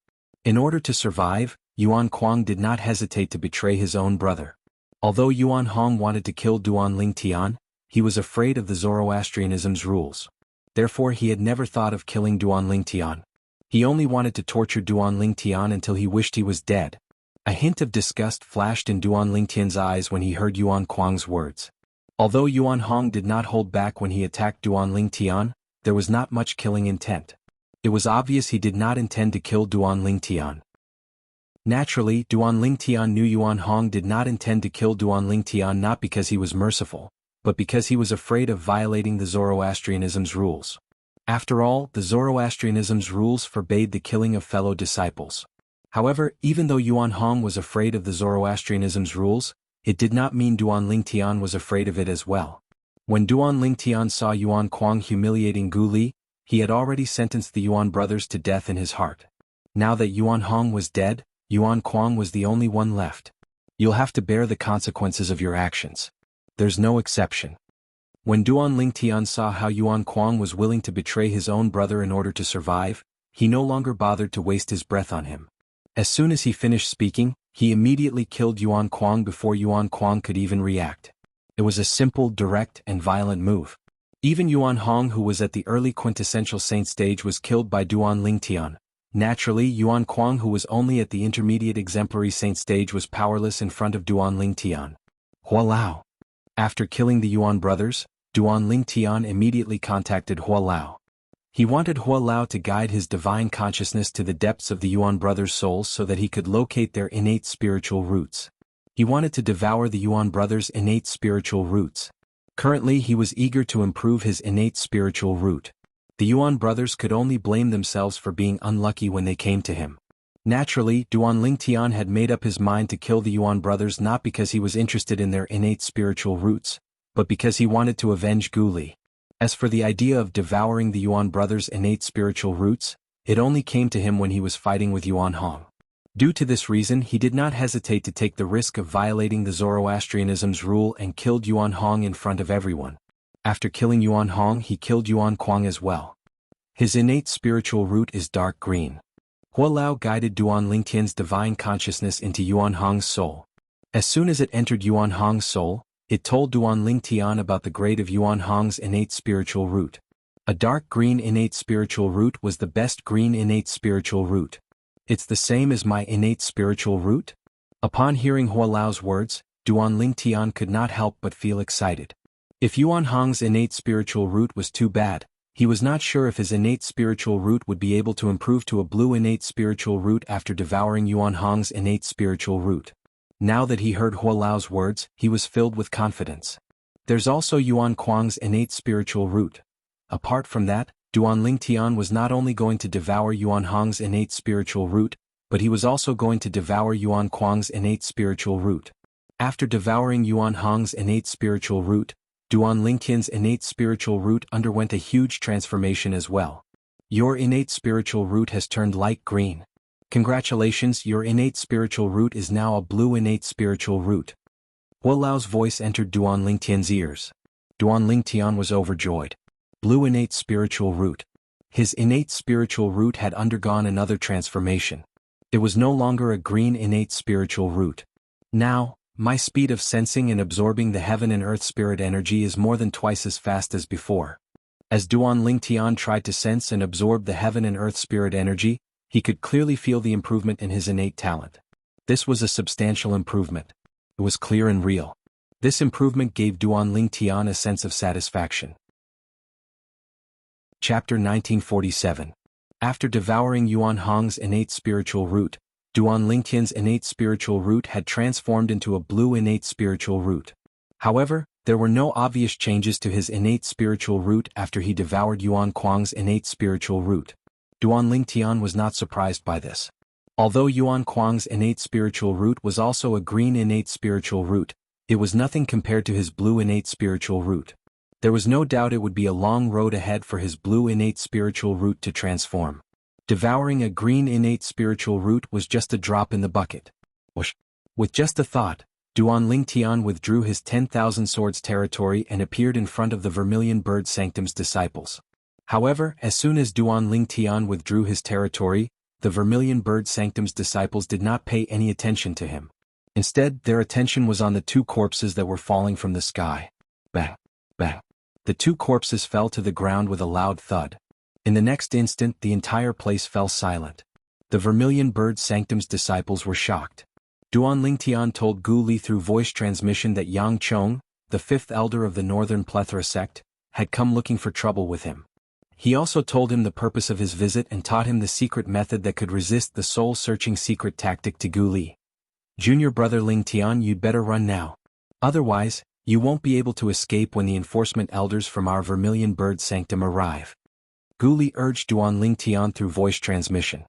In order to survive, Yuan Kuang did not hesitate to betray his own brother. Although Yuan Hong wanted to kill Duan Ling Tian, he was afraid of the Zoroastrianism's rules. Therefore he had never thought of killing Duan Ling Tian. He only wanted to torture Duan Ling Tian until he wished he was dead. A hint of disgust flashed in Duan Ling Tian's eyes when he heard Yuan Kuang's words. Although Yuan Hong did not hold back when he attacked Duan Ling Tian, there was not much killing intent. It was obvious he did not intend to kill Duan Ling Tian. Naturally, Duan Ling Tian knew Yuan Hong did not intend to kill Duan Ling Tian not because he was merciful, but because he was afraid of violating the Zoroastrianism's rules. After all, the Zoroastrianism's rules forbade the killing of fellow disciples. However, even though Yuan Hong was afraid of the Zoroastrianism's rules, it did not mean Duan Ling Tian was afraid of it as well. When Duan Ling Tian saw Yuan Kuang humiliating Gu Li, he had already sentenced the Yuan brothers to death in his heart. Now that Yuan Hong was dead, Yuan Kuang was the only one left. You'll have to bear the consequences of your actions. There's no exception. When Duan Ling Tian saw how Yuan Kuang was willing to betray his own brother in order to survive, he no longer bothered to waste his breath on him. As soon as he finished speaking, he immediately killed Yuan Kuang before Yuan Kuang could even react. It was a simple, direct, and violent move. Even Yuan Hong, who was at the early quintessential saint stage, was killed by Duan Ling Tian. Naturally, Yuan Kuang, who was only at the intermediate exemplary saint stage, was powerless in front of Duan Ling Tian. Hua Lao. After killing the Yuan brothers, Duan Ling Tian immediately contacted Hua Lao. He wanted Hua Lao to guide his divine consciousness to the depths of the Yuan brothers' souls so that he could locate their innate spiritual roots. He wanted to devour the Yuan brothers' innate spiritual roots. Currently he was eager to improve his innate spiritual root. The Yuan brothers could only blame themselves for being unlucky when they came to him. Naturally, Duan Ling Tian had made up his mind to kill the Yuan brothers not because he was interested in their innate spiritual roots, but because he wanted to avenge Gu Li. As for the idea of devouring the Yuan brothers' innate spiritual roots, it only came to him when he was fighting with Yuan Hong. Due to this reason, he did not hesitate to take the risk of violating the Zoroastrianism's rule and killed Yuan Hong in front of everyone. After killing Yuan Hong, he killed Yuan Kuang as well. His innate spiritual root is dark green. Hua Lao guided Duan Ling Tian's divine consciousness into Yuan Hong's soul. As soon as it entered Yuan Hong's soul, it told Duan Ling Tian about the grade of Yuan Hong's innate spiritual root. A dark green innate spiritual root was the best green innate spiritual root. It's the same as my innate spiritual root? Upon hearing Hua Lao's words, Duan Ling Tian could not help but feel excited. If Yuan Hong's innate spiritual root was too bad, he was not sure if his innate spiritual root would be able to improve to a blue innate spiritual root after devouring Yuan Hong's innate spiritual root. Now that he heard Hua Lao's words, he was filled with confidence. There's also Yuan Kuang's innate spiritual root. Apart from that, Duan Ling Tian was not only going to devour Yuan Hong's innate spiritual root, but he was also going to devour Yuan Kuang's innate spiritual root. After devouring Yuan Hong's innate spiritual root, Duan Ling Tian's innate spiritual root underwent a huge transformation as well. Your innate spiritual root has turned light green. Congratulations, your innate spiritual root is now a blue innate spiritual root. Hua Lao's voice entered Duan Ling Tian's ears. Duan Ling Tian was overjoyed. Blue innate spiritual root. His innate spiritual root had undergone another transformation. It was no longer a green innate spiritual root. Now, my speed of sensing and absorbing the heaven and earth spirit energy is more than twice as fast as before. As Duan Ling Tian tried to sense and absorb the heaven and earth spirit energy, he could clearly feel the improvement in his innate talent. This was a substantial improvement. It was clear and real. This improvement gave Duan Ling Tian a sense of satisfaction. Chapter 1947. After devouring Yuan Hong's innate spiritual root, Duan Ling Tian's innate spiritual root had transformed into a blue innate spiritual root. However, there were no obvious changes to his innate spiritual root after he devoured Yuan Kuang's innate spiritual root. Duan Ling Tian was not surprised by this. Although Yuan Kuang's innate spiritual root was also a green innate spiritual root, it was nothing compared to his blue innate spiritual root. There was no doubt it would be a long road ahead for his blue innate spiritual root to transform. Devouring a green innate spiritual root was just a drop in the bucket. Whoosh. With just a thought, Duan Lingtian withdrew his 10,000 swords territory and appeared in front of the Vermilion Bird Sanctum's disciples. However, as soon as Duan Lingtian withdrew his territory, the Vermilion Bird Sanctum's disciples did not pay any attention to him. Instead, their attention was on the two corpses that were falling from the sky. Bang! Bang! The two corpses fell to the ground with a loud thud. In the next instant, the entire place fell silent. The Vermilion Bird Sanctum's disciples were shocked. Duan Lingtian told Gu Li through voice transmission that Yang Chong, the fifth elder of the Northern Plethora sect, had come looking for trouble with him. He also told him the purpose of his visit and taught him the secret method that could resist the soul-searching secret tactic to Gu Li. Junior brother Lingtian, you'd better run now. Otherwise, you won't be able to escape when the enforcement elders from our Vermilion Bird Sanctum arrive. Gu Li urged Duan Lingtian through voice transmission.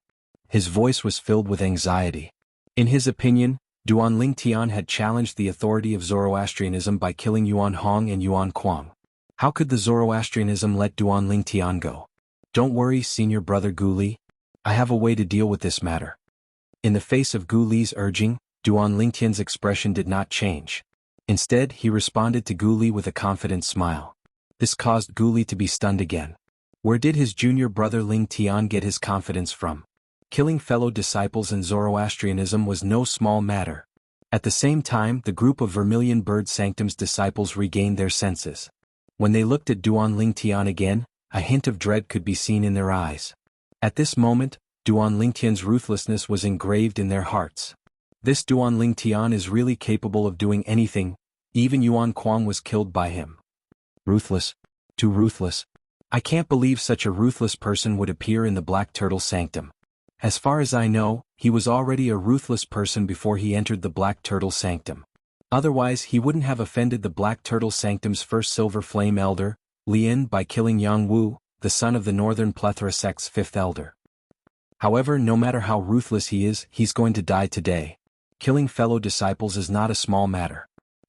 His voice was filled with anxiety. In his opinion, Duan Lingtian had challenged the authority of Zoroastrianism by killing Yuan Hong and Yuan Kuang. How could the Zoroastrianism let Duan Lingtian go? Don't worry, senior brother Gu Li. I have a way to deal with this matter. In the face of Gu Li's urging, Duan Lingtian's expression did not change. Instead, he responded to Gu Li with a confident smile. This caused Gu Li to be stunned again. Where did his junior brother Lingtian get his confidence from? Killing fellow disciples in Zoroastrianism was no small matter. At the same time, the group of Vermilion Bird Sanctum's disciples regained their senses. When they looked at Duan Lingtian again, a hint of dread could be seen in their eyes. At this moment, Duan Lingtian's ruthlessness was engraved in their hearts. This Duan Lingtian is really capable of doing anything, even Yuan Kuang was killed by him. Ruthless. Too ruthless. I can't believe such a ruthless person would appear in the Black Turtle Sanctum. As far as I know, he was already a ruthless person before he entered the Black Turtle Sanctum. Otherwise, he wouldn't have offended the Black Turtle Sanctum's first Silver Flame Elder, Lian, by killing Jianghu, the son of the Northern Plethora sect's fifth elder. However, no matter how ruthless he is, he's going to die today. Killing fellow disciples is not a small matter.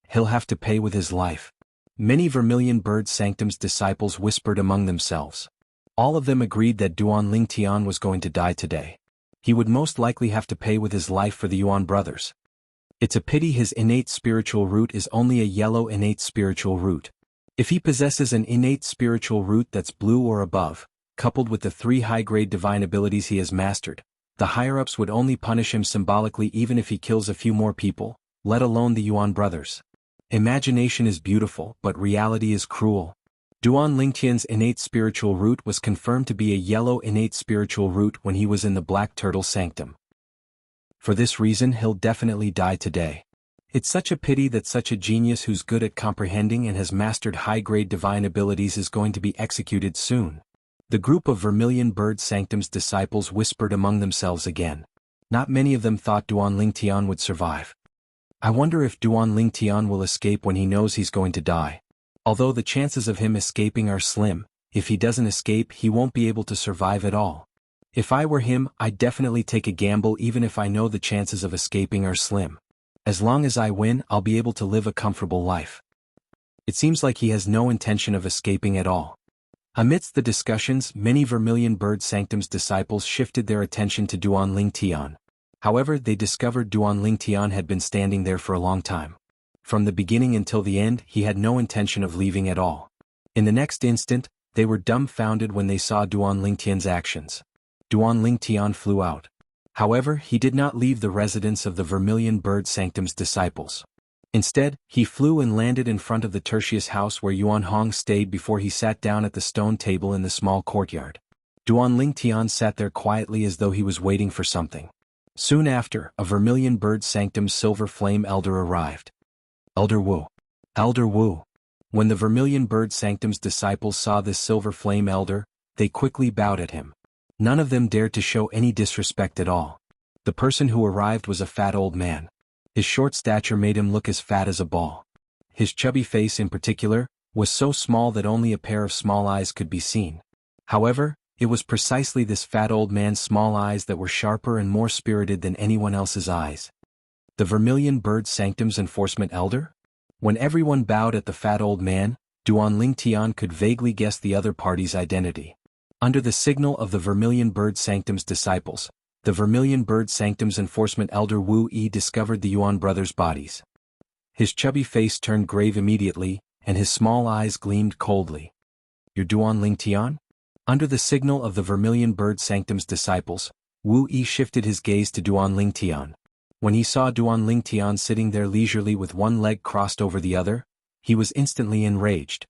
He'll have to pay with his life. Many Vermilion Bird Sanctum's disciples whispered among themselves. All of them agreed that Duan Lingtian was going to die today. He would most likely have to pay with his life for the Yuan brothers. It's a pity his innate spiritual root is only a yellow innate spiritual root. If he possesses an innate spiritual root that's blue or above, coupled with the 3 high-grade divine abilities he has mastered, the higher-ups would only punish him symbolically even if he kills a few more people, let alone the Yuan brothers. Imagination is beautiful, but reality is cruel. Duan Lingtian's innate spiritual root was confirmed to be a yellow innate spiritual root when he was in the Black Turtle Sanctum. For this reason, he'll definitely die today. It's such a pity that such a genius who's good at comprehending and has mastered high-grade divine abilities is going to be executed soon. The group of Vermilion Bird Sanctum's disciples whispered among themselves again. Not many of them thought Duan Lingtian would survive. I wonder if Duan Lingtian will escape when he knows he's going to die. Although the chances of him escaping are slim, if he doesn't escape he won't be able to survive at all. If I were him, I'd definitely take a gamble even if I know the chances of escaping are slim. As long as I win, I'll be able to live a comfortable life. It seems like he has no intention of escaping at all. Amidst the discussions, many Vermilion Bird Sanctum's disciples shifted their attention to Duan Lingtian. However, they discovered Duan Lingtian had been standing there for a long time. From the beginning until the end, he had no intention of leaving at all. In the next instant, they were dumbfounded when they saw Duan Lingtian's actions. Duan Lingtian flew out. However, he did not leave the residence of the Vermilion Bird Sanctum's disciples. Instead, he flew and landed in front of the Tertius house where Yuan Hong stayed before he sat down at the stone table in the small courtyard. Duan Lingtian sat there quietly as though he was waiting for something. Soon after, a Vermilion Bird Sanctum's Silver Flame Elder arrived. Elder Wu. Elder Wu. When the Vermilion Bird Sanctum's disciples saw this Silver Flame Elder, they quickly bowed at him. None of them dared to show any disrespect at all. The person who arrived was a fat old man. His short stature made him look as fat as a ball. His chubby face in particular was so small that only a pair of small eyes could be seen. However, it was precisely this fat old man's small eyes that were sharper and more spirited than anyone else's eyes. The Vermilion Bird Sanctum's enforcement elder? When everyone bowed at the fat old man, Duan Lingtian could vaguely guess the other party's identity. Under the signal of the Vermilion Bird Sanctum's disciples, the Vermilion Bird Sanctum's enforcement elder Wu Yi discovered the Yuan brothers' bodies. His chubby face turned grave immediately, and his small eyes gleamed coldly. "You're Duan Ling Tian?" Under the signal of the Vermilion Bird Sanctum's disciples, Wu Yi shifted his gaze to Duan Ling Tian. When he saw Duan Ling Tian sitting there leisurely with one leg crossed over the other, he was instantly enraged.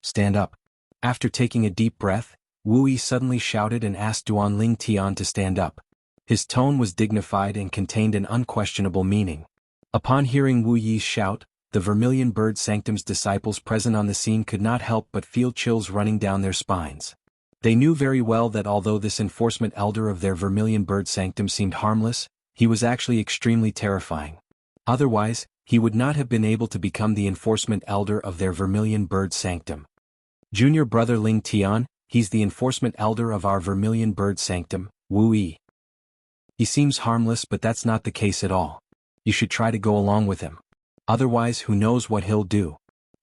"Stand up." After taking a deep breath, Wu Yi suddenly shouted and asked Duan Ling Tian to stand up. His tone was dignified and contained an unquestionable meaning. Upon hearing Wu Yi's shout, the Vermilion Bird Sanctum's disciples present on the scene could not help but feel chills running down their spines. They knew very well that although this enforcement elder of their Vermilion Bird Sanctum seemed harmless, he was actually extremely terrifying. Otherwise, he would not have been able to become the enforcement elder of their Vermilion Bird Sanctum. "Junior brother Ling Tian, he's the enforcement elder of our Vermilion Bird Sanctum, Wu Yi. He seems harmless, but that's not the case at all. You should try to go along with him. Otherwise, who knows what he'll do."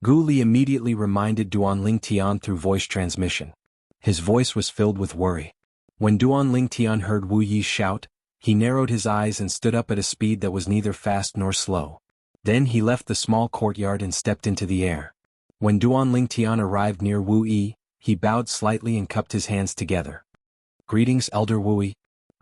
Gu Li immediately reminded Duan Ling Tian through voice transmission. His voice was filled with worry. When Duan Ling Tian heard Wu Yi's shout, he narrowed his eyes and stood up at a speed that was neither fast nor slow. Then he left the small courtyard and stepped into the air. When Duan Ling Tian arrived near Wu Yi, he bowed slightly and cupped his hands together. "Greetings, Elder Wu Yi.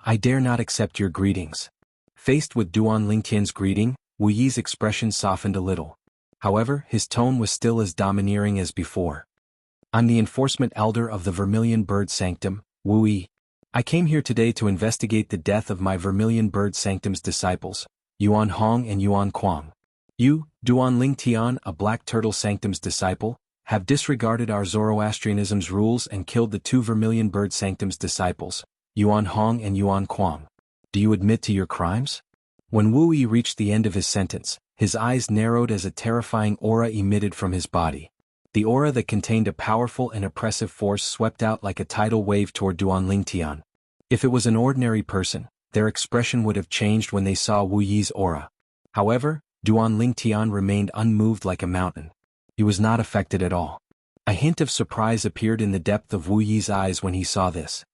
I dare not accept your greetings." Faced with Duan Ling Tian's greeting, Wu Yi's expression softened a little. However, his tone was still as domineering as before. "I'm the enforcement elder of the Vermilion Bird Sanctum, Wu Yi. I came here today to investigate the death of my Vermilion Bird Sanctum's disciples, Yuan Hong and Yuan Kuang. You, Duan Ling Tian, a Black Turtle Sanctum's disciple, have disregarded our Zoroastrianism's rules and killed the two Vermilion Bird Sanctum's disciples, Yuan Hong and Yuan Kuang. Do you admit to your crimes?" When Wu Yi reached the end of his sentence, his eyes narrowed as a terrifying aura emitted from his body. The aura that contained a powerful and oppressive force swept out like a tidal wave toward Duan Ling Tian. If it was an ordinary person, their expression would have changed when they saw Wu Yi's aura. However, Duan Ling Tian remained unmoved like a mountain. He was not affected at all. A hint of surprise appeared in the depth of Wu Yi's eyes when he saw this.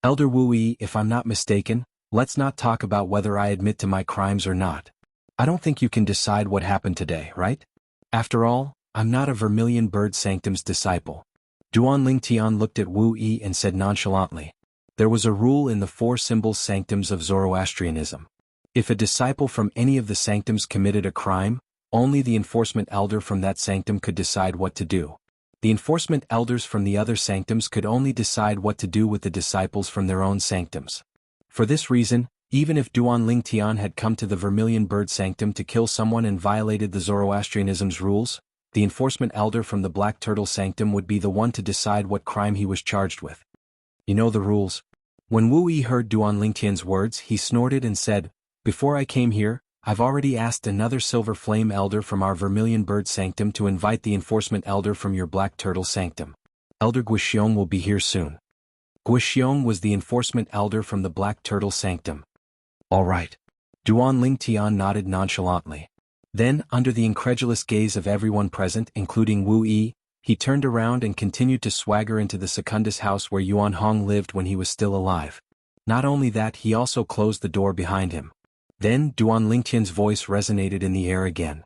"Elder Wu Yi, if I'm not mistaken, let's not talk about whether I admit to my crimes or not. I don't think you can decide what happened today, right? After all, I'm not a Vermilion Bird Sanctum's disciple." Duan Ling Tian looked at Wu Yi and said nonchalantly, "There was a rule in the four symbol sanctums of Zoroastrianism. If a disciple from any of the sanctums committed a crime, only the enforcement elder from that sanctum could decide what to do. The enforcement elders from the other sanctums could only decide what to do with the disciples from their own sanctums. For this reason, even if Duan Ling Tian had come to the Vermilion Bird Sanctum to kill someone and violated the Zoroastrianism's rules, the enforcement elder from the Black Turtle Sanctum would be the one to decide what crime he was charged with. You know the rules." When Wu Yi heard Duan Ling Tian's words, he snorted and said, "Before I came here, I've already asked another Silver Flame Elder from our Vermilion Bird Sanctum to invite the enforcement elder from your Black Turtle Sanctum. Elder Guixiong will be here soon." Guixiong was the enforcement elder from the Black Turtle Sanctum. "All right." Duan Ling Tian nodded nonchalantly. Then, under the incredulous gaze of everyone present, including Wu Yi, he turned around and continued to swagger into the Secundus house where Yuan Hong lived when he was still alive. Not only that, he also closed the door behind him. Then, Duan Ling Tian's voice resonated in the air again.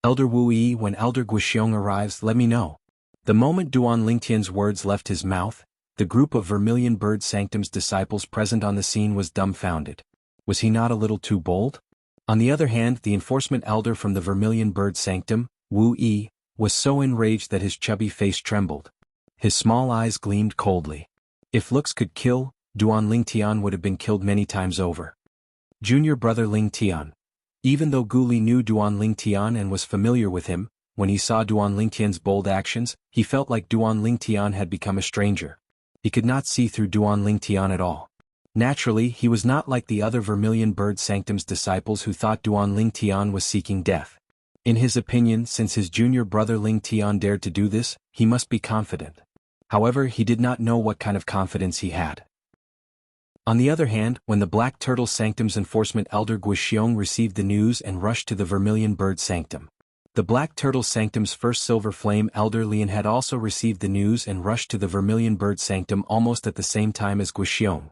"Elder Wu Yi, when Elder Guixiong arrives, let me know." The moment Duan Ling Tian's words left his mouth, the group of Vermilion Bird Sanctum's disciples present on the scene was dumbfounded. Was he not a little too bold? On the other hand, the enforcement elder from the Vermilion Bird Sanctum, Wu Yi, was so enraged that his chubby face trembled. His small eyes gleamed coldly. If looks could kill, Duan Ling Tian would have been killed many times over. Junior brother Ling Tian. Even though Gu Li knew Duan Ling Tian and was familiar with him, when he saw Duan Ling Tian's bold actions, he felt like Duan Ling Tian had become a stranger. He could not see through Duan Ling Tian at all. Naturally, he was not like the other Vermilion Bird Sanctum's disciples who thought Duan Ling Tian was seeking death. In his opinion, since his junior brother Ling Tian dared to do this, he must be confident. However, he did not know what kind of confidence he had. On the other hand, when the Black Turtle Sanctum's enforcement elder Guixiong received the news and rushed to the Vermilion Bird Sanctum, The Black Turtle Sanctum's first Silver Flame Elder Lian had also received the news and rushed to the Vermilion Bird Sanctum almost at the same time as Guxiong.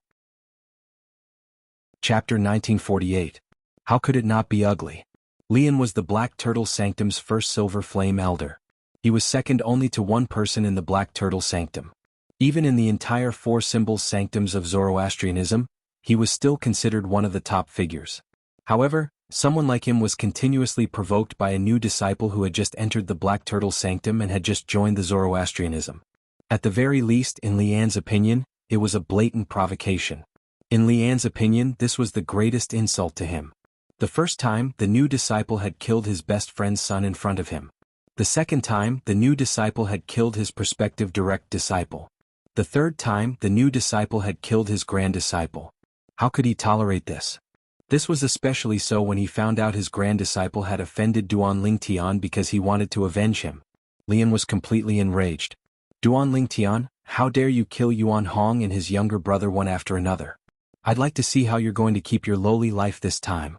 Chapter 1948. How could it not be ugly? Lian was the Black Turtle Sanctum's first Silver Flame Elder. He was second only to one person in the Black Turtle Sanctum. Even in the entire four symbols sanctums of Zoroastrianism, he was still considered one of the top figures. However, someone like him was continuously provoked by a new disciple who had just entered the Black Turtle Sanctum and had just joined the Zoroastrianism. At the very least, in Lian's opinion, it was a blatant provocation. In Lian's opinion, this was the greatest insult to him. The first time, the new disciple had killed his best friend's son in front of him. The second time, the new disciple had killed his prospective direct disciple. The third time, the new disciple had killed his grand disciple. How could he tolerate this? This was especially so when he found out his grand disciple had offended Duan Lingtian because he wanted to avenge him. Lian was completely enraged. Duan Lingtian, how dare you kill Yuan Hong and his younger brother one after another? I'd like to see how you're going to keep your lowly life this time.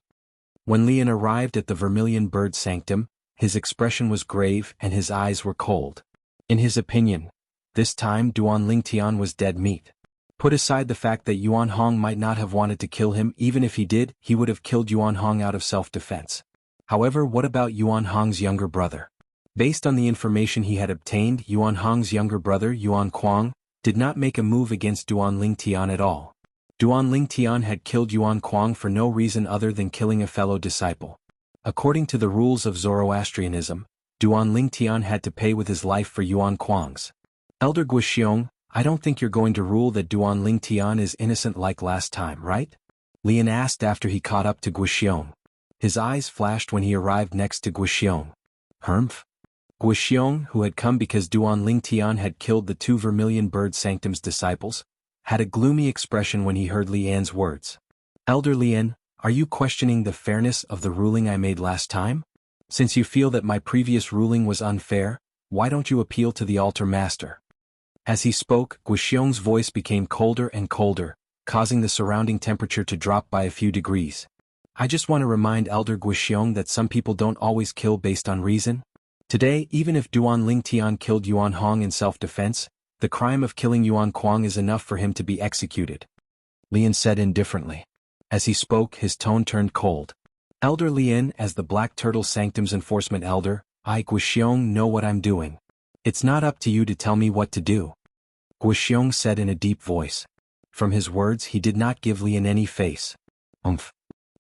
When Lian arrived at the Vermilion Bird Sanctum, his expression was grave and his eyes were cold. In his opinion, this time Duan Lingtian was dead meat. Put aside the fact that Yuan Hong might not have wanted to kill him, even if he did, he would have killed Yuan Hong out of self-defense. However, what about Yuan Hong's younger brother? Based on the information he had obtained, Yuan Hong's younger brother, Yuan Kuang, did not make a move against Duan Lingtian at all. Duan Lingtian had killed Yuan Kuang for no reason other than killing a fellow disciple. According to the rules of Zoroastrianism, Duan Lingtian had to pay with his life for Yuan Kuang's. Elder Guxiong, I don't think you're going to rule that Duan Lingtian is innocent like last time, right? Lian asked after he caught up to Guxiong. His eyes flashed when he arrived next to Guxiong. Humph? Guxiong, who had come because Duan Lingtian had killed the two Vermilion Bird Sanctum's disciples, had a gloomy expression when he heard Lian's words. Elder Lian, are you questioning the fairness of the ruling I made last time? Since you feel that my previous ruling was unfair, why don't you appeal to the altar master? As he spoke, Guxiong's voice became colder and colder, causing the surrounding temperature to drop by a few degrees. I just want to remind Elder Guxiong that some people don't always kill based on reason. Today, even if Duan Lingtian killed Yuan Hong in self-defense, the crime of killing Yuan Kuang is enough for him to be executed. Lian said indifferently. As he spoke, his tone turned cold. Elder Lian, as the Black Turtle Sanctum's enforcement elder, I, Guxiong, know what I'm doing. It's not up to you to tell me what to do. Guxiong said in a deep voice. From his words, he did not give Lian any face.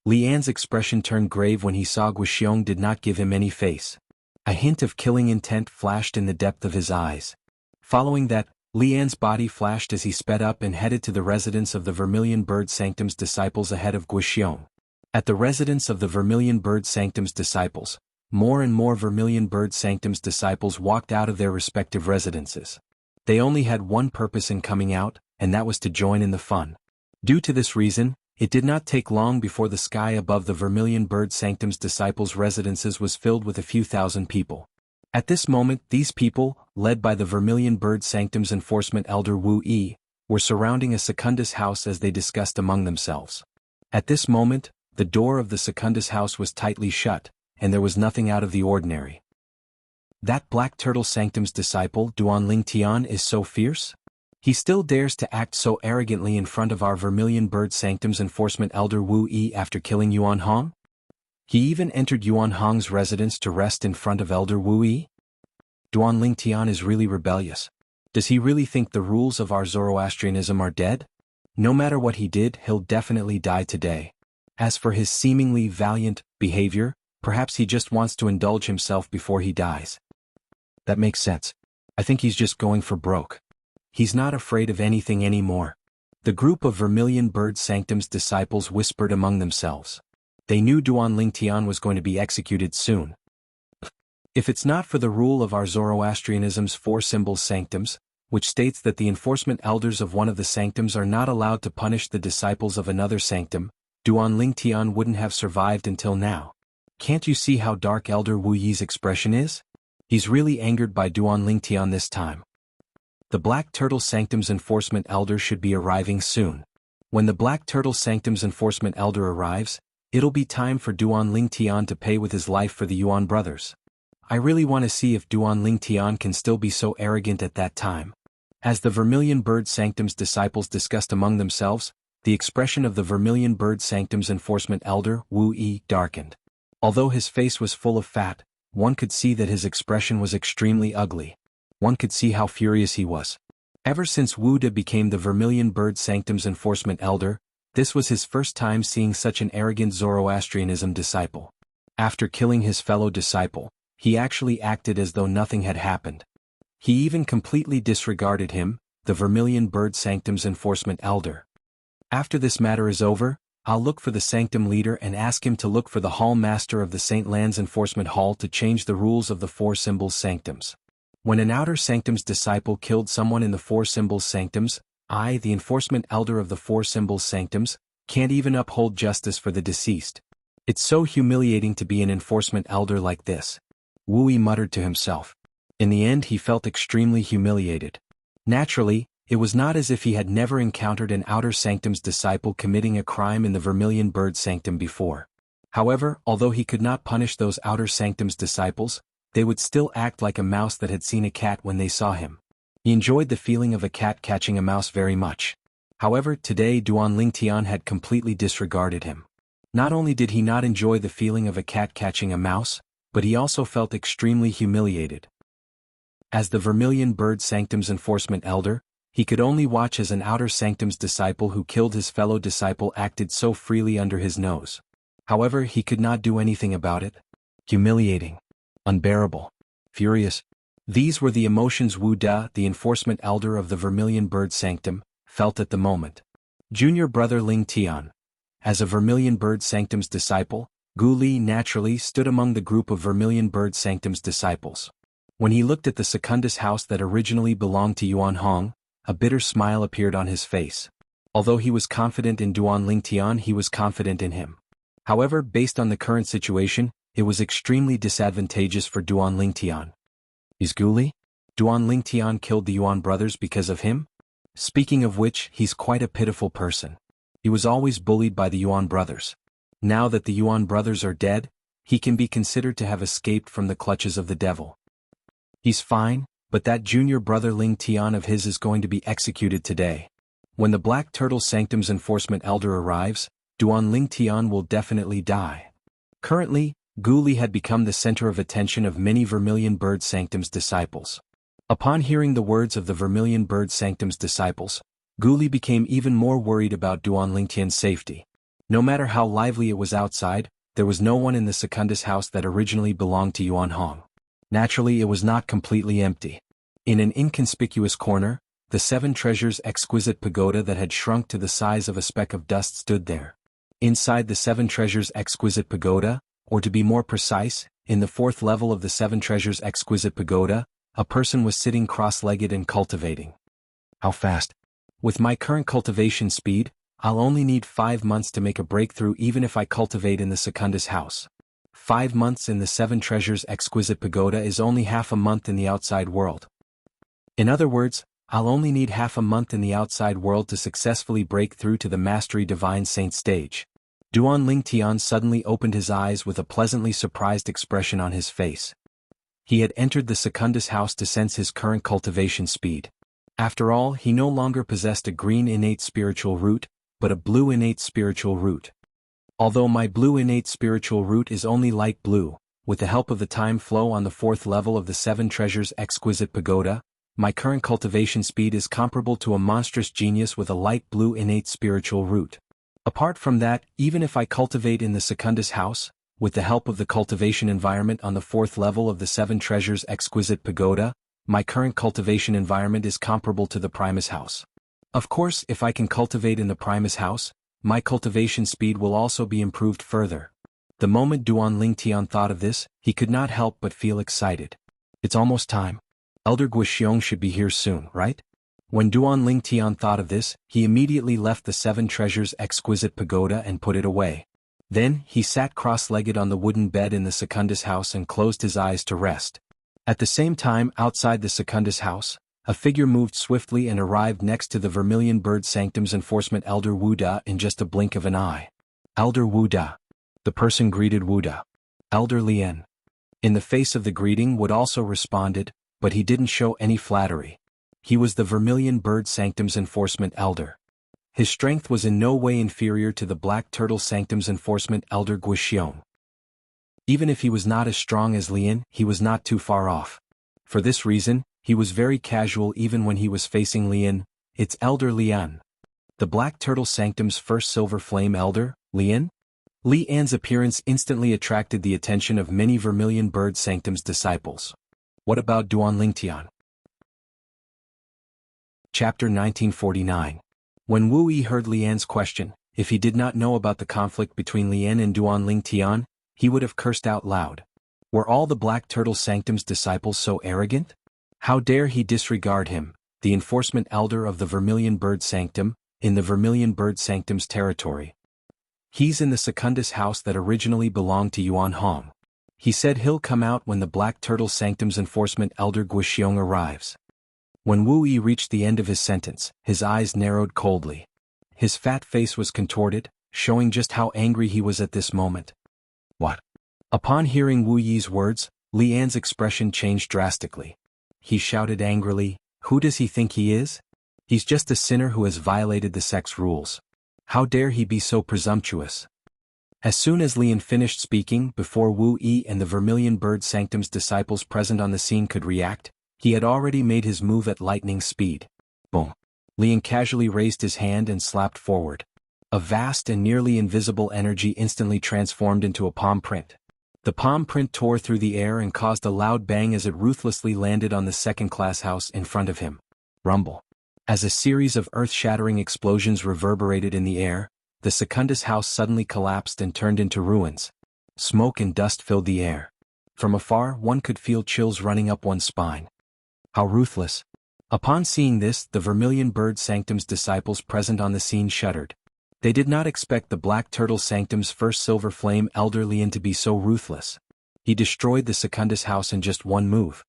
Lian's expression turned grave when he saw Guxiong did not give him any face. A hint of killing intent flashed in the depth of his eyes. Following that, Lian's body flashed as he sped up and headed to the residence of the Vermilion Bird Sanctum's disciples ahead of Guxiong. At the residence of the Vermilion Bird Sanctum's disciples, more and more Vermilion Bird Sanctum's disciples walked out of their respective residences. They only had one purpose in coming out, and that was to join in the fun. Due to this reason, it did not take long before the sky above the Vermilion Bird Sanctum's disciples' residences was filled with a few thousand people. At this moment, these people, led by the Vermilion Bird Sanctum's enforcement elder Wu Yi, were surrounding a Secundus house as they discussed among themselves. At this moment, the door of the Secundus house was tightly shut, and there was nothing out of the ordinary. That Black Turtle Sanctum's disciple, Duan Lingtian, is so fierce? He still dares to act so arrogantly in front of our Vermilion Bird Sanctum's enforcement elder Wu Yi after killing Yuan Hong? He even entered Yuan Hong's residence to rest in front of Elder Wu Yi? Duan Lingtian is really rebellious. Does he really think the rules of our Zoroastrianism are dead? No matter what he did, he'll definitely die today. As for his seemingly valiant behavior, perhaps he just wants to indulge himself before he dies. That makes sense. I think he's just going for broke. He's not afraid of anything anymore. The group of Vermilion Bird Sanctum's disciples whispered among themselves. They knew Duan Lingtian was going to be executed soon. If it's not for the rule of our Zoroastrianism's four symbols sanctums, which states that the enforcement elders of one of the sanctums are not allowed to punish the disciples of another sanctum, Duan Lingtian wouldn't have survived until now. Can't you see how dark Elder Wu Yi's expression is? He's really angered by Duan Lingtian this time. The Black Turtle Sanctum's enforcement elder should be arriving soon. When the Black Turtle Sanctum's enforcement elder arrives, it'll be time for Duan Lingtian to pay with his life for the Yuan brothers. I really want to see if Duan Ling Tian can still be so arrogant at that time. As the Vermilion Bird Sanctum's disciples discussed among themselves, the expression of the Vermilion Bird Sanctum's enforcement elder, Wu Yi, darkened. Although his face was full of fat, one could see that his expression was extremely ugly. One could see how furious he was. Ever since Wu De became the Vermilion Bird Sanctum's enforcement elder, this was his first time seeing such an arrogant Zoroastrianism disciple. After killing his fellow disciple, he actually acted as though nothing had happened. He even completely disregarded him, the Vermilion Bird Sanctum's enforcement elder. After this matter is over, I'll look for the Sanctum leader and ask him to look for the Hall Master of the St. Lands Enforcement Hall to change the rules of the Four Symbols Sanctums. When an Outer Sanctum's disciple killed someone in the Four Symbols Sanctums, I, the enforcement elder of the Four Symbols Sanctums, can't even uphold justice for the deceased. It's so humiliating to be an enforcement elder like this. Wu Yi muttered to himself. In the end he felt extremely humiliated. Naturally, it was not as if he had never encountered an Outer Sanctum's disciple committing a crime in the Vermilion Bird Sanctum before. However, although he could not punish those Outer Sanctum's disciples, they would still act like a mouse that had seen a cat when they saw him. He enjoyed the feeling of a cat catching a mouse very much. However, today Duan Ling Tian had completely disregarded him. Not only did he not enjoy the feeling of a cat catching a mouse, but he also felt extremely humiliated. As the Vermilion Bird Sanctum's enforcement elder, he could only watch as an Outer Sanctum's disciple who killed his fellow disciple acted so freely under his nose. However, he could not do anything about it. Humiliating. Unbearable. Furious. These were the emotions Wu Da, the enforcement elder of the Vermilion Bird Sanctum, felt at the moment. Junior brother Ling Tian. As a Vermilion Bird Sanctum's disciple, Gu Li naturally stood among the group of Vermilion Bird Sanctum's disciples. When he looked at the Secundus house that originally belonged to Yuan Hong, a bitter smile appeared on his face. Although he was confident in Duan Ling Tian, he was confident in him. However, based on the current situation, it was extremely disadvantageous for Duan Ling Tian. Is Gu Li? Duan Ling Tian killed the Yuan brothers because of him? Speaking of which, he's quite a pitiful person. He was always bullied by the Yuan brothers. Now that the Yuan brothers are dead, he can be considered to have escaped from the clutches of the devil. He's fine, but that junior brother Ling Tian of his is going to be executed today. When the Black Turtle Sanctum's enforcement elder arrives, Duan Ling Tian will definitely die. Currently, Gu Li had become the center of attention of many Vermilion Bird Sanctum's disciples. Upon hearing the words of the Vermilion Bird Sanctum's disciples, Gu Li became even more worried about Duan Ling Tian's safety. No matter how lively it was outside, there was no one in the Secundus house that originally belonged to Yuan Hong. Naturally, it was not completely empty. In an inconspicuous corner, the Seven Treasures' exquisite pagoda that had shrunk to the size of a speck of dust stood there. Inside the Seven Treasures' exquisite pagoda, or to be more precise, in the fourth level of the Seven Treasures' exquisite pagoda, a person was sitting cross-legged and cultivating. How fast? With my current cultivation speed, I'll only need 5 months to make a breakthrough even if I cultivate in the Secundus house. 5 months in the Seven Treasures' exquisite pagoda is only half a month in the outside world. In other words, I'll only need half a month in the outside world to successfully break through to the Mastery Divine Saint stage. Duan Ling Tian suddenly opened his eyes with a pleasantly surprised expression on his face. He had entered the Secundus house to sense his current cultivation speed. After all, he no longer possessed a green innate spiritual root, but a blue innate spiritual root. Although my blue innate spiritual root is only light blue, with the help of the time flow on the fourth level of the Seven Treasures' exquisite pagoda, my current cultivation speed is comparable to a monstrous genius with a light blue innate spiritual root. Apart from that, even if I cultivate in the Secundus house, with the help of the cultivation environment on the fourth level of the Seven Treasures' exquisite pagoda, my current cultivation environment is comparable to the Primus house. Of course, if I can cultivate in the Primus house, my cultivation speed will also be improved further. The moment Duan Ling Tian thought of this, he could not help but feel excited. It's almost time. Elder Guixiong should be here soon, right? When Duan Ling Tian thought of this, he immediately left the Seven Treasures' exquisite pagoda and put it away. Then, he sat cross-legged on the wooden bed in the Secundus house and closed his eyes to rest. At the same time, outside the Secundus house, a figure moved swiftly and arrived next to the Vermilion Bird Sanctum's enforcement elder Wu Da in just a blink of an eye. Elder Wu Da. The person greeted Wu Da. Elder Lien. In the face of the greeting Wood also responded, but he didn't show any flattery. He was the Vermilion Bird Sanctum's Enforcement Elder. His strength was in no way inferior to the Black Turtle Sanctum's Enforcement Elder Guixiong. Even if he was not as strong as Lian, he was not too far off. For this reason, he was very casual even when he was facing Lian, its Elder Lian. The Black Turtle Sanctum's first Silver Flame Elder, Lian? Lian's appearance instantly attracted the attention of many Vermilion Bird Sanctum's disciples. What about Duan Lingtian? Chapter 1949. When Wu Yi heard Lian's question, if he did not know about the conflict between Lian and Duan Lingtian, he would have cursed out loud. Were all the Black Turtle Sanctum's disciples so arrogant? How dare he disregard him, the Enforcement Elder of the Vermilion Bird Sanctum, in the Vermilion Bird Sanctum's territory? He's in the Secundus house that originally belonged to Yuan Hong. He said he'll come out when the Black Turtle Sanctum's Enforcement Elder Guixiong arrives. When Wu Yi reached the end of his sentence, his eyes narrowed coldly. His fat face was contorted, showing just how angry he was at this moment. What? Upon hearing Wu Yi's words, Lian's expression changed drastically. He shouted angrily, "Who does he think he is? He's just a sinner who has violated the sect's rules. How dare he be so presumptuous?" As soon as Lian finished speaking, before Wu Yi and the Vermilion Bird Sanctum's disciples present on the scene could react, he had already made his move at lightning speed. Boom. Lian casually raised his hand and slapped forward. A vast and nearly invisible energy instantly transformed into a palm print. The palm print tore through the air and caused a loud bang as it ruthlessly landed on the second-class house in front of him. Rumble. As a series of earth-shattering explosions reverberated in the air, the Secundus house suddenly collapsed and turned into ruins. Smoke and dust filled the air. From afar, one could feel chills running up one's spine. How ruthless. Upon seeing this, the Vermilion Bird Sanctum's disciples present on the scene shuddered. They did not expect the Black Turtle Sanctum's first Silver Flame Elder Lian to be so ruthless. He destroyed the Secundus house in just one move.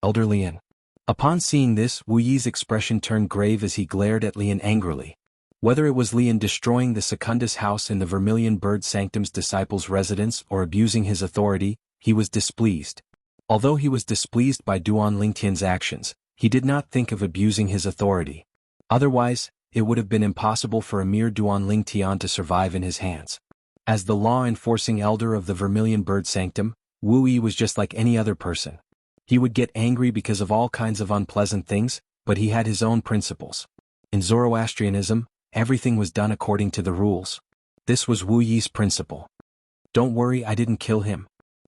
Elder Lian. Upon seeing this, Wu Yi's expression turned grave as he glared at Lian angrily. Whether it was Lian destroying the Secundus house in the Vermilion Bird Sanctum's disciples' residence or abusing his authority, he was displeased. Although he was displeased by Duan Lingtian's actions, he did not think of abusing his authority. Otherwise, it would have been impossible for a mere Duan Lingtian to survive in his hands. As the law-enforcing elder of the Vermilion Bird Sanctum, Wu Yi was just like any other person. He would get angry because of all kinds of unpleasant things, but he had his own principles. In Zoroastrianism, everything was done according to the rules. This was Wu Yi's principle. "Don't worry, I didn't kill him,"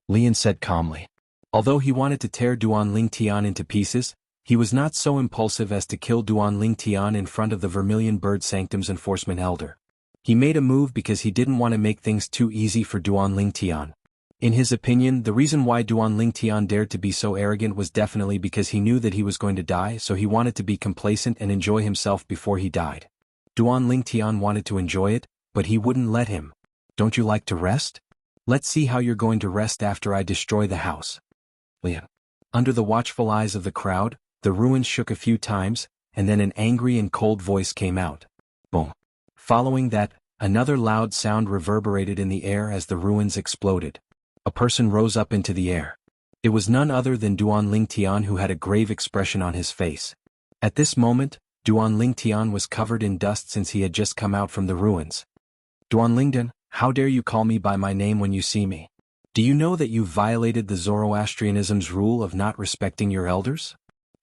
Lian said calmly. Although he wanted to tear Duan Lingtian into pieces, he was not so impulsive as to kill Duan Lingtian in front of the Vermilion Bird Sanctum's Enforcement Elder. He made a move because he didn't want to make things too easy for Duan Lingtian. In his opinion, the reason why Duan Lingtian dared to be so arrogant was definitely because he knew that he was going to die, so he wanted to be complacent and enjoy himself before he died. Duan Lingtian wanted to enjoy it, but he wouldn't let him. "Don't you like to rest? Let's see how you're going to rest after I destroy the house." Lian. Under the watchful eyes of the crowd, the ruins shook a few times, and then an angry and cold voice came out. Boom. Following that, another loud sound reverberated in the air as the ruins exploded. A person rose up into the air. It was none other than Duan Lingtian, who had a grave expression on his face. At this moment, Duan Lingtian was covered in dust since he had just come out from the ruins. "Duan Lingtian, how dare you call me by my name when you see me? Do you know that you violated the Zoroastrianism's rule of not respecting your elders?"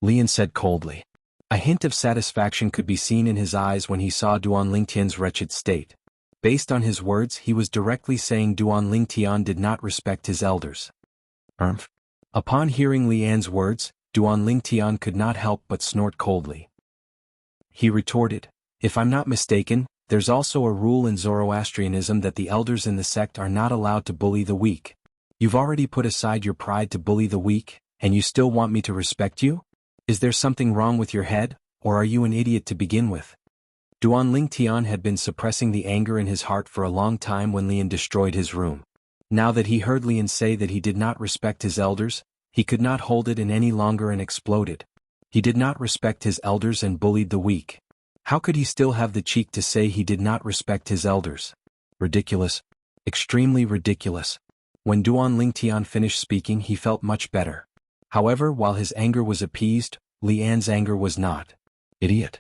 Lian said coldly. A hint of satisfaction could be seen in his eyes when he saw Duan Lingtian's wretched state. Based on his words, he was directly saying Duan Lingtian did not respect his elders. Upon hearing Lian's words, Duan Lingtian could not help but snort coldly. He retorted, "If I'm not mistaken, there's also a rule in Zoroastrianism that the elders in the sect are not allowed to bully the weak. You've already put aside your pride to bully the weak, and you still want me to respect you? Is there something wrong with your head, or are you an idiot to begin with?" Duan Lingtian had been suppressing the anger in his heart for a long time when Lian destroyed his room. Now that he heard Lian say that he did not respect his elders, he could not hold it in any longer and exploded. He did not respect his elders and bullied the weak. How could he still have the cheek to say he did not respect his elders? Ridiculous. Extremely ridiculous. When Duan Lingtian finished speaking, he felt much better. However, while his anger was appeased, Lian's anger was not. Idiot.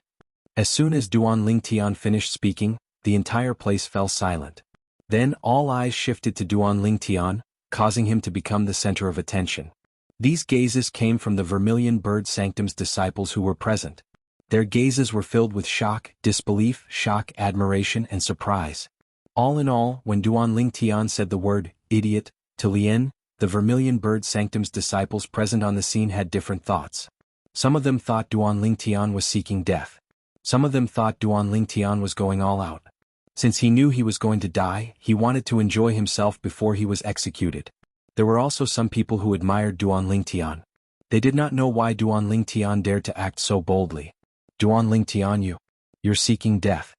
As soon as Duan Lingtian finished speaking, the entire place fell silent. Then all eyes shifted to Duan Lingtian, causing him to become the center of attention. These gazes came from the Vermilion Bird Sanctum's disciples who were present. Their gazes were filled with shock, disbelief, admiration, and surprise. All in all, when Duan Lingtian said the word, idiot, to Lian, the Vermilion Bird Sanctum's disciples present on the scene had different thoughts. Some of them thought Duan Lingtian was seeking death. Some of them thought Duan Lingtian was going all out. Since he knew he was going to die, he wanted to enjoy himself before he was executed. There were also some people who admired Duan Lingtian. They did not know why Duan Lingtian dared to act so boldly. Duan Lingtian, you're seeking death.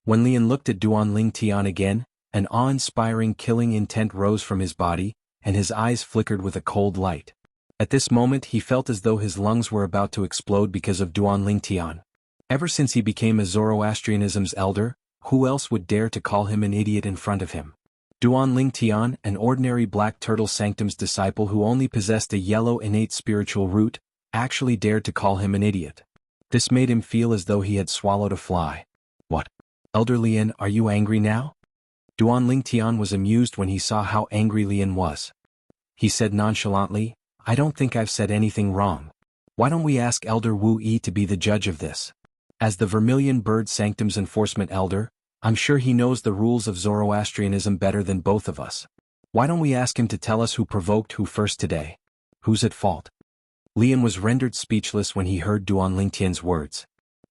When Lian looked at Duan Lingtian again, an awe-inspiring killing intent rose from his body, and his eyes flickered with a cold light. At this moment he felt as though his lungs were about to explode because of Duan Lingtian. Ever since he became a Zoroastrianism's elder, who else would dare to call him an idiot in front of him? Duan Lingtian, an ordinary Black Turtle Sanctum's disciple who only possessed a yellow innate spiritual root, actually dared to call him an idiot. This made him feel as though he had swallowed a fly. What? Elder Lian, are you angry now? Duan Lingtian was amused when he saw how angry Lian was. He said nonchalantly, I don't think I've said anything wrong. Why don't we ask Elder Wu Yi to be the judge of this? As the Vermilion Bird Sanctum's enforcement elder, I'm sure he knows the rules of Zoroastrianism better than both of us. Why don't we ask him to tell us who provoked who first today? Who's at fault? Lian was rendered speechless when he heard Duan Lingtian's words.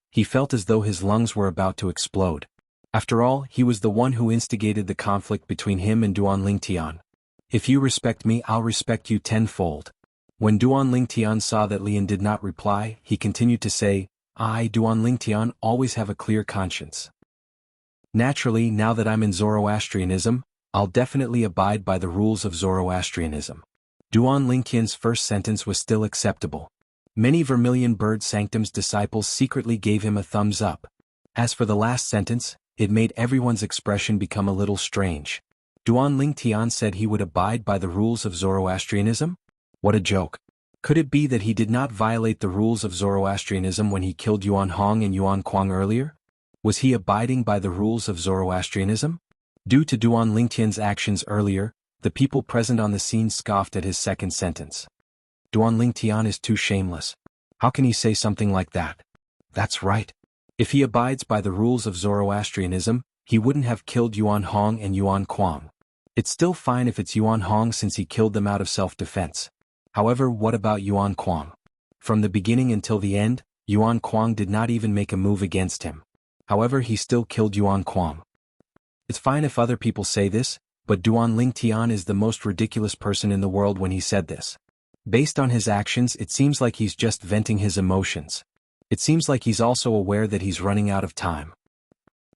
He felt as though his lungs were about to explode. After all, he was the one who instigated the conflict between him and Duan Lingtian. If you respect me, I'll respect you tenfold. When Duan Lingtian saw that Lian did not reply, he continued to say, I, Duan Lingtian, always have a clear conscience. Naturally, now that I'm in Zoroastrianism, I'll definitely abide by the rules of Zoroastrianism. Duan Lingtian's first sentence was still acceptable. Many Vermilion Bird Sanctum's disciples secretly gave him a thumbs up. As for the last sentence, it made everyone's expression become a little strange. Duan Lingtian said he would abide by the rules of Zoroastrianism? What a joke. Could it be that he did not violate the rules of Zoroastrianism when he killed Yuan Hong and Yuan Kuang earlier? Was he abiding by the rules of Zoroastrianism? Due to Duan Lingtian's actions earlier, the people present on the scene scoffed at his second sentence. Duan Lingtian is too shameless. How can he say something like that? That's right. If he abides by the rules of Zoroastrianism, he wouldn't have killed Yuan Hong and Yuan Kuang. It's still fine if it's Yuan Hong since he killed them out of self-defense. However, what about Yuan Kuang? From the beginning until the end, Yuan Kuang did not even make a move against him. However, he still killed Yuan Kuang. It's fine if other people say this, but Duan Lingtian is the most ridiculous person in the world when he said this. Based on his actions, it seems like he's just venting his emotions. It seems like he's also aware that he's running out of time.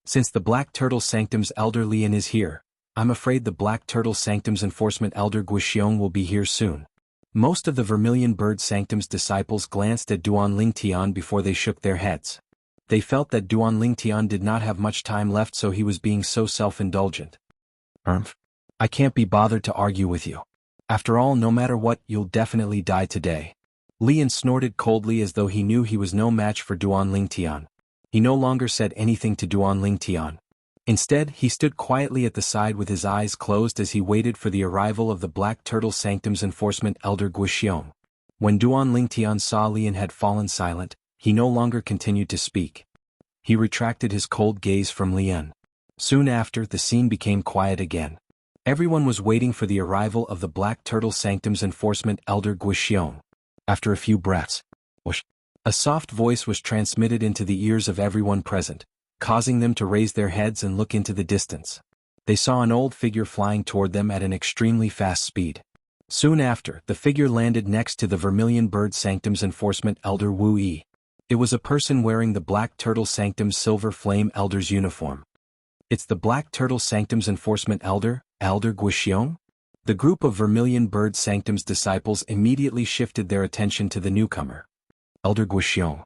Since the Black Turtle Sanctum's elder Lian is here, I'm afraid the Black Turtle Sanctum's enforcement elder Guixiong will be here soon. Most of the Vermilion Bird Sanctum's disciples glanced at Duan Lingtian before they shook their heads. They felt that Duan Lingtian did not have much time left, so he was being so self-indulgent. I can't be bothered to argue with you. After all, no matter what, you'll definitely die today. Lian snorted coldly as though he knew he was no match for Duan Lingtian. He no longer said anything to Duan Lingtian. Instead, he stood quietly at the side with his eyes closed as he waited for the arrival of the Black Turtle Sanctum's enforcement elder Guixiong. When Duan Lingtian saw Lian had fallen silent, he no longer continued to speak. He retracted his cold gaze from Lian. Soon after, the scene became quiet again. Everyone was waiting for the arrival of the Black Turtle Sanctum's enforcement elder Guixiong. After a few breaths, whoosh, a soft voice was transmitted into the ears of everyone present, causing them to raise their heads and look into the distance. They saw an old figure flying toward them at an extremely fast speed. Soon after, the figure landed next to the Vermilion Bird Sanctum's enforcement elder Wu Yi. It was a person wearing the Black Turtle Sanctum's Silver Flame Elder's uniform. It's the Black Turtle Sanctum's enforcement elder, Elder Guixiong? The group of Vermilion Bird Sanctum's disciples immediately shifted their attention to the newcomer. Elder Guixiong.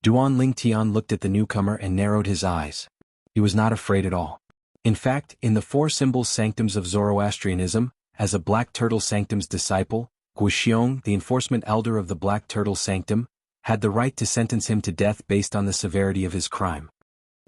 Duan Lingtian looked at the newcomer and narrowed his eyes. He was not afraid at all. In fact, in the four symbols sanctums of Zoroastrianism, as a Black Turtle Sanctum's disciple, Guxiong, the enforcement elder of the Black Turtle Sanctum, had the right to sentence him to death based on the severity of his crime.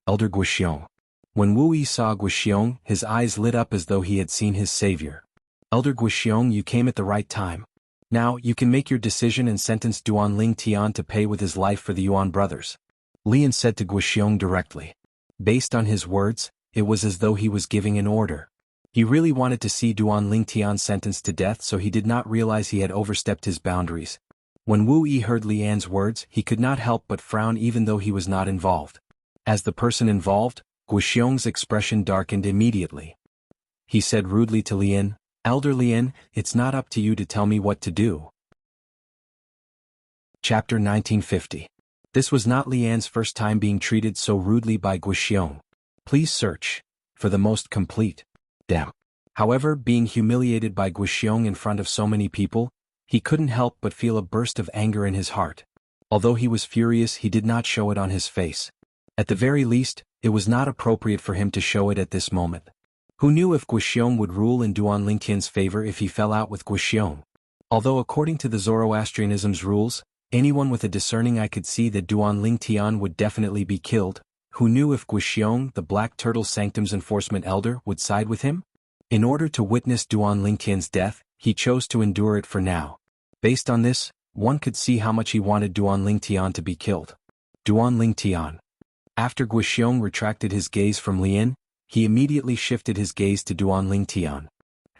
Elder Guxiong. When Wu Yi saw Guxiong, his eyes lit up as though he had seen his savior. Elder Guxiong, you came at the right time. Now, you can make your decision and sentence Duan Ling Tian to pay with his life for the Yuan brothers. Lian said to Guxiong directly. Based on his words, it was as though he was giving an order. He really wanted to see Duan Ling Tian sentenced to death, so he did not realize he had overstepped his boundaries. When Wu Yi heard Lian's words, he could not help but frown even though he was not involved. As the person involved, Guxiong's expression darkened immediately. He said rudely to Lian, Elder Lian, it's not up to you to tell me what to do. Chapter 1950. This was not Lian's first time being treated so rudely by Guxiong. Please search for the most complete. Damn. However, being humiliated by Guxiong in front of so many people, he couldn't help but feel a burst of anger in his heart. Although he was furious, he did not show it on his face. At the very least, it was not appropriate for him to show it at this moment. Who knew if Guxiong would rule in Duan Lingtian's favor if he fell out with Guxiong? Although according to the Zoroastrianism's rules, anyone with a discerning eye could see that Duan Lingtian would definitely be killed, who knew if Guxiong, the Black Turtle Sanctum's enforcement elder, would side with him? In order to witness Duan Lingtian's death, he chose to endure it for now. Based on this, one could see how much he wanted Duan Lingtian to be killed. Duan Lingtian. After Guxiong retracted his gaze from Lian, he immediately shifted his gaze to Duan Lingtian.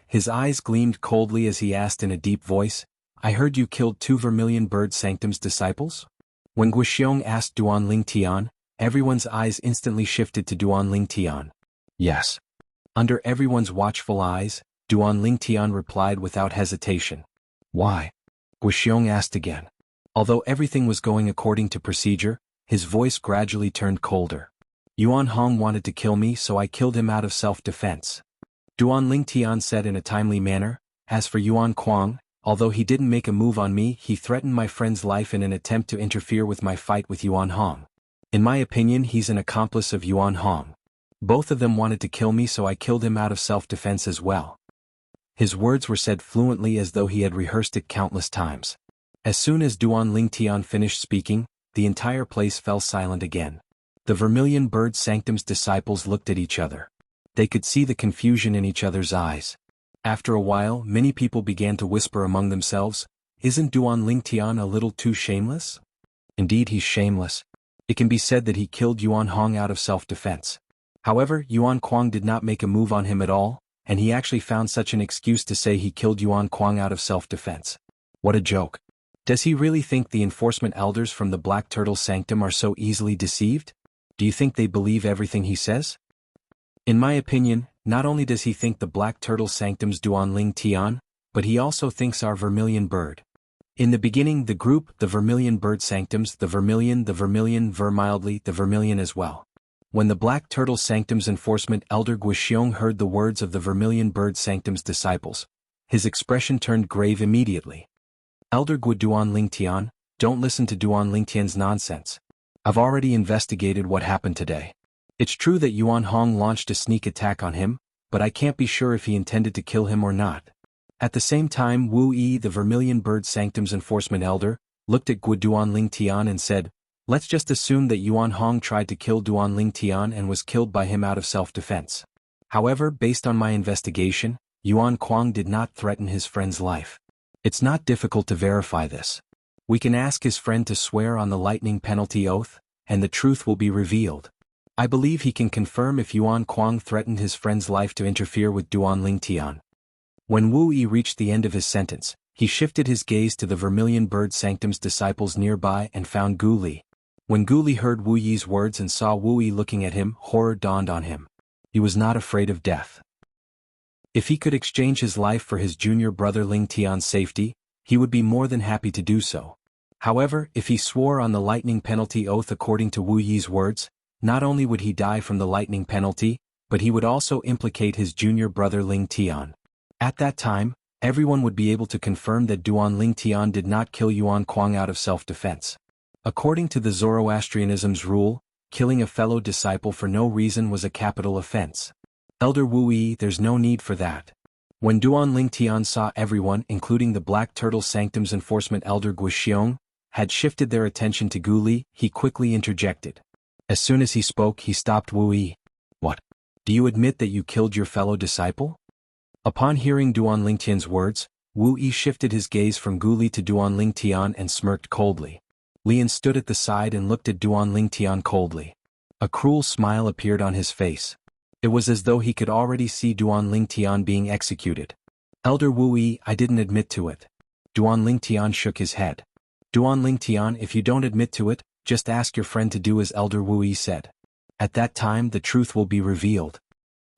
His eyes gleamed coldly as he asked in a deep voice, I heard you killed 2 Vermilion Bird Sanctum's disciples? When Guxiong asked Duan Lingtian, everyone's eyes instantly shifted to Duan Lingtian. Yes. Under everyone's watchful eyes, Duan Lingtian replied without hesitation. Why? Guxiong asked again. Although everything was going according to procedure, his voice gradually turned colder. Yuan Hong wanted to kill me, so I killed him out of self-defense. Duan Lingtian said in a timely manner. As for Yuan Kuang, although he didn't make a move on me, he threatened my friend's life in an attempt to interfere with my fight with Yuan Hong. In my opinion, he's an accomplice of Yuan Hong. Both of them wanted to kill me, so I killed him out of self-defense as well. His words were said fluently as though he had rehearsed it countless times. As soon as Duan Lingtian finished speaking, the entire place fell silent again. The Vermilion Bird Sanctum's disciples looked at each other. They could see the confusion in each other's eyes. After a while, many people began to whisper among themselves, Isn't Duan Lingtian a little too shameless? Indeed, he's shameless. It can be said that he killed Yuan Hong out of self-defense. However, Yuan Kuang did not make a move on him at all, and he actually found such an excuse to say he killed Yuan Kuang out of self-defense. What a joke. Does he really think the enforcement elders from the Black Turtle Sanctum are so easily deceived? Do you think they believe everything he says? In my opinion, not only does he think the Black Turtle Sanctum's Duan Lingtian, but he also thinks our Vermilion Bird. In the beginning, the group, the Vermilion Bird Sanctums, the Vermilion, Vermildly, the Vermilion as well. When the Black Turtle Sanctum's enforcement elder Guxiong heard the words of the Vermilion Bird Sanctum's disciples, his expression turned grave immediately. Elder Duan Lingtian, don't listen to Duan Lingtian's nonsense. I've already investigated what happened today. It's true that Yuan Hong launched a sneak attack on him, but I can't be sure if he intended to kill him or not. At the same time, Wu Yi, the Vermilion Bird Sanctum's enforcement elder, looked at Duan Lingtian and said, Let's just assume that Yuan Hong tried to kill Duan Lingtian and was killed by him out of self-defense. However, based on my investigation, Yuan Kuang did not threaten his friend's life. It's not difficult to verify this. We can ask his friend to swear on the lightning penalty oath, and the truth will be revealed. I believe he can confirm if Yuan Kuang threatened his friend's life to interfere with Duan Lingtian. When Wu Yi reached the end of his sentence, he shifted his gaze to the Vermilion Bird Sanctum's disciples nearby and found Gu Li. When Gu Li heard Wu Yi's words and saw Wu Yi looking at him, horror dawned on him. He was not afraid of death. If he could exchange his life for his junior brother Lingtian's safety, he would be more than happy to do so. However, if he swore on the lightning penalty oath according to Wu Yi's words, not only would he die from the lightning penalty, but he would also implicate his junior brother Lingtian. At that time, everyone would be able to confirm that Duan Lingtian did not kill Yuan Kuang out of self-defense. According to the Zoroastrianism's rule, killing a fellow disciple for no reason was a capital offense. Elder Wu Yi, there's no need for that. When Duan Lingtian saw everyone, including the Black Turtle Sanctum's enforcement elder Guxiong, had shifted their attention to Gu Li, he quickly interjected. As soon as he spoke, he stopped Wu Yi. What? Do you admit that you killed your fellow disciple? Upon hearing Duan Lingtian's words, Wu Yi shifted his gaze from Gu Li to Duan Lingtian and smirked coldly. Lian stood at the side and looked at Duan Lingtian coldly. A cruel smile appeared on his face. It was as though he could already see Duan Lingtian being executed. Elder Wu Yi, I didn't admit to it. Duan Lingtian shook his head. Duan Lingtian, if you don't admit to it, just ask your friend to do as Elder Wu Yi said. At that time the truth will be revealed.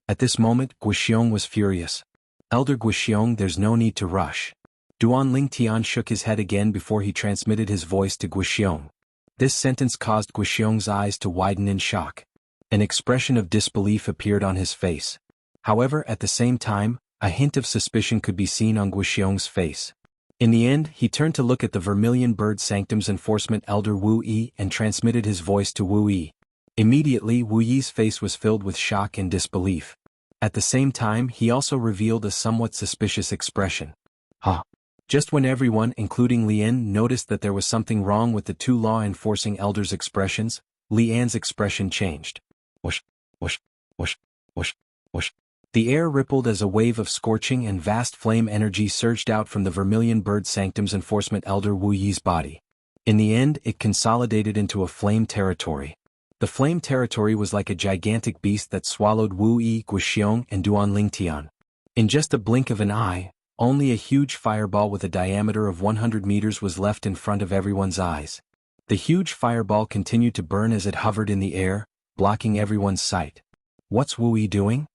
At this moment, Guxiong was furious. Elder Guxiong, there's no need to rush. Duan Lingtian shook his head again before he transmitted his voice to Guxiong. This sentence caused Guxiong's eyes to widen in shock. An expression of disbelief appeared on his face. However, at the same time, a hint of suspicion could be seen on Guxiong's face. In the end, he turned to look at the Vermilion Bird Sanctum's enforcement elder Wu Yi and transmitted his voice to Wu Yi. Immediately, Wu Yi's face was filled with shock and disbelief. At the same time, he also revealed a somewhat suspicious expression. Huh. Just when everyone, including Lian, noticed that there was something wrong with the two law-enforcing elders' expressions, Lian's expression changed. Whoosh, whoosh, whoosh, whoosh, whoosh. The air rippled as a wave of scorching and vast flame energy surged out from the Vermilion Bird Sanctum's enforcement elder Wu Yi's body. In the end, it consolidated into a flame territory. The flame territory was like a gigantic beast that swallowed Wu Yi, Guxiong, and Duan Lingtian. In just a blink of an eye, only a huge fireball with a diameter of 100 meters was left in front of everyone's eyes. The huge fireball continued to burn as it hovered in the air, blocking everyone's sight. What's Wu Yi doing?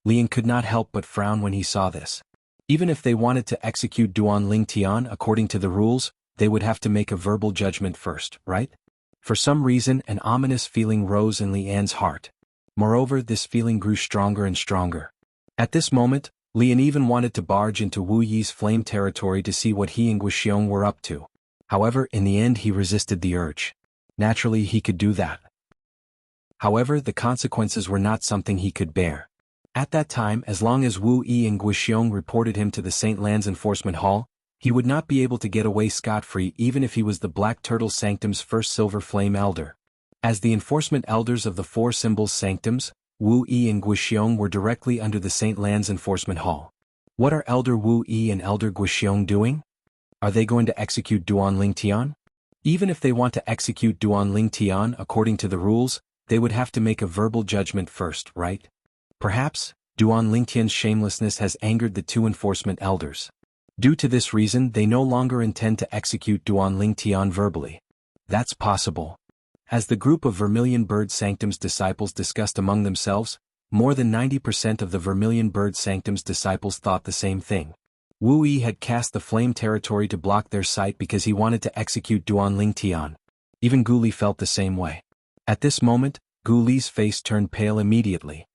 Lian could not help but frown when he saw this. Even if they wanted to execute Duan Lingtian according to the rules, they would have to make a verbal judgment first, right? For some reason, an ominous feeling rose in Lian's heart. Moreover, this feeling grew stronger and stronger. At this moment, Lian even wanted to barge into Wu Yi's flame territory to see what he and Guxiong were up to. However, in the end he resisted the urge. Naturally, he could do that. However, the consequences were not something he could bear. At that time, as long as Wu Yi and Guxiong reported him to the St. Lan's Enforcement Hall, he would not be able to get away scot-free even if he was the Black Turtle Sanctum's first Silver Flame Elder. As the enforcement elders of the Four Symbols Sanctums, Wu Yi and Guxiong were directly under the St. Lan's Enforcement Hall. What are Elder Wu Yi and Elder Guxiong doing? Are they going to execute Duan Lingtian? Even if they want to execute Duan Lingtian according to the rules, they would have to make a verbal judgment first, right? Perhaps, Duan Lingtian's shamelessness has angered the two enforcement elders. Due to this reason, they no longer intend to execute Duan Lingtian verbally. That's possible. As the group of Vermilion Bird Sanctum's disciples discussed among themselves, more than 90% of the Vermilion Bird Sanctum's disciples thought the same thing. Wu Yi had cast the flame territory to block their sight because he wanted to execute Duan Lingtian. Even Gu Li felt the same way. At this moment, Gu Li's face turned pale immediately.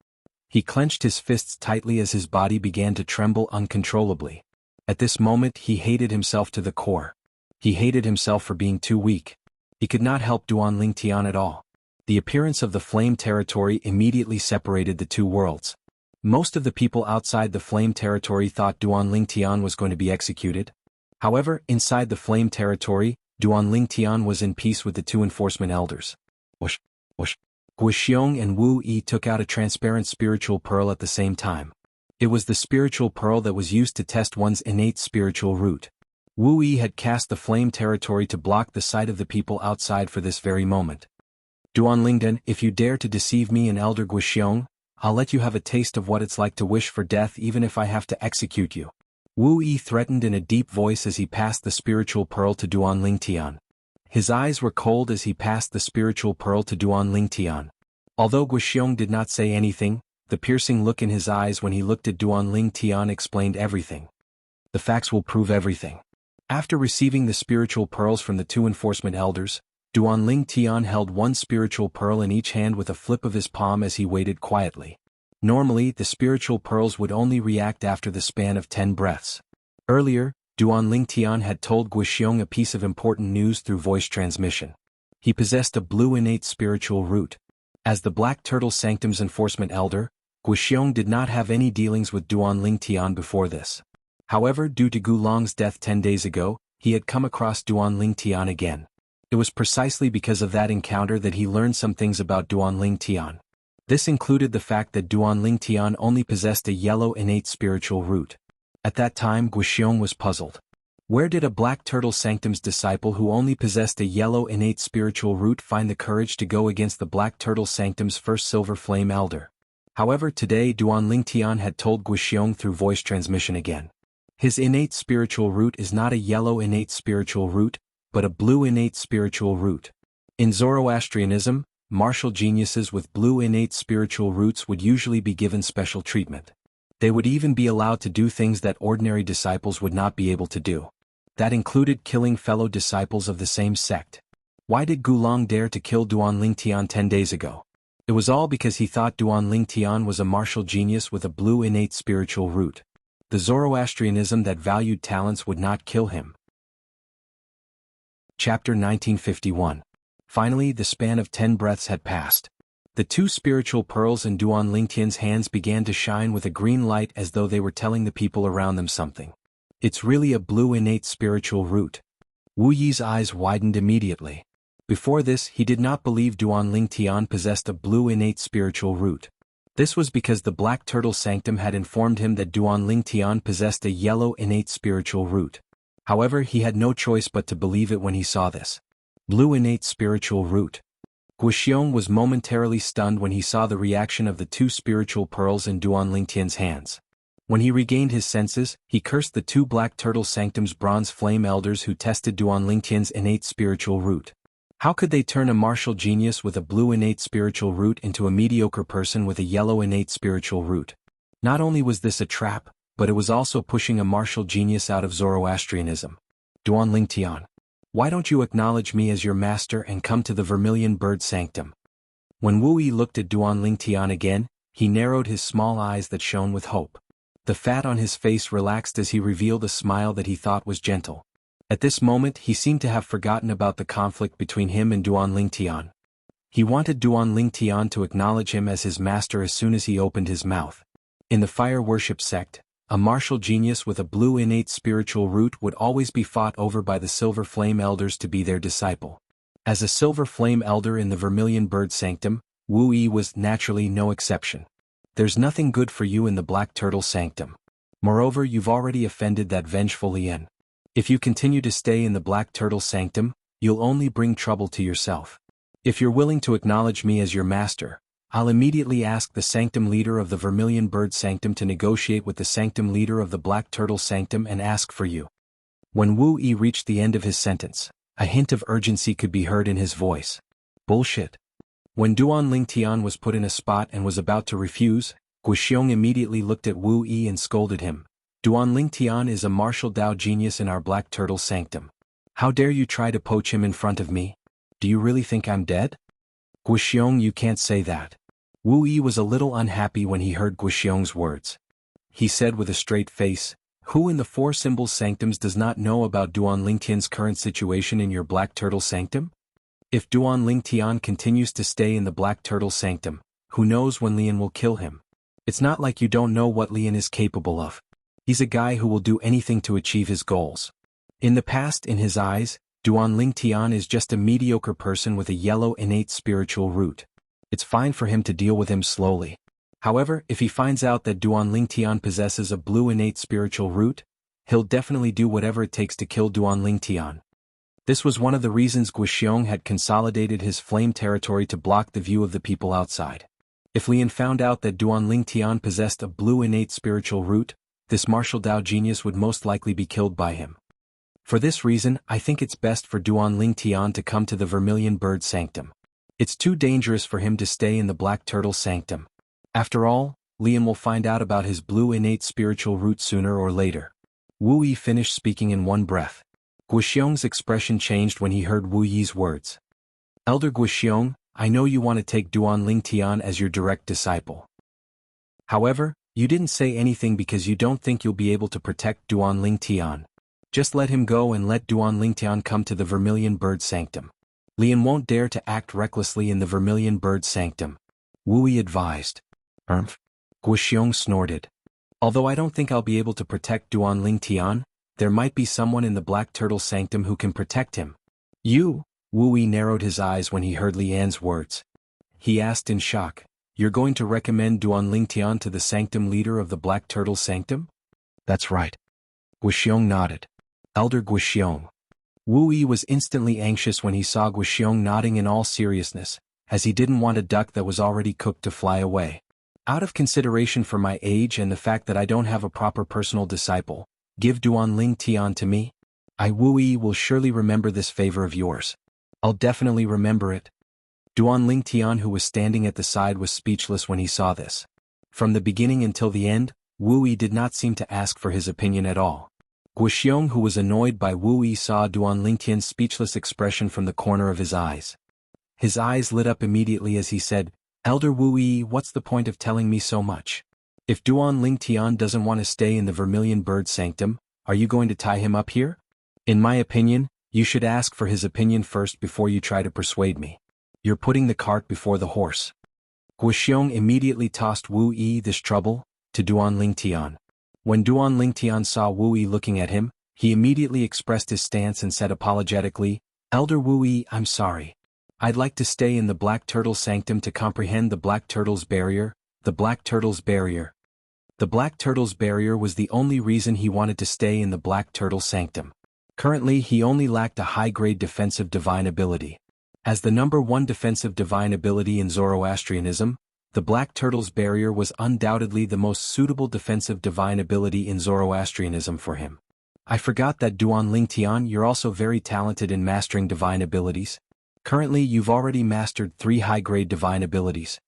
He clenched his fists tightly as his body began to tremble uncontrollably. At this moment he hated himself to the core. He hated himself for being too weak. He could not help Duan Lingtian at all. The appearance of the flame territory immediately separated the two worlds. Most of the people outside the flame territory thought Duan Lingtian was going to be executed. However, inside the flame territory, Duan Lingtian was in peace with the two enforcement elders. Whoosh, whoosh. Guxiong and Wu Yi took out a transparent spiritual pearl at the same time. It was the spiritual pearl that was used to test one's innate spiritual root. Wu Yi had cast the flame territory to block the sight of the people outside for this very moment. Duan Lingdan, if you dare to deceive me and Elder Guxiong, I'll let you have a taste of what it's like to wish for death even if I have to execute you. Wu Yi threatened in a deep voice as he passed the spiritual pearl to Duan Lingtian. His eyes were cold as he passed the spiritual pearl to Duan Lingtian. Although Guxiong did not say anything, the piercing look in his eyes when he looked at Duan Lingtian explained everything. The facts will prove everything. After receiving the spiritual pearls from the two enforcement elders, Duan Lingtian held one spiritual pearl in each hand with a flip of his palm as he waited quietly. Normally, the spiritual pearls would only react after the span of 10 breaths. Earlier, Duan Lingtian had told Guxiong a piece of important news through voice transmission. He possessed a blue innate spiritual root. As the Black Turtle Sanctum's enforcement elder, Guxiong did not have any dealings with Duan Lingtian before this. However, due to Gu Long's death 10 days ago, he had come across Duan Lingtian again. It was precisely because of that encounter that he learned some things about Duan Lingtian. This included the fact that Duan Lingtian only possessed a yellow innate spiritual root. At that time, Guxiong was puzzled. Where did a Black Turtle Sanctum's disciple who only possessed a yellow innate spiritual root find the courage to go against the Black Turtle Sanctum's first Silver Flame Elder? However, today Duan Lingtian had told Guxiong through voice transmission again. His innate spiritual root is not a yellow innate spiritual root, but a blue innate spiritual root. In Zoroastrianism, martial geniuses with blue innate spiritual roots would usually be given special treatment. They would even be allowed to do things that ordinary disciples would not be able to do. That included killing fellow disciples of the same sect. Why did Gu Long dare to kill Duan Lingtian 10 days ago? It was all because he thought Duan Lingtian was a martial genius with a blue innate spiritual root. The Zoroastrianism that valued talents would not kill him. Chapter 1951. Finally, the span of 10 breaths had passed. The 2 spiritual pearls in Duan Lingtian's hands began to shine with a green light as though they were telling the people around them something. It's really a blue innate spiritual root. Wu Yi's eyes widened immediately. Before this, he did not believe Duan Lingtian possessed a blue innate spiritual root. This was because the Black Turtle Sanctum had informed him that Duan Lingtian possessed a yellow innate spiritual root. However, he had no choice but to believe it when he saw this. Blue innate spiritual root. Guxiong was momentarily stunned when he saw the reaction of the 2 spiritual pearls in Duan Lingtian's hands. When he regained his senses, he cursed the 2 Black Turtle Sanctum's bronze flame elders who tested Duan Lingtian's innate spiritual root. How could they turn a martial genius with a blue innate spiritual root into a mediocre person with a yellow innate spiritual root? Not only was this a trap, but it was also pushing a martial genius out of Zoroastrianism. Duan Lingtian, why don't you acknowledge me as your master and come to the Vermilion Bird Sanctum? When Wu Yi looked at Duan Lingtian again, he narrowed his small eyes that shone with hope. The fat on his face relaxed as he revealed a smile that he thought was gentle. At this moment he seemed to have forgotten about the conflict between him and Duan Lingtian. He wanted Duan Lingtian to acknowledge him as his master as soon as he opened his mouth. In the fire worship sect, a martial genius with a blue innate spiritual root would always be fought over by the Silver Flame Elders to be their disciple. As a Silver Flame Elder in the Vermilion Bird Sanctum, Wu Yi was naturally no exception. There's nothing good for you in the Black Turtle Sanctum. Moreover, you've already offended that vengeful Lien. If you continue to stay in the Black Turtle Sanctum, you'll only bring trouble to yourself. If you're willing to acknowledge me as your master, I'll immediately ask the Sanctum leader of the Vermilion Bird Sanctum to negotiate with the Sanctum leader of the Black Turtle Sanctum and ask for you. When Wu Yi reached the end of his sentence, a hint of urgency could be heard in his voice. Bullshit. When Duan Lingtian was put in a spot and was about to refuse, Guxiong immediately looked at Wu Yi and scolded him. Duan Lingtian is a martial Dao genius in our Black Turtle Sanctum. How dare you try to poach him in front of me? Do you really think I'm dead? Guxiong, you can't say that. Wu Yi was a little unhappy when he heard Guxiong's words. He said with a straight face, who in the 4 Symbols Sanctums does not know about Duan Lingtian's current situation in your Black Turtle Sanctum? If Duan Lingtian continues to stay in the Black Turtle Sanctum, who knows when Lien will kill him? It's not like you don't know what Lien is capable of. He's a guy who will do anything to achieve his goals. In the past, in his eyes, Duan Lingtian is just a mediocre person with a yellow innate spiritual root. It's fine for him to deal with him slowly. However, if he finds out that Duan Lingtian possesses a blue innate spiritual root, he'll definitely do whatever it takes to kill Duan Lingtian. This was one of the reasons Guxiong had consolidated his flame territory to block the view of the people outside. If Lien found out that Duan Lingtian possessed a blue innate spiritual root, this martial Dao genius would most likely be killed by him. For this reason, I think it's best for Duan Lingtian to come to the Vermilion Bird Sanctum. It's too dangerous for him to stay in the Black Turtle Sanctum. After all, Lien will find out about his blue innate spiritual root sooner or later. Wu Yi finished speaking in one breath. Guxiong's expression changed when he heard Wu Yi's words. Elder Guxiong, I know you want to take Duan Lingtian as your direct disciple. However, you didn't say anything because you don't think you'll be able to protect Duan Lingtian. Just let him go and let Duan Lingtian come to the Vermilion Bird Sanctum. Lien won't dare to act recklessly in the Vermilion Bird Sanctum. Wu Yi advised. Guoxiong snorted. Although I don't think I'll be able to protect Duanling Tian, there might be someone in the Black Turtle Sanctum who can protect him. You? Wu Yi narrowed his eyes when he heard Li Yan's words. He asked in shock, "You're going to recommend Duanling Tian to the Sanctum leader of the Black Turtle Sanctum?" "That's right." Guoxiong nodded. "Elder Guoxiong." Wu Yi was instantly anxious when he saw Guoxiong nodding in all seriousness, as he didn't want a duck that was already cooked to fly away. "Out of consideration for my age and the fact that I don't have a proper personal disciple, give Duanling Tian to me? Wu Yi will surely remember this favor of yours." "I'll definitely remember it." Duanling Tian, who was standing at the side, was speechless when he saw this. From the beginning until the end, Wu Yi did not seem to ask for his opinion at all. Guoxiong, who was annoyed by Wu Yi, saw Duanling Tian's speechless expression from the corner of his eyes. His eyes lit up immediately as he said, "Elder Wu Yi, what's the point of telling me so much? If Duanling Tian doesn't want to stay in the Vermilion Bird Sanctum, are you going to tie him up here? In my opinion, you should ask for his opinion first before you try to persuade me. You're putting the cart before the horse." Guoxiong immediately tossed Wu Yi this trouble to Duanling Tian. When Duanling Tian saw Wu Yi looking at him, he immediately expressed his stance and said apologetically, "Elder Wu Yi, I'm sorry. I'd like to stay in the Black Turtle Sanctum to comprehend the Black Turtle's Barrier." The Black Turtle's Barrier. The Black Turtle's Barrier was the only reason he wanted to stay in the Black Turtle Sanctum. Currently, he only lacked a high-grade defensive divine ability. As the #1 defensive divine ability in Zoroastrianism, the Black Turtle's Barrier was undoubtedly the most suitable defensive divine ability in Zoroastrianism for him. "I forgot that Duanling Tian, you're also very talented in mastering divine abilities. Currently, you've already mastered 3 high-grade divine abilities."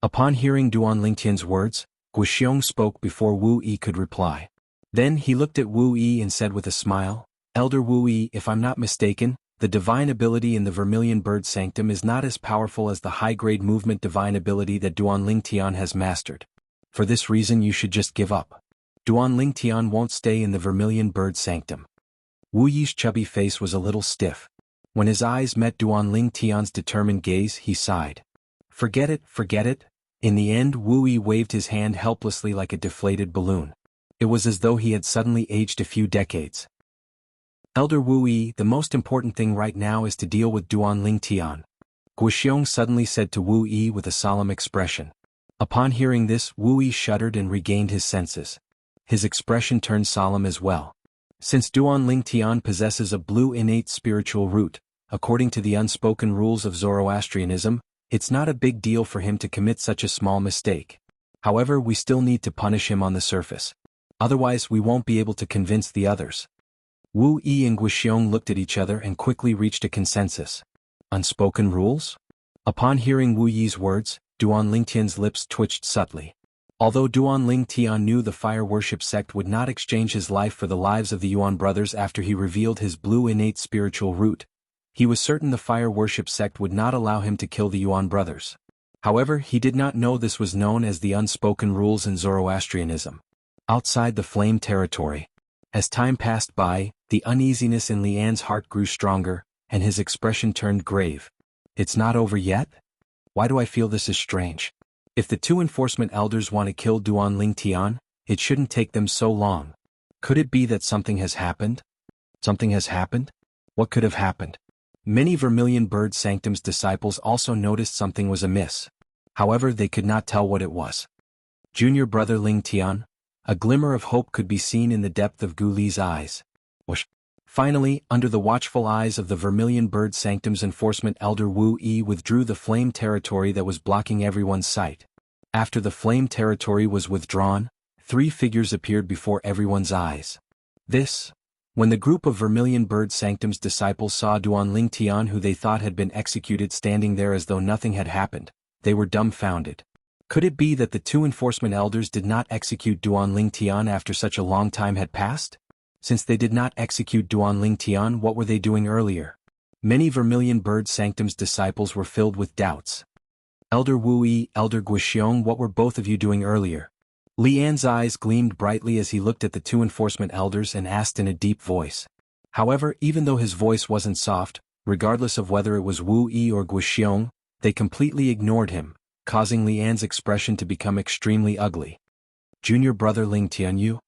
Upon hearing Duanling Tian's words, Guoxiong spoke before Wu Yi could reply. Then he looked at Wu Yi and said with a smile, "Elder Wu Yi, if I'm not mistaken, the divine ability in the Vermilion Bird Sanctum is not as powerful as the high-grade movement divine ability that Duanling Tian has mastered. For this reason you should just give up. Duanling Tian won't stay in the Vermilion Bird Sanctum." Wu Yi's chubby face was a little stiff. When his eyes met Duanling Tian's determined gaze, he sighed. Forget it, forget it." In the end, Wu Yi waved his hand helplessly like a deflated balloon. It was as though he had suddenly aged a few decades. "Elder Wu Yi, the most important thing right now is to deal with Duanling Tian," Guoxiong suddenly said to Wu Yi with a solemn expression. Upon hearing this, Wu Yi shuddered and regained his senses. His expression turned solemn as well. Since Duanling Tian possesses a blue innate spiritual root, according to the unspoken rules of Zoroastrianism, it's not a big deal for him to commit such a small mistake. However, we still need to punish him on the surface. Otherwise, we won't be able to convince the others. Wu Yi and Guoxiong looked at each other and quickly reached a consensus. Unspoken rules? Upon hearing Wu Yi's words, Duanling Tian's lips twitched subtly. Although Duanling Tian knew the fire worship sect would not exchange his life for the lives of the Yuan brothers after he revealed his blue innate spiritual root, he was certain the fire worship sect would not allow him to kill the Yuan brothers. However, he did not know this was known as the unspoken rules in Zoroastrianism. Outside the flame territory. As time passed by, the uneasiness in Lian's heart grew stronger, and his expression turned grave. "It's not over yet? Why do I feel this is strange? If the 2 enforcement elders want to kill Duanling Tian, it shouldn't take them so long. Could it be that something has happened? Something has happened? What could have happened?" Many Vermilion Bird Sanctum's disciples also noticed something was amiss. However, they could not tell what it was. Junior brother Ling Tian? A glimmer of hope could be seen in the depth of Gu Li's eyes. Whoosh. Finally, under the watchful eyes of the Vermilion Bird Sanctum's enforcement elder, Wu Yi withdrew the flame territory that was blocking everyone's sight. After the flame territory was withdrawn, 3 figures appeared before everyone's eyes. When the group of Vermilion Bird Sanctum's disciples saw Duanling Tian, who they thought had been executed, standing there as though nothing had happened, they were dumbfounded. Could it be that the 2 enforcement elders did not execute Duanling Tian after such a long time had passed? Since they did not execute Duanling Tian, what were they doing earlier? Many Vermilion Bird Sanctum's disciples were filled with doubts. "Elder Wu Yi, Elder Guoxiong, what were both of you doing earlier?" Lian's eyes gleamed brightly as he looked at the 2 enforcement elders and asked in a deep voice. However, even though his voice wasn't soft, regardless of whether it was Wu Yi or Guoxiong, they completely ignored him, causing Lian's expression to become extremely ugly. Junior brother Ling Tianyu?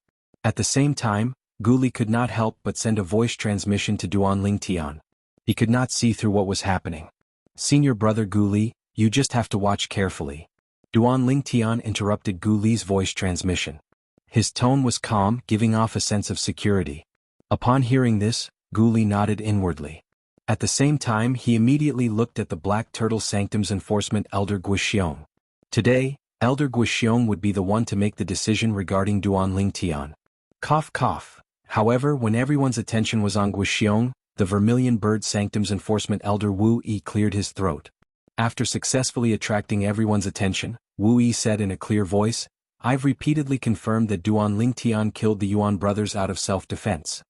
At the same time, Gu Li could not help but send a voice transmission to Duan Ling Tian. He could not see through what was happening. Senior brother Gu Li, you just have to watch carefully. Duan Ling Tian interrupted Gu Li's voice transmission. His tone was calm, giving off a sense of security. Upon hearing this, Gu Li nodded inwardly. At the same time, he immediately looked at the Black Turtle Sanctum's enforcement elder Guixiong. Today, Elder Guixiong would be the one to make the decision regarding Duan Ling Tian. Cough cough. However, when everyone's attention was on Guixiong, the Vermilion Bird Sanctum's enforcement elder Wu Yi cleared his throat. After successfully attracting everyone's attention, Wu Yi said in a clear voice, "I've repeatedly confirmed that Duan Ling Tian killed the Yuan brothers out of self-defense."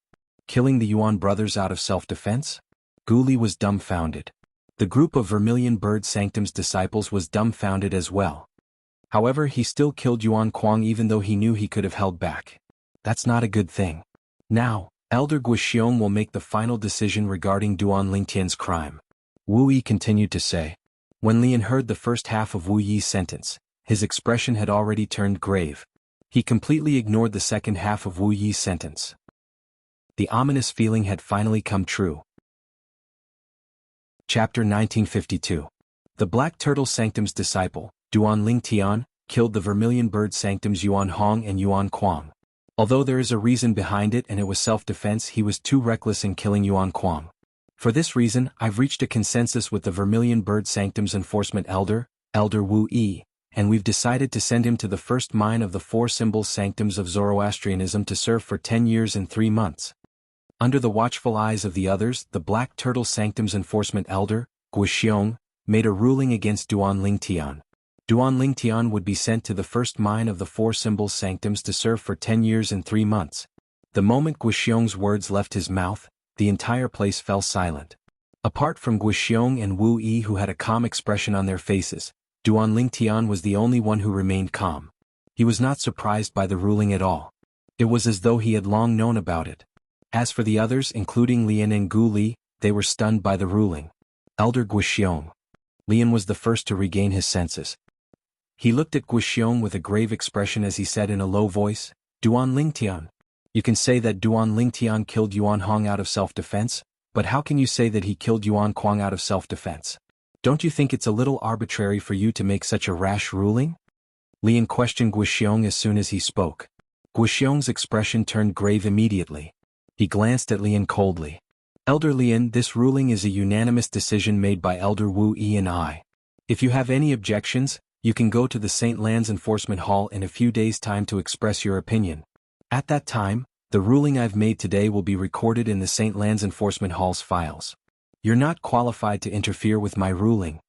Killing the Yuan brothers out of self-defense? Gu Li was dumbfounded. The group of Vermilion Bird Sanctum's disciples was dumbfounded as well. However, he still killed Yuan Kuang even though he knew he could have held back. That's not a good thing. Now, Elder Guixiong will make the final decision regarding Duan Ling Tian's crime. Wu Yi continued to say. When Lian heard the first half of Wu Yi's sentence, his expression had already turned grave. He completely ignored the second half of Wu Yi's sentence. The ominous feeling had finally come true. Chapter 1952. The Black Turtle Sanctum's disciple, Duan Ling Tian, killed the Vermilion Bird Sanctum's Yuan Hong and Yuan Kuang. Although there is a reason behind it and it was self-defense, he was too reckless in killing Yuan Kuang. For this reason, I've reached a consensus with the Vermilion Bird Sanctum's enforcement elder, Elder Wu Yi, and we've decided to send him to the first mine of the four symbol sanctums of Zoroastrianism to serve for 10 years and 3 months. Under the watchful eyes of the others, the Black Turtle Sanctum's enforcement elder, Guixiong, made a ruling against Duan Ling Tian. Duan Ling Tian would be sent to the first mine of the four symbol sanctums to serve for 10 years and 3 months. The moment Guixiong's words left his mouth, the entire place fell silent. Apart from Guixiong and Wu Yi who had a calm expression on their faces, Duan Ling Tian was the only one who remained calm. He was not surprised by the ruling at all. It was as though he had long known about it. As for the others, including Lian and Gu Li, they were stunned by the ruling. Elder Guixiong. Lian was the first to regain his senses. He looked at Guixiong with a grave expression as he said in a low voice, "Duan Ling Tian. You can say that Duan Ling Tian killed Yuan Hong out of self-defense, but how can you say that he killed Yuan Kuang out of self-defense? Don't you think it's a little arbitrary for you to make such a rash ruling?" Lian questioned Guixiong as soon as he spoke. Guixiong's expression turned grave immediately. He glanced at Lian coldly. "Elder Lian, this ruling is a unanimous decision made by Elder Wu Yi and I. If you have any objections, you can go to the St. Lands Enforcement Hall in a few days' time to express your opinion. At that time, the ruling I've made today will be recorded in the St. Lands Enforcement Hall's files. You're not qualified to interfere with my ruling."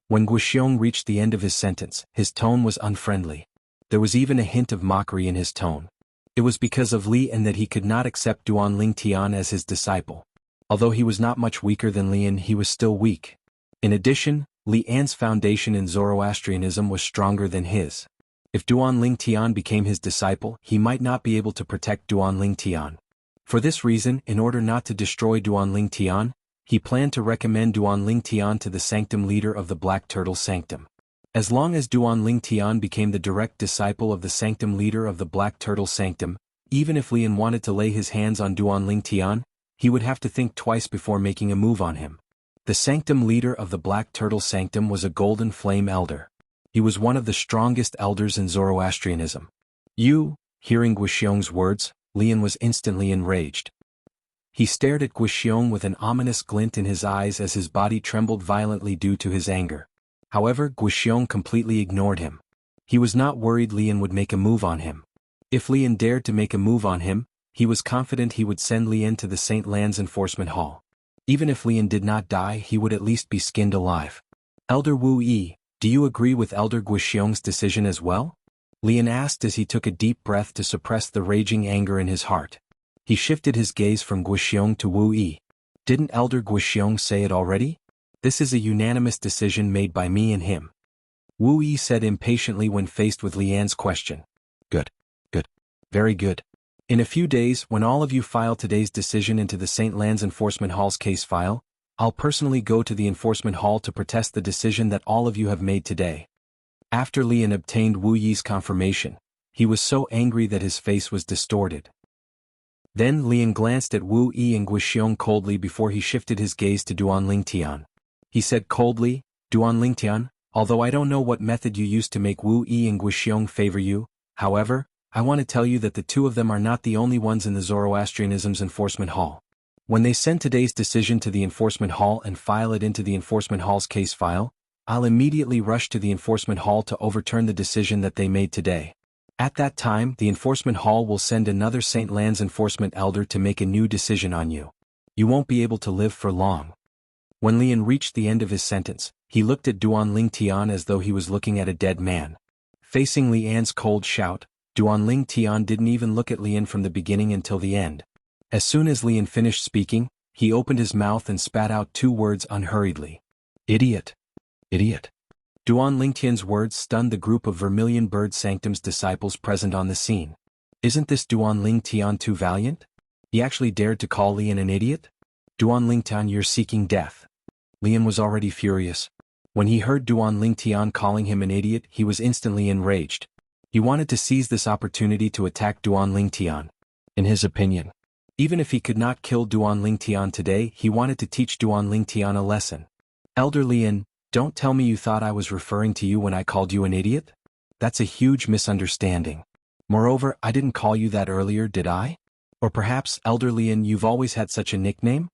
When Guixiong reached the end of his sentence, his tone was unfriendly. There was even a hint of mockery in his tone. It was because of Lian that he could not accept Duan Ling Tian as his disciple. Although he was not much weaker than Lian, he was still weak. In addition, Lian's foundation in Zoroastrianism was stronger than his. If Duan Ling Tian became his disciple, he might not be able to protect Duan Ling Tian. For this reason, in order not to destroy Duan Ling Tian, he planned to recommend Duan Ling Tian to the sanctum leader of the Black Turtle Sanctum. As long as Duan Ling Tian became the direct disciple of the sanctum leader of the Black Turtle Sanctum, even if Lian wanted to lay his hands on Duan Ling Tian, he would have to think twice before making a move on him. The sanctum leader of the Black Turtle Sanctum was a Golden Flame Elder. He was one of the strongest elders in Zoroastrianism. Hearing Guixiong's words, Lian was instantly enraged. He stared at Guixiong with an ominous glint in his eyes as his body trembled violently due to his anger. However, Guixiong completely ignored him. He was not worried Lian would make a move on him. If Lian dared to make a move on him, he was confident he would send Lian to the St. Lands Enforcement Hall. Even if Lian did not die, he would at least be skinned alive. "Elder Wu Yi, do you agree with Elder Guixiong's decision as well?" Lian asked as he took a deep breath to suppress the raging anger in his heart. He shifted his gaze from Guixiong to Wu Yi. "Didn't Elder Guixiong say it already? This is a unanimous decision made by me and him." Wu Yi said impatiently when faced with Lian's question. Good. Very good. In a few days, when all of you file today's decision into the St. Lands Enforcement Hall's case file, I'll personally go to the Enforcement Hall to protest the decision that all of you have made today. After Lian obtained Wu Yi's confirmation, he was so angry that his face was distorted. Then Lian glanced at Wu Yi and Guixiong coldly before he shifted his gaze to Duan Lingtian. He said coldly, Duan Lingtian, although I don't know what method you used to make Wu Yi and Guixiong favor you, however, I want to tell you that the two of them are not the only ones in the Zoroastrianism's Enforcement Hall. When they send today's decision to the Enforcement Hall and file it into the Enforcement Hall's case file, I'll immediately rush to the Enforcement Hall to overturn the decision that they made today. At that time, the Enforcement Hall will send another St. Lan's Enforcement Elder to make a new decision on you. You won't be able to live for long. When Lian reached the end of his sentence, he looked at Duan Lingtian as though he was looking at a dead man. Facing Lian's cold shout, Duan Lingtian didn't even look at Lian from the beginning until the end. As soon as Lian finished speaking, he opened his mouth and spat out 2 words unhurriedly. Idiot. Idiot. Duan Lingtian's words stunned the group of Vermilion Bird Sanctum's disciples present on the scene. Isn't this Duan Lingtian too valiant? He actually dared to call Lian an idiot? Duan Lingtian, you're seeking death. Lian was already furious. When he heard Duan Lingtian calling him an idiot, he was instantly enraged. He wanted to seize this opportunity to attack Duan Lingtian. In his opinion, even if he could not kill Duan Lingtian today, he wanted to teach Duan Lingtian a lesson. Elder Lian, don't tell me you thought I was referring to you when I called you an idiot? That's a huge misunderstanding. Moreover, I didn't call you that earlier, did I? Or perhaps, Elder Lian, you've always had such a nickname?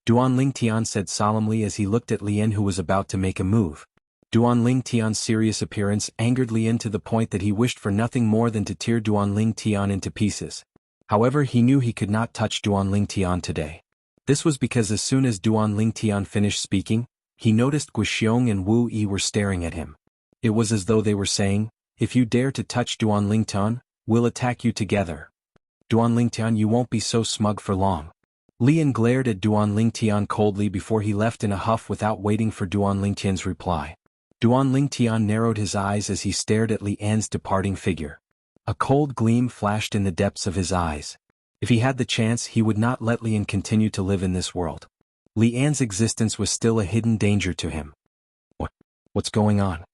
Duan Lingtian said solemnly as he looked at Lian, who was about to make a move. Duan Lingtian's serious appearance angered Lian to the point that he wished for nothing more than to tear Duan Lingtian into pieces. However, he knew he could not touch Duan Lingtian today. This was because as soon as Duan Lingtian finished speaking, he noticed Guixiong and Wu Yi were staring at him. It was as though they were saying, if you dare to touch Duan Lingtian, we'll attack you together. Duan Lingtian, you won't be so smug for long. Lian glared at Duan Lingtian coldly before he left in a huff without waiting for Duan Lingtian's reply. Duan Lingtian narrowed his eyes as he stared at Lian's departing figure. A cold gleam flashed in the depths of his eyes. If he had the chance, he would not let Lian continue to live in this world. Lian's existence was still a hidden danger to him. What's going on?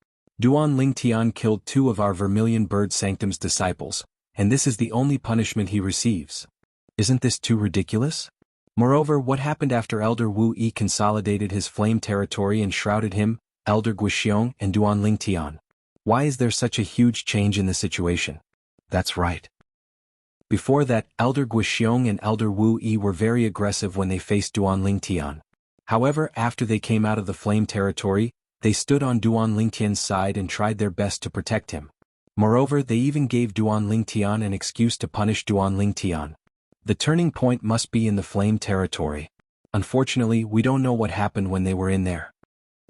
Duan Lingtian killed 2 of our Vermilion Bird Sanctum's disciples, and this is the only punishment he receives. Isn't this too ridiculous? Moreover, what happened after Elder Wu Yi consolidated his flame territory and shrouded him, Elder Guixiong and Duan Lingtian? Why is there such a huge change in the situation? That's right. Before that, Elder Guixiong and Elder Wu Yi were very aggressive when they faced Duan Lingtian. However, after they came out of the flame territory, they stood on Duan Lingtian's side and tried their best to protect him. Moreover, they even gave Duan Lingtian an excuse to punish Duan Lingtian. The turning point must be in the flame territory. Unfortunately, we don't know what happened when they were in there.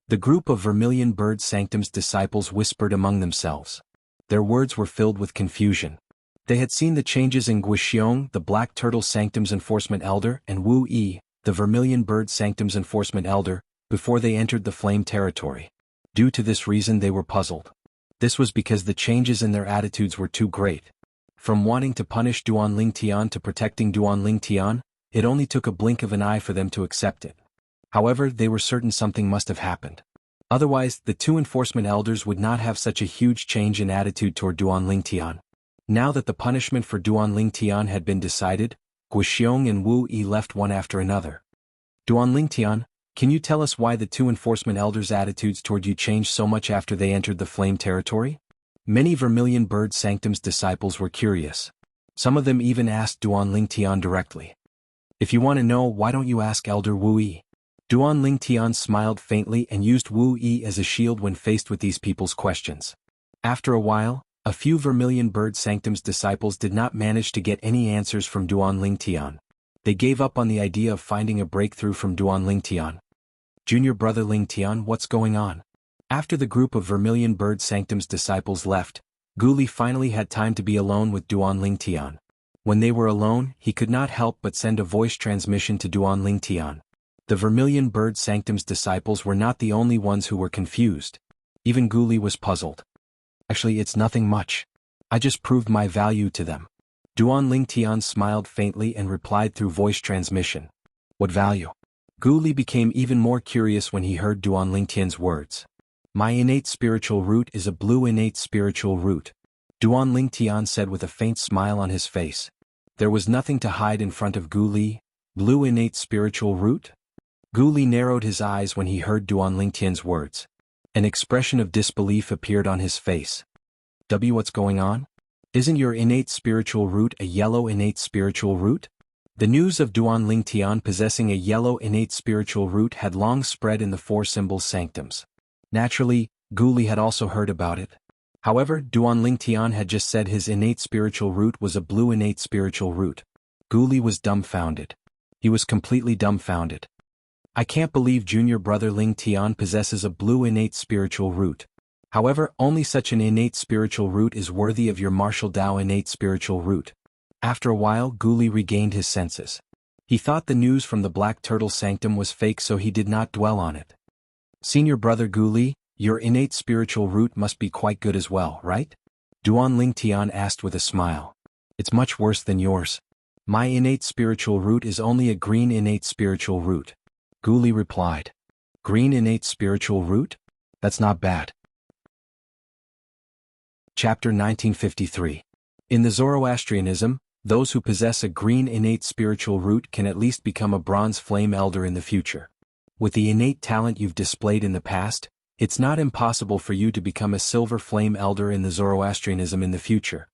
The group of Vermilion Bird Sanctum's disciples whispered among themselves. Their words were filled with confusion. They had seen the changes in Guixiong, the Black Turtle Sanctum's Enforcement Elder, and Wu Yi, the Vermilion Bird Sanctum's Enforcement Elder, before they entered the flame territory. Due to this reason, they were puzzled. This was because the changes in their attitudes were too great. From wanting to punish Duan Lingtian to protecting Duan Lingtian, it only took a blink of an eye for them to accept it. However, they were certain something must have happened. Otherwise, the 2 enforcement elders would not have such a huge change in attitude toward Duan Lingtian. Now that the punishment for Duan Lingtian had been decided, Guixiong and Wu Yi left one after another. Duan Lingtian, can you tell us why the 2 enforcement elders' attitudes toward you changed so much after they entered the flame territory? Many Vermilion Bird Sanctum's disciples were curious. Some of them even asked Duan Lingtian directly. If you want to know, why don't you ask Elder Wu Yi? Duan Lingtian smiled faintly and used Wu Yi as a shield when faced with these people's questions. After a while, a few Vermilion Bird Sanctum's disciples did not manage to get any answers from Duan Lingtian. They gave up on the idea of finding a breakthrough from Duan Lingtian. Junior brother Lingtian, what's going on? After the group of Vermilion Bird Sanctum's disciples left, Guli finally had time to be alone with Duan Lingtian. When they were alone, he could not help but send a voice transmission to Duan Lingtian. The Vermilion Bird Sanctum's disciples were not the only ones who were confused. Even Guli was puzzled. Actually, it's nothing much. I just proved my value to them. Duan Lingtian smiled faintly and replied through voice transmission. What value? Guli became even more curious when he heard Duan Lingtian's words. My innate spiritual root is a blue innate spiritual root, Duan Ling Tian said with a faint smile on his face. There was nothing to hide in front of Gu Li. Blue innate spiritual root? Gu Li narrowed his eyes when he heard Duan Ling Tian's words. An expression of disbelief appeared on his face. What's going on? Isn't your innate spiritual root a yellow innate spiritual root? The news of Duan Ling Tian possessing a yellow innate spiritual root had long spread in the Four Symbols Sanctums. Naturally, Gu Li had also heard about it. However, Duan Ling Tian had just said his innate spiritual root was a blue innate spiritual root. Gu Li was dumbfounded. He was completely dumbfounded. I can't believe junior brother Ling Tian possesses a blue innate spiritual root. However, only such an innate spiritual root is worthy of your martial Dao innate spiritual root. After a while, Gu Li regained his senses. He thought the news from the Black Turtle Sanctum was fake, so he did not dwell on it. Senior brother Gu Li, your innate spiritual root must be quite good as well, right? Duan Ling Tian asked with a smile. It's much worse than yours. My innate spiritual root is only a green innate spiritual root. Gu Li replied. Green innate spiritual root? That's not bad. Chapter 1953. In the Zoroastrianism, those who possess a green innate spiritual root can at least become a bronze flame elder in the future. With the innate talent you've displayed in the past, it's not impossible for you to become a silver flame elder in the Zoroastrianism in the future.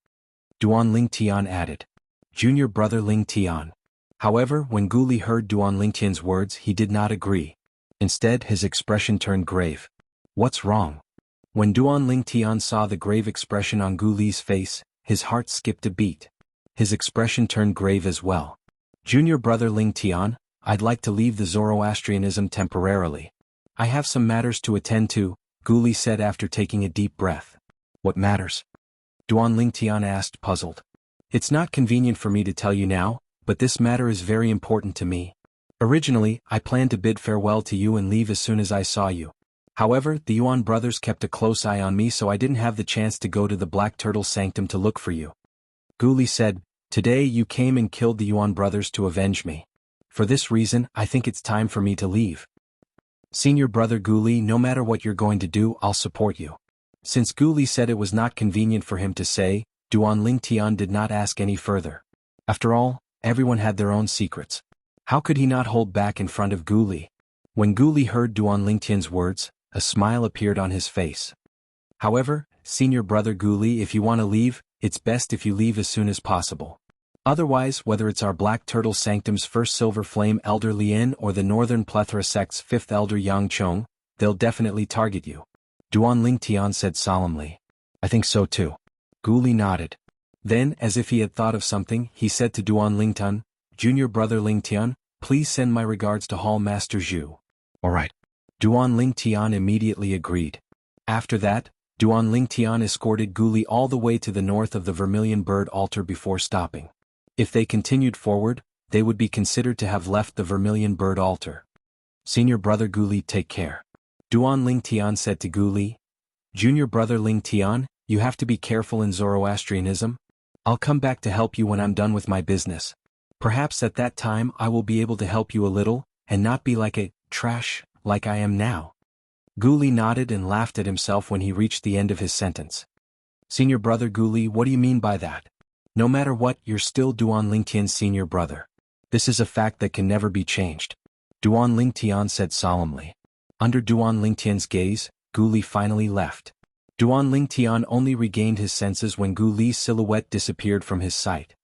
Duan Ling Tian added. Junior brother Ling Tian. However, when Gu Li heard Duan Ling Tian's words, he did not agree. Instead, his expression turned grave. What's wrong? When Duan Ling Tian saw the grave expression on Gu Li's face, his heart skipped a beat. His expression turned grave as well. Junior brother Ling Tian, I'd like to leave the Zoroastrianism temporarily. I have some matters to attend to, Gu Li said after taking a deep breath. What matters? Duan Ling Tian asked, puzzled. It's not convenient for me to tell you now, but this matter is very important to me. Originally, I planned to bid farewell to you and leave as soon as I saw you. However, the Yuan brothers kept a close eye on me, so I didn't have the chance to go to the Black Turtle Sanctum to look for you. Gu Li said, today you came and killed the Yuan brothers to avenge me. For this reason, I think it's time for me to leave. Senior brother Gu Li, no matter what you're going to do, I'll support you. Since Gu Li said it was not convenient for him to say, Duan Ling Tian did not ask any further. After all, everyone had their own secrets. How could he not hold back in front of Gu Li? When Gu Li heard Duan Ling Tian's words, a smile appeared on his face. However, senior brother Gu Li, if you want to leave, it's best if you leave as soon as possible. Otherwise, whether it's our Black Turtle Sanctum's first Silver Flame Elder Lien or the Northern Plethora Sect's fifth Elder Yang Chong, they'll definitely target you. Duan Ling Tian said solemnly. I think so too. Gu Li nodded. Then, as if he had thought of something, he said to Duan Ling Tian, Junior brother Ling Tian, please send my regards to Hall Master Zhu. Alright. Duan Ling Tian immediately agreed. After that, Duan Ling Tian escorted Gu Li all the way to the north of the Vermilion Bird Altar before stopping. If they continued forward, they would be considered to have left the Vermilion Bird Altar. Senior brother Gu Li, take care. Duan Ling Tian said to Gu Li. Junior brother Ling Tian, you have to be careful in Zoroastrianism. I'll come back to help you when I'm done with my business. Perhaps at that time I will be able to help you a little, and not be like a trash, like I am now. Gu Li nodded and laughed at himself when he reached the end of his sentence. Senior brother Gu Li, what do you mean by that? No matter what, you're still Duan Ling Tian's senior brother. This is a fact that can never be changed. Duan Ling Tian said solemnly. Under Duan Ling Tian's gaze, Gu Li finally left. Duan Ling Tian only regained his senses when Gu Li's silhouette disappeared from his sight.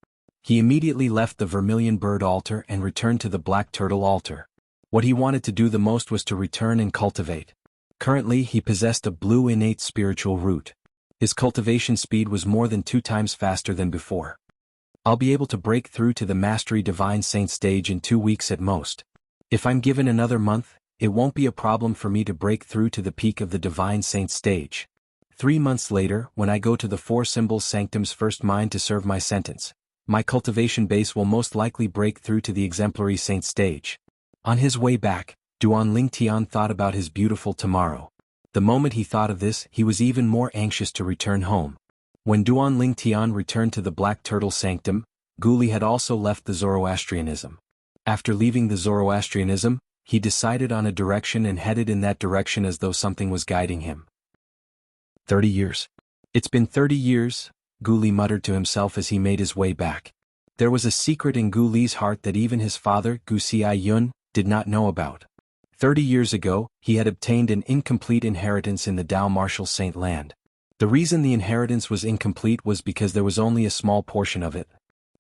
He immediately left the Vermilion Bird Altar and returned to the Black Turtle Altar. What he wanted to do the most was to return and cultivate. Currently, he possessed a blue innate spiritual root. His cultivation speed was more than 2 times faster than before. I'll be able to break through to the Mastery Divine Saint stage in 2 weeks at most. If I'm given another month, it won't be a problem for me to break through to the peak of the Divine Saint stage. 3 months later, when I go to the Four Symbols Sanctum's first mine to serve my sentence, my cultivation base will most likely break through to the Exemplary Saint stage. On his way back, Duan Ling Tian thought about his beautiful tomorrow. The moment he thought of this, he was even more anxious to return home. When Duan Ling Tian returned to the Black Turtle Sanctum, Gu Li had also left the Zoroastrianism. After leaving the Zoroastrianism, he decided on a direction and headed in that direction as though something was guiding him. 30 years. It's been 30 years, Gu Li muttered to himself as he made his way back. There was a secret in Gu Li's heart that even his father, Gu Xiaiyun, did not know about. 30 years ago, he had obtained an incomplete inheritance in the Dao Martial Saint land. The reason the inheritance was incomplete was because there was only a small portion of it.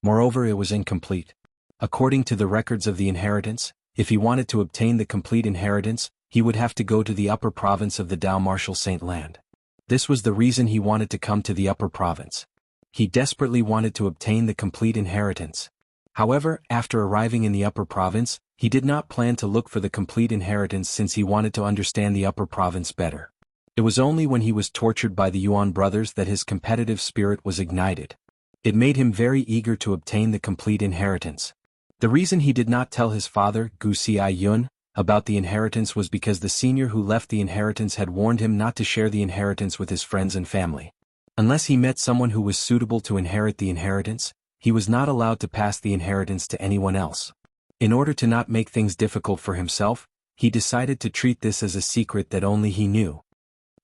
Moreover, it was incomplete. According to the records of the inheritance, if he wanted to obtain the complete inheritance, he would have to go to the upper province of the Dao Martial Saint land. This was the reason he wanted to come to the upper province. He desperately wanted to obtain the complete inheritance. However, after arriving in the upper province, he did not plan to look for the complete inheritance since he wanted to understand the upper province better. It was only when he was tortured by the Yuan brothers that his competitive spirit was ignited. It made him very eager to obtain the complete inheritance. The reason he did not tell his father, Gu Xiaiyun, about the inheritance was because the senior who left the inheritance had warned him not to share the inheritance with his friends and family. Unless he met someone who was suitable to inherit the inheritance, he was not allowed to pass the inheritance to anyone else. In order to not make things difficult for himself, he decided to treat this as a secret that only he knew.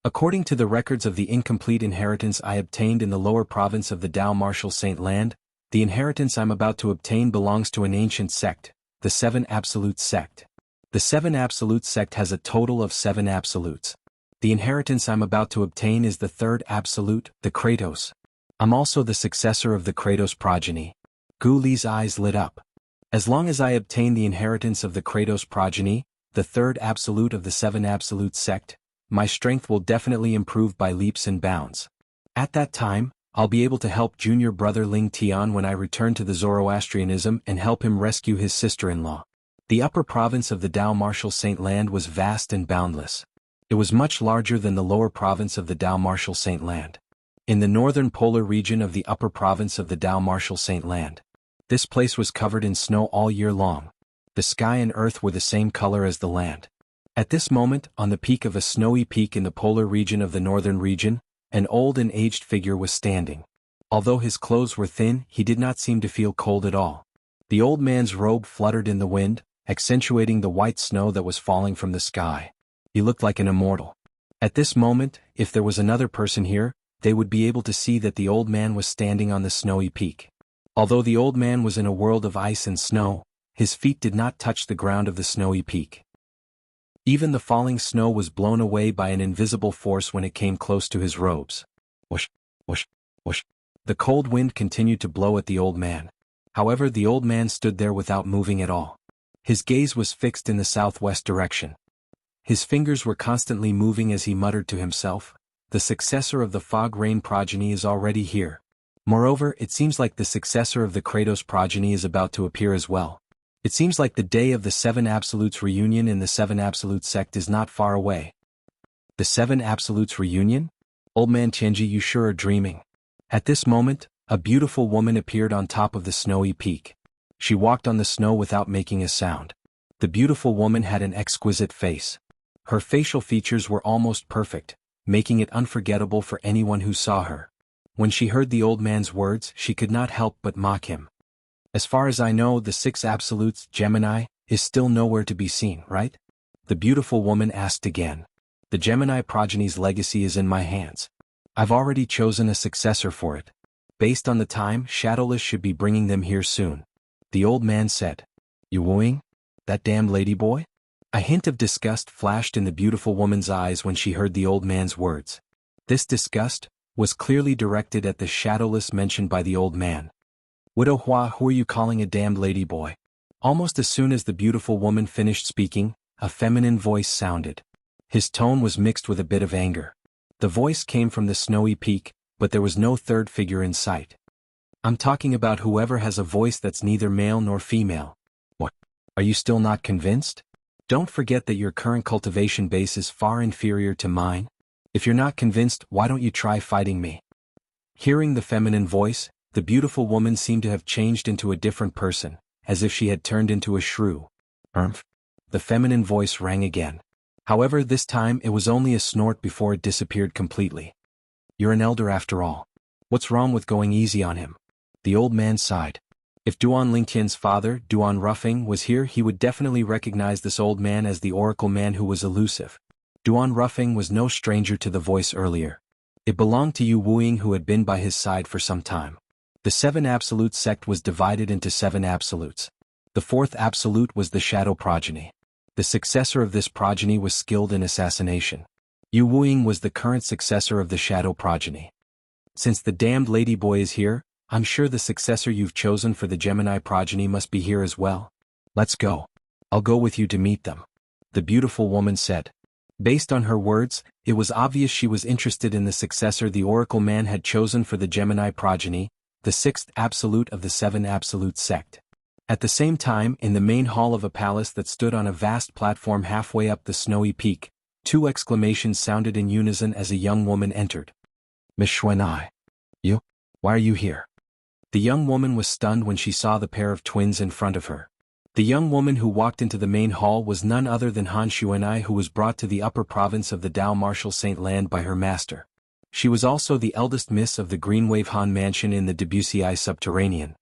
According to the records of the incomplete inheritance I obtained in the lower province of the Dao Martial Saint land, the inheritance I'm about to obtain belongs to an ancient sect, the Seven Absolute sect. The Seven Absolute sect has a total of 7 absolutes. The inheritance I'm about to obtain is the third absolute, the Kratos. I'm also the successor of the Kratos progeny. Gu Li's eyes lit up. As long as I obtain the inheritance of the Kratos progeny, the third absolute of the Seven Absolute sect, my strength will definitely improve by leaps and bounds. At that time, I'll be able to help junior brother Ling Tian when I return to the Zoroastrianism and help him rescue his sister-in-law. The upper province of the Dao Martial Saint land was vast and boundless. It was much larger than the lower province of the Dao Martial Saint land. In the northern polar region of the upper province of the Dao Martial Saint land, this place was covered in snow all year long. The sky and earth were the same color as the land. At this moment, on the peak of a snowy peak in the polar region of the northern region, an old and aged figure was standing. Although his clothes were thin, he did not seem to feel cold at all. The old man's robe fluttered in the wind, accentuating the white snow that was falling from the sky. He looked like an immortal. At this moment, if there was another person here, they would be able to see that the old man was standing on the snowy peak. Although the old man was in a world of ice and snow, his feet did not touch the ground of the snowy peak. Even the falling snow was blown away by an invisible force when it came close to his robes. Whoosh, whoosh, whoosh. The cold wind continued to blow at the old man. However, the old man stood there without moving at all. His gaze was fixed in the southwest direction. His fingers were constantly moving as he muttered to himself, "The successor of the Fog Rain progeny is already here." Moreover, it seems like the successor of the Kratos progeny is about to appear as well. It seems like the day of the Seven Absolutes reunion in the Seven Absolute sect is not far away. The Seven Absolutes reunion? Old man Tianji, you sure are dreaming. At this moment, a beautiful woman appeared on top of the snowy peak. She walked on the snow without making a sound. The beautiful woman had an exquisite face. Her facial features were almost perfect, making it unforgettable for anyone who saw her. When she heard the old man's words, she could not help but mock him. As far as I know, the 6 absolutes, Gemini, is still nowhere to be seen, right? The beautiful woman asked again. The Gemini progeny's legacy is in my hands. I've already chosen a successor for it. Based on the time, Shadowless should be bringing them here soon. The old man said. You wooing? That damned ladyboy? A hint of disgust flashed in the beautiful woman's eyes when she heard the old man's words. This disgust was clearly directed at the Shadowless mentioned by the old man. Widow Hua, who are you calling a damned ladyboy? Almost as soon as the beautiful woman finished speaking, a feminine voice sounded. His tone was mixed with a bit of anger. The voice came from the snowy peak, but there was no third figure in sight. I'm talking about whoever has a voice that's neither male nor female. What? Are you still not convinced? Don't forget that your current cultivation base is far inferior to mine. If you're not convinced, why don't you try fighting me? Hearing the feminine voice, the beautiful woman seemed to have changed into a different person, as if she had turned into a shrew. The feminine voice rang again. However, this time it was only a snort before it disappeared completely. You're an elder after all. What's wrong with going easy on him? The old man sighed. If Duan Lingtian's father, Duan Ruffing, was here, he would definitely recognize this old man as the oracle man who was elusive. Duan Ruffing was no stranger to the voice earlier. It belonged to Yu Wuing, who had been by his side for some time. The Seven Absolute sect was divided into 7 absolutes. The 4th absolute was the Shadow Progeny. The successor of this progeny was skilled in assassination. Yu Wuing was the current successor of the Shadow Progeny. Since the damned ladyboy is here, I'm sure the successor you've chosen for the Gemini progeny must be here as well. Let's go. I'll go with you to meet them. The beautiful woman said. Based on her words, it was obvious she was interested in the successor the oracle man had chosen for the Gemini progeny, the 6th absolute of the 7 absolute sect. At the same time, in the main hall of a palace that stood on a vast platform halfway up the snowy peak, 2 exclamations sounded in unison as a young woman entered. Miss Xuanai. You? Why are you here? The young woman was stunned when she saw the pair of twins in front of her. The young woman who walked into the main hall was none other than Han Xuanai, who was brought to the upper province of the Dao Martial Saint Land by her master. She was also the eldest miss of the Greenwave Han mansion in the Debussy subterranean.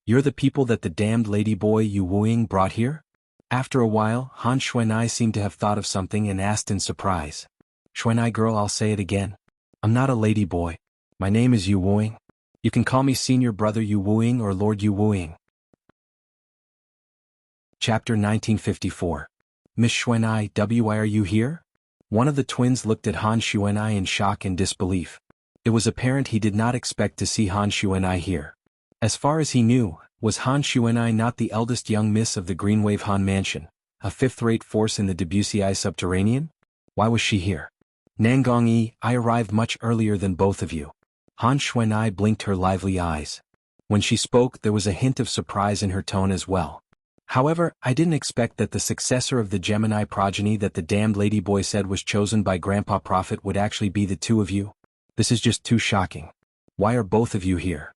You're the people that the damned ladyboy Yu Wuing brought here? After a while, Han Xuanai seemed to have thought of something and asked in surprise. Xuanai girl, I'll say it again. I'm not a ladyboy. My name is Yu Wuing. You can call me Senior Brother Yu Wuing or Lord Yu Wuing. Chapter 1954. Miss Xuanai, why are you here? One of the twins looked at Han Xuanai in shock and disbelief. It was apparent he did not expect to see Han Xuanai here. As far as he knew, was Han Xuanai not the eldest young miss of the Greenwave Han mansion, a 5th-rate force in the Debussy subterranean? Why was she here? Nangong Yi, I arrived much earlier than both of you. Han Xuanai blinked her lively eyes. When she spoke, there was a hint of surprise in her tone as well. However, I didn't expect that the successor of the Gemini progeny that the damned ladyboy said was chosen by Grandpa Prophet would actually be the 2 of you. This is just too shocking. Why are both of you here?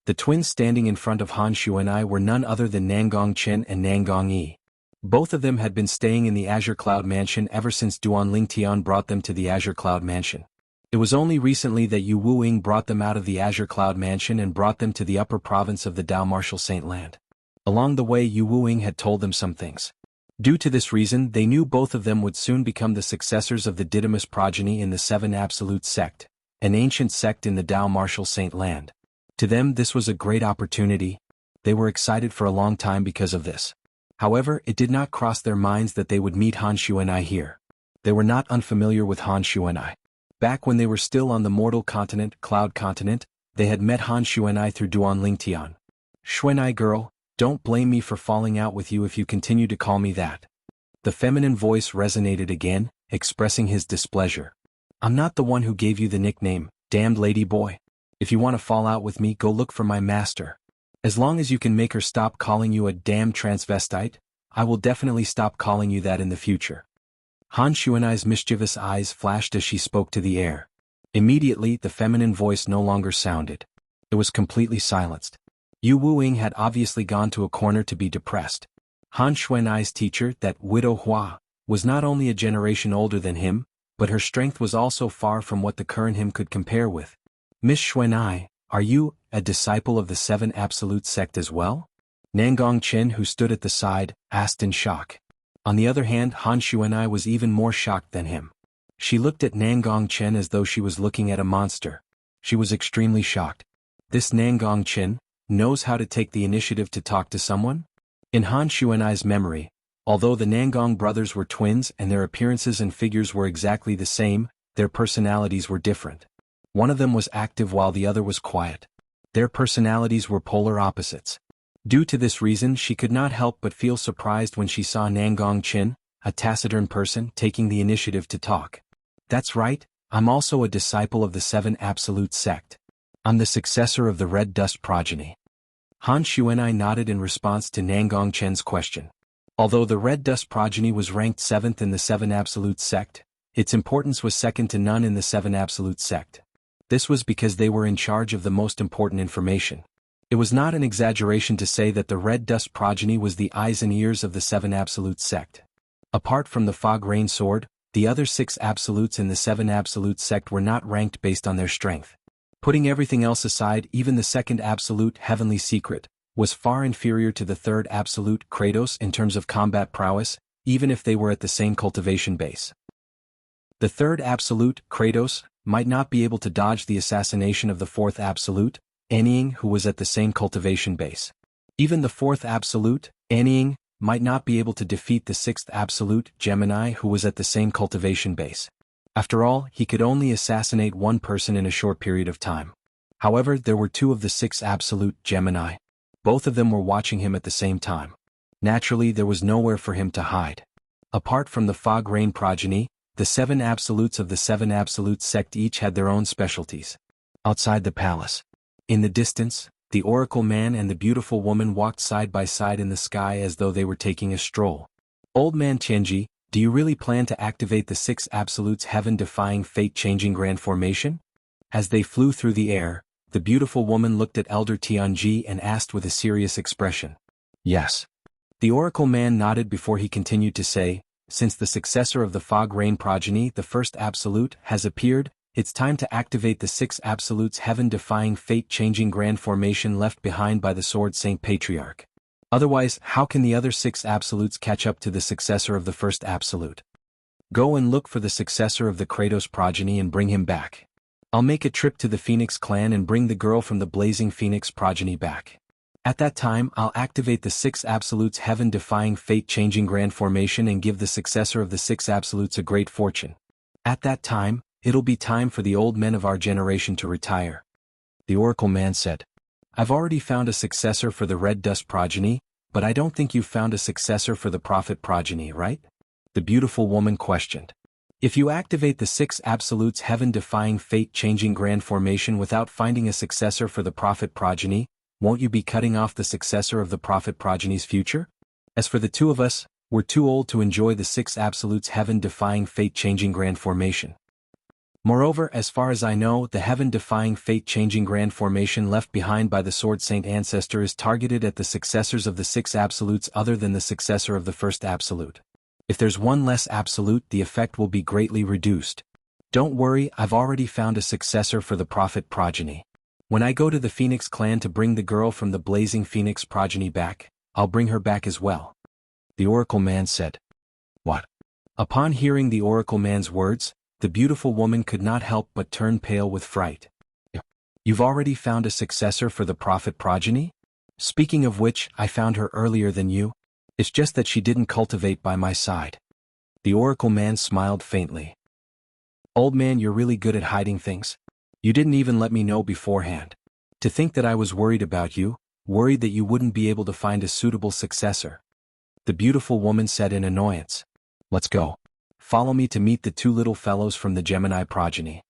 The twins standing in front of Han Xuanai were none other than Nangong Chen and Nangong Yi. Both of them had been staying in the Azure Cloud Mansion ever since Duan Lingtian brought them to the Azure Cloud Mansion. It was only recently that Yu Wuing brought them out of the Azure Cloud Mansion and brought them to the upper province of the Dao Martial Saint Land. Along the way, Yu Wuing had told them some things. Due to this reason, they knew both of them would soon become the successors of the Didymus progeny in the 7 Absolute sect, an ancient sect in the Dao Martial Saint Land. To them, this was a great opportunity. They were excited for a long time because of this. However, it did not cross their minds that they would meet Han Xuanai here. They were not unfamiliar with Han Xuanai. Back when they were still on the mortal continent, Cloud Continent, they had met Han Xuanai through Duan Lingtian. Xuanai girl, don't blame me for falling out with you if you continue to call me that. The feminine voice resonated again, expressing his displeasure. I'm not the one who gave you the nickname, damned lady boy. If you want to fall out with me, go look for my master. As long as you can make her stop calling you a damn transvestite, I will definitely stop calling you that in the future. Han Xuanai's mischievous eyes flashed as she spoke to the air. Immediately, the feminine voice no longer sounded. It was completely silenced. Yu Wuing had obviously gone to a corner to be depressed. Han Xuanai's teacher, that widow Hua, was not only a generation older than him, but her strength was also far from what the current him could compare with. Miss Xuanai, are you a disciple of the 7 Absolute sect as well? Nangong Chen, who stood at the side, asked in shock. On the other hand, Han Xuanai was even more shocked than him. She looked at Nangong Chen as though she was looking at a monster. She was extremely shocked. This Nangong Chen knows how to take the initiative to talk to someone? In Han Xuanai's memory, although the Nangong brothers were twins and their appearances and figures were exactly the same, their personalities were different. One of them was active while the other was quiet. Their personalities were polar opposites. Due to this reason, she could not help but feel surprised when she saw Nangong Chen, a taciturn person, taking the initiative to talk. That's right, I'm also a disciple of the 7 Absolute sect. I'm the successor of the Red Dust progeny. Han Xuanai nodded in response to Nangong Chen's question. Although the Red Dust progeny was ranked 7th in the 7 Absolute sect, its importance was second to none in the 7 Absolute sect. This was because they were in charge of the most important information. It was not an exaggeration to say that the Red Dust progeny was the eyes and ears of the 7 Absolute sect. Apart from the Fog Rain Sword, the other 6 Absolutes in the 7 Absolute sect were not ranked based on their strength. Putting everything else aside, even the second absolute heavenly secret was far inferior to the third absolute Kratos in terms of combat prowess, even if they were at the same cultivation base. The third absolute, Kratos, might not be able to dodge the assassination of the fourth absolute, Rending, who was at the same cultivation base. Even the fourth absolute, Rending, might not be able to defeat the sixth absolute, Gemini, who was at the same cultivation base. After all, he could only assassinate one person in a short period of time. However, there were two of the six absolute, Gemini. Both of them were watching him at the same time. Naturally, there was nowhere for him to hide. Apart from the Fog Rain progeny, the seven absolutes of the seven absolute sect each had their own specialties. Outside the palace. In the distance, the Oracle Man and the beautiful woman walked side by side in the sky as though they were taking a stroll. Old Man Tianji, do you really plan to activate the six absolutes' heaven-defying fate-changing grand formation? As they flew through the air, the beautiful woman looked at Elder Tianji and asked with a serious expression. Yes. The Oracle Man nodded before he continued to say, since the successor of the Fog Rain progeny, the first absolute, has appeared, it's time to activate the six absolutes' heaven-defying fate-changing grand formation left behind by the Sword Saint Patriarch. Otherwise, how can the other six absolutes catch up to the successor of the first absolute? Go and look for the successor of the Kratos progeny and bring him back. I'll make a trip to the Phoenix clan and bring the girl from the Blazing Phoenix progeny back. At that time, I'll activate the six absolutes' heaven-defying fate-changing grand formation and give the successor of the six absolutes a great fortune. At that time, it'll be time for the old men of our generation to retire. The Oracle Man said. I've already found a successor for the Red Dust progeny, but I don't think you've found a successor for the Prophet progeny, right? The beautiful woman questioned. If you activate the six absolutes' heaven-defying fate-changing grand formation without finding a successor for the Prophet progeny, won't you be cutting off the successor of the Prophet progeny's future? As for the two of us, we're too old to enjoy the six absolutes' heaven-defying fate-changing grand formation. Moreover, as far as I know, the heaven-defying fate-changing grand formation left behind by the Sword Saint ancestor is targeted at the successors of the six absolutes other than the successor of the first absolute. If there's one less absolute, the effect will be greatly reduced. Don't worry, I've already found a successor for the Prophet progeny. When I go to the Phoenix clan to bring the girl from the Blazing Phoenix progeny back, I'll bring her back as well. The Oracle Man said. What? Upon hearing the Oracle Man's words, the beautiful woman could not help but turn pale with fright. You've already found a successor for the Prophet progeny? Speaking of which, I found her earlier than you. It's just that she didn't cultivate by my side. The Oracle Man smiled faintly. Old man, you're really good at hiding things. You didn't even let me know beforehand. To think that I was worried about you, worried that you wouldn't be able to find a suitable successor. The beautiful woman said in annoyance. Let's go. Follow me to meet the two little fellows from the Gemini progeny.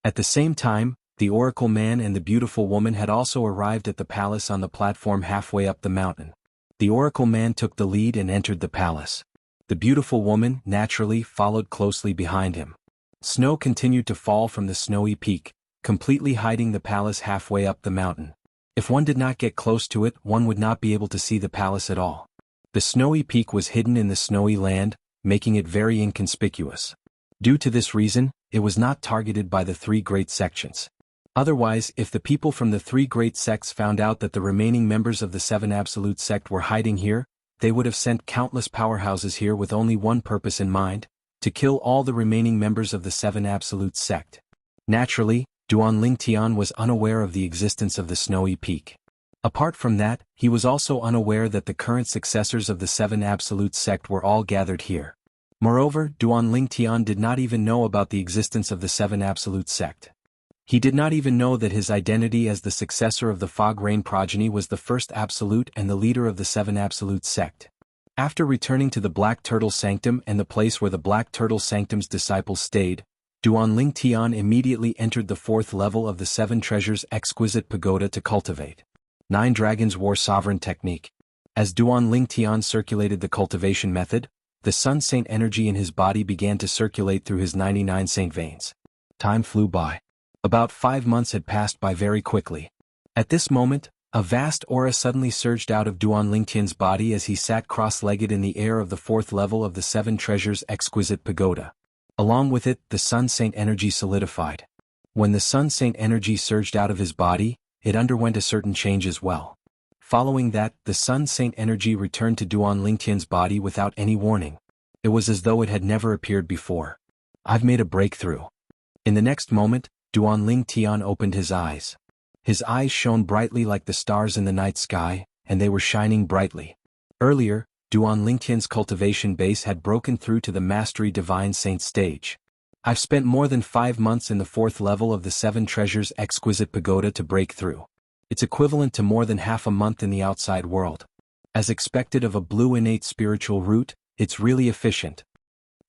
At the same time, the Oracle Man and the beautiful woman had also arrived at the palace on the platform halfway up the mountain. The Oracle Man took the lead and entered the palace. The beautiful woman, naturally, followed closely behind him. Snow continued to fall from the snowy peak, completely hiding the palace halfway up the mountain. If one did not get close to it, one would not be able to see the palace at all. The snowy peak was hidden in the snowy land, making it very inconspicuous. Due to this reason, it was not targeted by the three great sections. Otherwise, if the people from the three great sects found out that the remaining members of the seven absolute sect were hiding here, they would have sent countless powerhouses here with only one purpose in mind, to kill all the remaining members of the seven absolute sect. Naturally, Duan Lingtian was unaware of the existence of the snowy peak. Apart from that, he was also unaware that the current successors of the seven absolute sect were all gathered here. Moreover, Duan Lingtian did not even know about the existence of the seven absolute sect. He did not even know that his identity as the successor of the Fog Rain progeny was the first absolute and the leader of the seven absolute sect. After returning to the Black Turtle Sanctum and the place where the Black Turtle Sanctum's disciples stayed, Duan Lingtian immediately entered the fourth level of the Seven Treasures Exquisite Pagoda to cultivate. 9 Dragons War Sovereign Technique. As Duan Lingtian circulated the cultivation method, the Sun Saint energy in his body began to circulate through his 99 Saint veins. Time flew by. About 5 months had passed by very quickly. At this moment, a vast aura suddenly surged out of Duan Lingtian's body as he sat cross-legged in the air of the fourth level of the Seven Treasures Exquisite Pagoda. Along with it, the Sun Saint energy solidified. When the Sun Saint energy surged out of his body, it underwent a certain change as well. Following that, the Sun Saint energy returned to Duan Lingtian's body without any warning. It was as though it had never appeared before. I've made a breakthrough. In the next moment, Duan Lingtian opened his eyes. His eyes shone brightly like the stars in the night sky, and they were shining brightly. Earlier, Duan Lingtian's cultivation base had broken through to the Mastery Divine Saint stage. I've spent more than 5 months in the 4th level of the 7 Treasures Exquisite Pagoda to break through. It's equivalent to more than half a month in the outside world. As expected of a blue innate spiritual root, it's really efficient.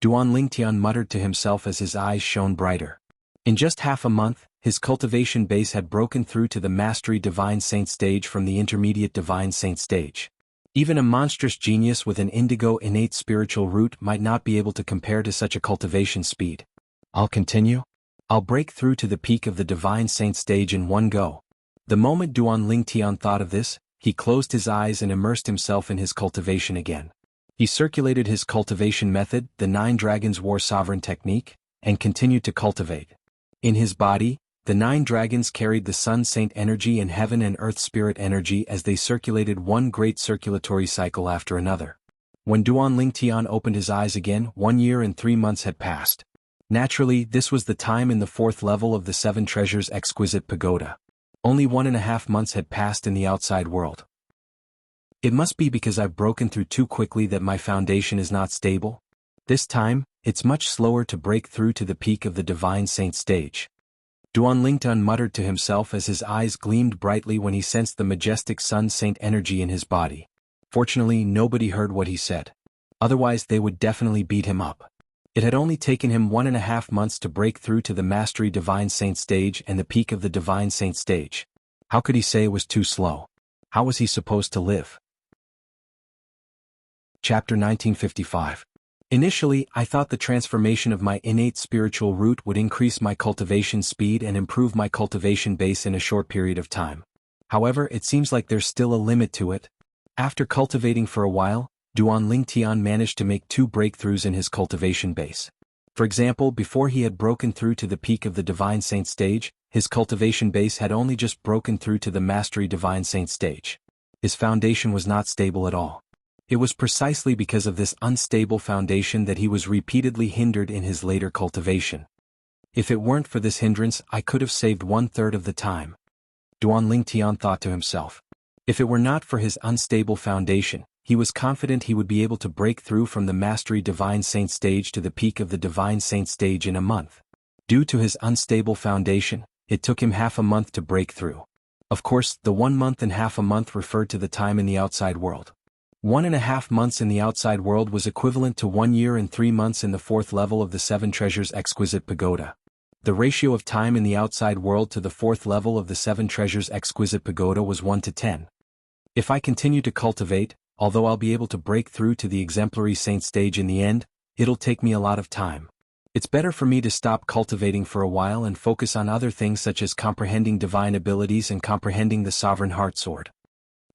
Duan Lingtian muttered to himself as his eyes shone brighter. In just half a month, his cultivation base had broken through to the Mastery Divine Saint stage from the Intermediate Divine Saint stage. Even a monstrous genius with an indigo innate spiritual root might not be able to compare to such a cultivation speed. I'll continue. I'll break through to the peak of the Divine Saint stage in one go. The moment Duan Lingtian thought of this, he closed his eyes and immersed himself in his cultivation again. He circulated his cultivation method, the 9 Dragons War Sovereign technique, and continued to cultivate. In his body, the 9 dragons carried the Sun Saint energy and Heaven and Earth Spirit energy as they circulated one great circulatory cycle after another. When Duan Lingtian opened his eyes again, 1 year and 3 months had passed. Naturally, this was the time in the 4th level of the 7 Treasures Exquisite Pagoda. Only 1.5 months had passed in the outside world. It must be because I've broken through too quickly that my foundation is not stable. This time, it's much slower to break through to the peak of the Divine Saint stage. Duan Lingtian muttered to himself as his eyes gleamed brightly when he sensed the majestic Sun Saint energy in his body. Fortunately, nobody heard what he said. Otherwise, they would definitely beat him up. It had only taken him 1.5 months to break through to the Mastery Divine Saint stage and the peak of the Divine Saint stage. How could he say it was too slow? How was he supposed to live? Chapter 1955. Initially, I thought the transformation of my innate spiritual root would increase my cultivation speed and improve my cultivation base in a short period of time. However, it seems like there's still a limit to it. After cultivating for a while, Duan Lingtian managed to make 2 breakthroughs in his cultivation base. For example, before he had broken through to the peak of the Divine Saint stage, his cultivation base had only just broken through to the Mastery Divine Saint stage. His foundation was not stable at all. It was precisely because of this unstable foundation that he was repeatedly hindered in his later cultivation. If it weren't for this hindrance, I could have saved 1/3 of the time. Duan Lingtian thought to himself. If it were not for his unstable foundation, he was confident he would be able to break through from the Mastery Divine Saint stage to the peak of the Divine Saint stage in a month. Due to his unstable foundation, it took him half a month to break through. Of course, the 1 month and half a month referred to the time in the outside world. 1.5 months in the outside world was equivalent to 1 year and 3 months in the 4th level of the 7 Treasures Exquisite Pagoda. The ratio of time in the outside world to the 4th level of the 7 Treasures Exquisite Pagoda was 1 to 10. If I continue to cultivate, although I'll be able to break through to the exemplary saint stage in the end, it'll take me a lot of time. It's better for me to stop cultivating for a while and focus on other things such as comprehending divine abilities and comprehending the Sovereign Heart Sword.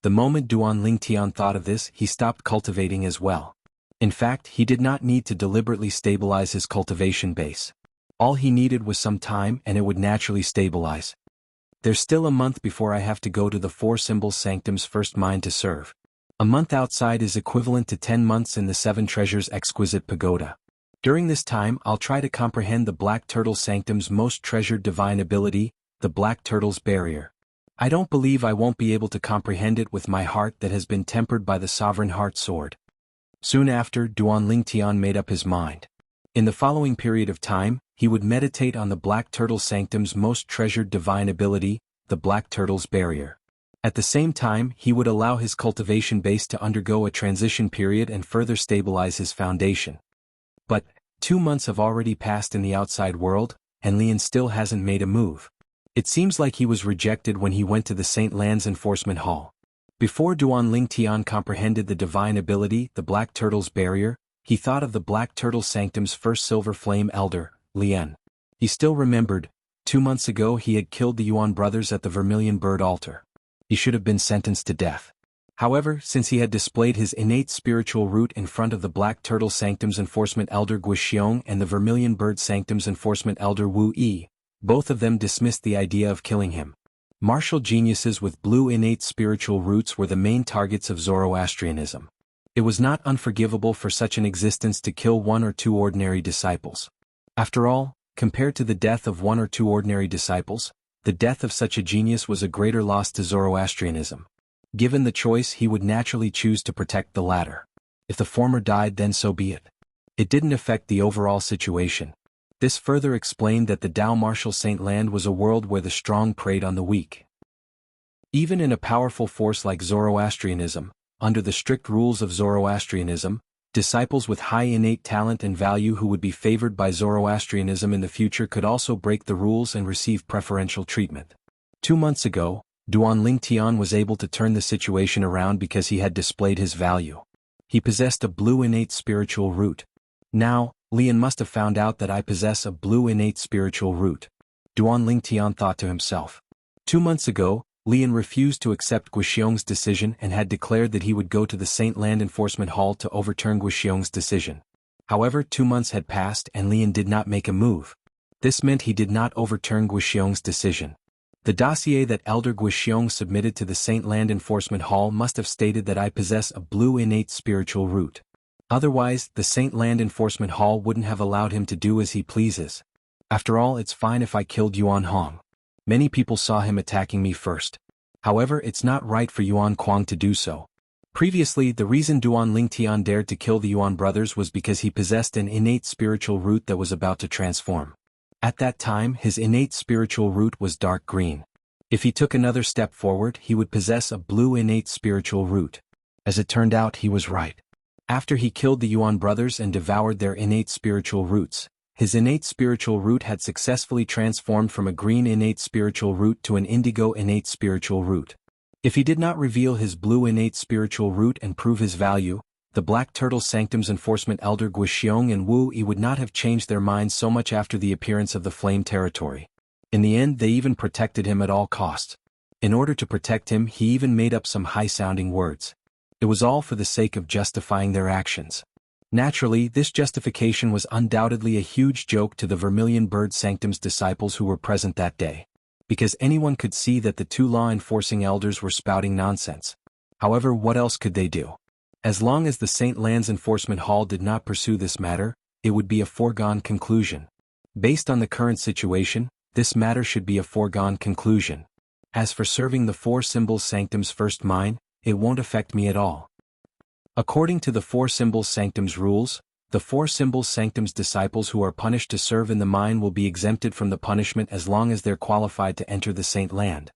The moment Duan Lingtian thought of this, he stopped cultivating as well. In fact, he did not need to deliberately stabilize his cultivation base. All he needed was some time and it would naturally stabilize. There's still a month before I have to go to the 4 Symbols Sanctum's first mine to serve. A month outside is equivalent to 10 months in the 7 Treasures Exquisite Pagoda. During this time, I'll try to comprehend the Black Turtle Sanctum's most treasured divine ability, the Black Turtle's Barrier. I don't believe I won't be able to comprehend it with my heart that has been tempered by the Sovereign Heart Sword. Soon after, Duan Lingtian made up his mind. In the following period of time, he would meditate on the Black Turtle Sanctum's most treasured divine ability, the Black Turtle's Barrier. At the same time, he would allow his cultivation base to undergo a transition period and further stabilize his foundation. But 2 months have already passed in the outside world, and Lian still hasn't made a move. It seems like he was rejected when he went to the St. Lan's Enforcement Hall. Before Duan Lingtian comprehended the divine ability, the Black Turtle's Barrier, he thought of the Black Turtle Sanctum's first Silver Flame Elder, Lian. He still remembered, 2 months ago he had killed the Yuan brothers at the Vermilion Bird Altar. He should have been sentenced to death. However, since he had displayed his innate spiritual root in front of the Black Turtle Sanctum's Enforcement Elder Guixiong and the Vermilion Bird Sanctum's Enforcement Elder Wu Yi, Both of them dismissed the idea of killing him. Martial geniuses with blue innate spiritual roots were the main targets of Zoroastrianism. It was not unforgivable for such an existence to kill one or two ordinary disciples. After all, compared to the death of one or two ordinary disciples, the death of such a genius was a greater loss to Zoroastrianism. Given the choice, he would naturally choose to protect the latter. If the former died, then so be it. It didn't affect the overall situation. This further explained that the Tao martial Saint Land was a world where the strong preyed on the weak. Even in a powerful force like Zoroastrianism, under the strict rules of Zoroastrianism, disciples with high innate talent and value who would be favored by Zoroastrianism in the future could also break the rules and receive preferential treatment. 2 months ago, Duan Lingtian was able to turn the situation around because he had displayed his value. He possessed a blue innate spiritual root. Now, Lian must have found out that I possess a blue innate spiritual root. Duan Lingtian thought to himself. 2 months ago, Lian refused to accept Guixiong's decision and had declared that he would go to the Saint Land Enforcement Hall to overturn Guixiong's decision. However, 2 months had passed and Lian did not make a move. This meant he did not overturn Guixiong's decision. The dossier that Elder Guixiong submitted to the Saint Land Enforcement Hall must have stated that I possess a blue innate spiritual root. Otherwise, the Saint Land Enforcement Hall wouldn't have allowed him to do as he pleases. After all, it's fine if I killed Yuan Hong. Many people saw him attacking me first. However, it's not right for Yuan Kuang to do so. Previously, the reason Duan Lingtian dared to kill the Yuan brothers was because he possessed an innate spiritual root that was about to transform. At that time, his innate spiritual root was dark green. If he took another step forward, he would possess a blue innate spiritual root. As it turned out, he was right. After he killed the Yuan brothers and devoured their innate spiritual roots, his innate spiritual root had successfully transformed from a green innate spiritual root to an indigo innate spiritual root. If he did not reveal his blue innate spiritual root and prove his value, the Black Turtle Sanctum's enforcement elder Guixiong and Wu Yi would not have changed their minds so much after the appearance of the Flame Territory. In the end, they even protected him at all costs. In order to protect him, he even made up some high-sounding words. It was all for the sake of justifying their actions. Naturally, this justification was undoubtedly a huge joke to the Vermilion Bird Sanctum's disciples who were present that day, because anyone could see that the two law-enforcing elders were spouting nonsense. However, what else could they do? As long as the Saint Lands Enforcement Hall did not pursue this matter, it would be a foregone conclusion. Based on the current situation, this matter should be a foregone conclusion. As for serving the Four Symbols Sanctum's first mine, it won't affect me at all. According to the Four Symbols Sanctum's rules, the Four Symbols Sanctum's disciples who are punished to serve in the mine will be exempted from the punishment as long as they're qualified to enter the Saint Land.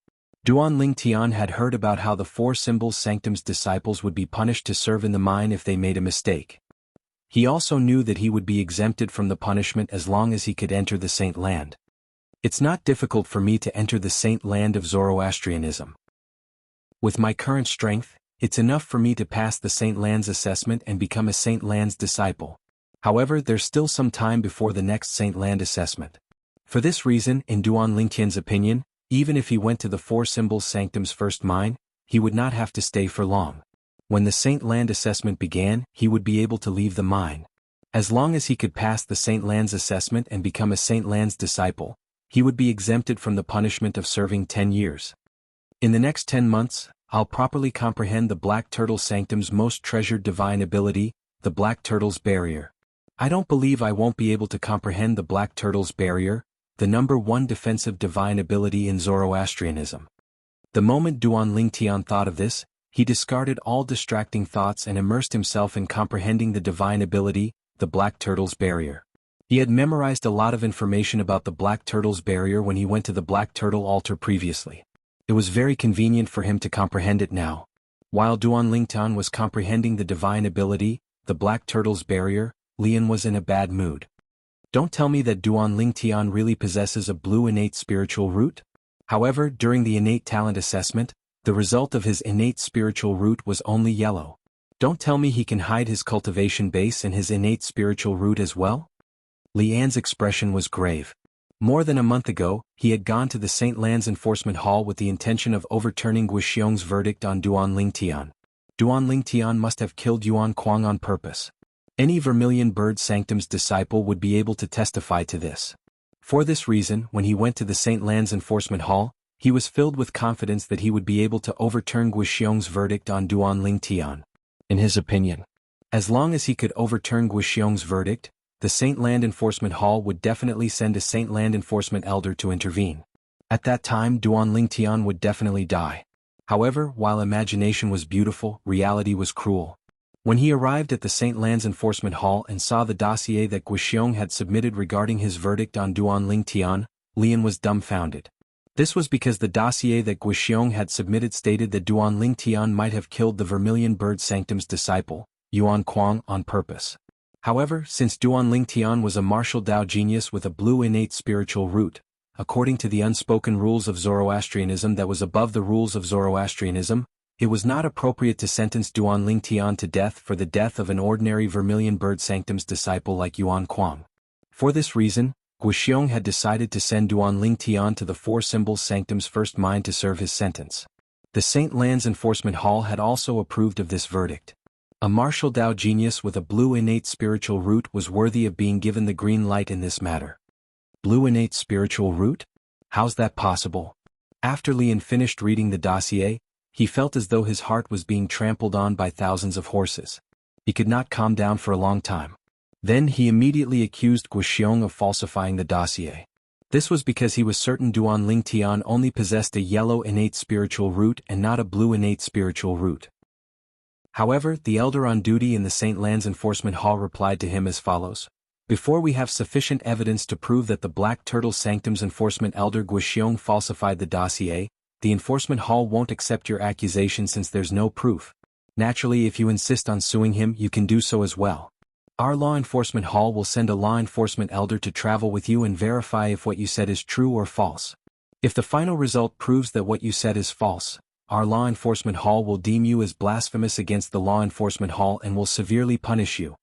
Duan Lingtian had heard about how the Four Symbols Sanctum's disciples would be punished to serve in the mine if they made a mistake. He also knew that he would be exempted from the punishment as long as he could enter the Saint Land. It's not difficult for me to enter the Saint Land of Zoroastrianism. With my current strength, it's enough for me to pass the Saint Land's assessment and become a Saint Land's disciple. However, there's still some time before the next Saint Land assessment. For this reason, in Duan Lingtian's opinion, even if he went to the Four Symbols Sanctum's first mine, he would not have to stay for long. When the Saint Land assessment began, he would be able to leave the mine. As long as he could pass the Saint Land's assessment and become a Saint Land's disciple, he would be exempted from the punishment of serving 10 years. In the next 10 months, I'll properly comprehend the Black Turtle Sanctum's most treasured divine ability, the Black Turtle's Barrier. I don't believe I won't be able to comprehend the Black Turtle's Barrier, the #1 defensive divine ability in Zoroastrianism. The moment Duan Lingtian thought of this, he discarded all distracting thoughts and immersed himself in comprehending the divine ability, the Black Turtle's Barrier. He had memorized a lot of information about the Black Turtle's Barrier when he went to the Black Turtle altar previously. It was very convenient for him to comprehend it now. While Duan Lingtian was comprehending the divine ability, the Black Turtle's Barrier, Lian was in a bad mood. Don't tell me that Duan Lingtian really possesses a blue innate spiritual root? However, during the innate talent assessment, the result of his innate spiritual root was only yellow. Don't tell me he can hide his cultivation base and his innate spiritual root as well? Lian's expression was grave. More than a month ago, he had gone to the Saint Lands Enforcement Hall with the intention of overturning Guixiong's verdict on Duan Lingtian. Duan Lingtian must have killed Yuan Kuang on purpose. Any Vermilion Bird Sanctum's disciple would be able to testify to this. For this reason, when he went to the Saint Lan's Enforcement Hall, he was filled with confidence that he would be able to overturn Guixiong's verdict on Duan Ling Tian. In his opinion, as long as he could overturn Guixiong's verdict, the Saint Land Enforcement Hall would definitely send a Saint Land Enforcement Elder to intervene. At that time, Duan Ling Tian would definitely die. However, while imagination was beautiful, reality was cruel. When he arrived at the Saint Lan's Enforcement Hall and saw the dossier that Guixiong had submitted regarding his verdict on Duan Ling Tian, Lian was dumbfounded. This was because the dossier that Guixiong had submitted stated that Duan Ling Tian might have killed the Vermilion Bird Sanctum's disciple, Yuan Kuang, on purpose. However, since Duan Ling Tian was a martial Dao genius with a blue innate spiritual root, according to the unspoken rules of Zoroastrianism that was above the rules of Zoroastrianism, it was not appropriate to sentence Duan Ling Tian to death for the death of an ordinary Vermilion Bird Sanctum's disciple like Yuan Kuang. For this reason, Guixiong had decided to send Duan Ling Tian to the Four Symbols Sanctum's first mind to serve his sentence. The Saint Lan's Enforcement Hall had also approved of this verdict. A martial Dao genius with a blue innate spiritual root was worthy of being given the green light in this matter. Blue innate spiritual root? How's that possible? After Lian finished reading the dossier, he felt as though his heart was being trampled on by thousands of horses. He could not calm down for a long time. Then he immediately accused Guixiong of falsifying the dossier. This was because he was certain Duan Ling Tian only possessed a yellow innate spiritual root and not a blue innate spiritual root. However, the elder on duty in the Saint Lan's Enforcement Hall replied to him as follows. Before we have sufficient evidence to prove that the Black Turtle Sanctum's enforcement elder Guixiong falsified the dossier, the Enforcement Hall won't accept your accusation since there's no proof. Naturally, if you insist on suing him, you can do so as well. Our Law Enforcement Hall will send a law enforcement elder to travel with you and verify if what you said is true or false. If the final result proves that what you said is false, our Law Enforcement Hall will deem you as blasphemous against the Law Enforcement Hall and will severely punish you.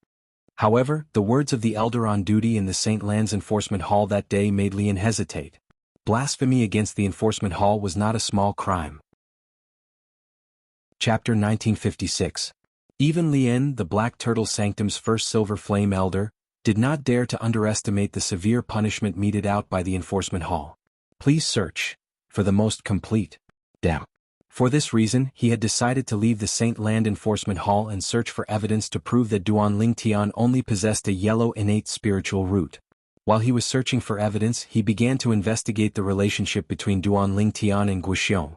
However, the words of the elder on duty in the Saint Lan's Enforcement Hall that day made Lian hesitate. Blasphemy against the Enforcement Hall was not a small crime. Chapter 1956. Even Lian, the Black Turtle Sanctum's first Silver Flame Elder, did not dare to underestimate the severe punishment meted out by the Enforcement Hall. Please search for the most complete. Damn. For this reason, he had decided to leave the Saint Land Enforcement Hall and search for evidence to prove that Duan Ling Tian only possessed a yellow innate spiritual root. While he was searching for evidence, he began to investigate the relationship between Duan Ling Tian and Guixiong.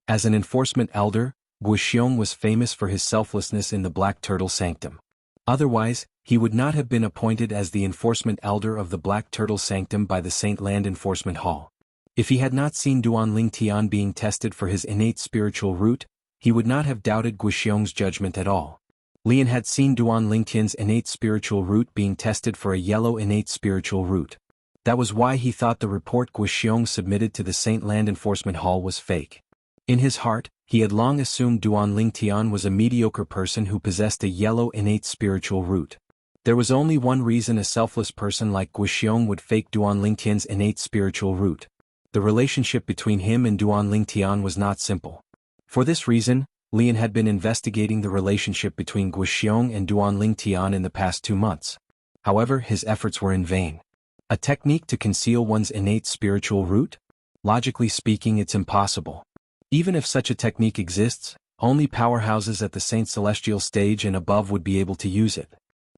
As an enforcement elder, Guixiong was famous for his selflessness in the Black Turtle Sanctum. Otherwise, he would not have been appointed as the enforcement elder of the Black Turtle Sanctum by the Saint Land Enforcement Hall. If he had not seen Duan Ling Tian being tested for his innate spiritual root, he would not have doubted Guixiong's judgment at all. Lian had seen Duan Ling Tian's innate spiritual root being tested for a yellow innate spiritual root. That was why he thought the report Guixiong submitted to the Saint Land Enforcement Hall was fake. In his heart, he had long assumed Duan Ling Tian was a mediocre person who possessed a yellow innate spiritual root. There was only one reason a selfless person like Guixiong would fake Duan Ling Tian's innate spiritual root. The relationship between him and Duan Ling Tian was not simple. For this reason, Lian had been investigating the relationship between Guixiong and Duan Ling Tian in the past 2 months. However, his efforts were in vain. A technique to conceal one's innate spiritual root? Logically speaking, it's impossible. Even if such a technique exists, only powerhouses at the Saint Celestial stage and above would be able to use it.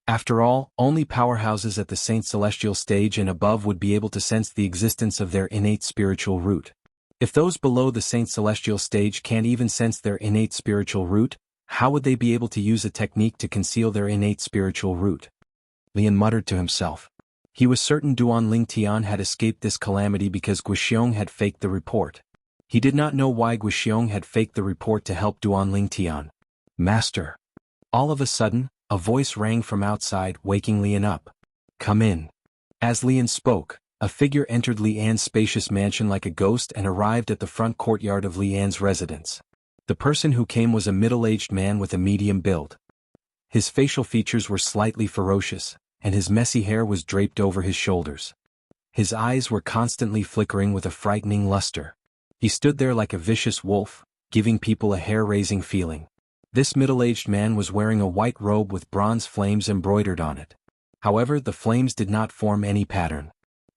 After all, only powerhouses at the Saint Celestial stage and above would be able to sense the existence of their innate spiritual root. If those below the Saint Celestial stage can't even sense their innate spiritual root, how would they be able to use a technique to conceal their innate spiritual root? Lian muttered to himself. He was certain Duan Ling Tian had escaped this calamity because Guixiong had faked the report. He did not know why Guixiong had faked the report to help Duan Ling Tian. Master. All of a sudden, a voice rang from outside, waking Lian up. Come in. As Lian spoke, a figure entered Lian's spacious mansion like a ghost and arrived at the front courtyard of Lian's residence. The person who came was a middle-aged man with a medium build. His facial features were slightly ferocious, and his messy hair was draped over his shoulders. His eyes were constantly flickering with a frightening luster. He stood there like a vicious wolf, giving people a hair-raising feeling. This middle-aged man was wearing a white robe with bronze flames embroidered on it. However, the flames did not form any pattern.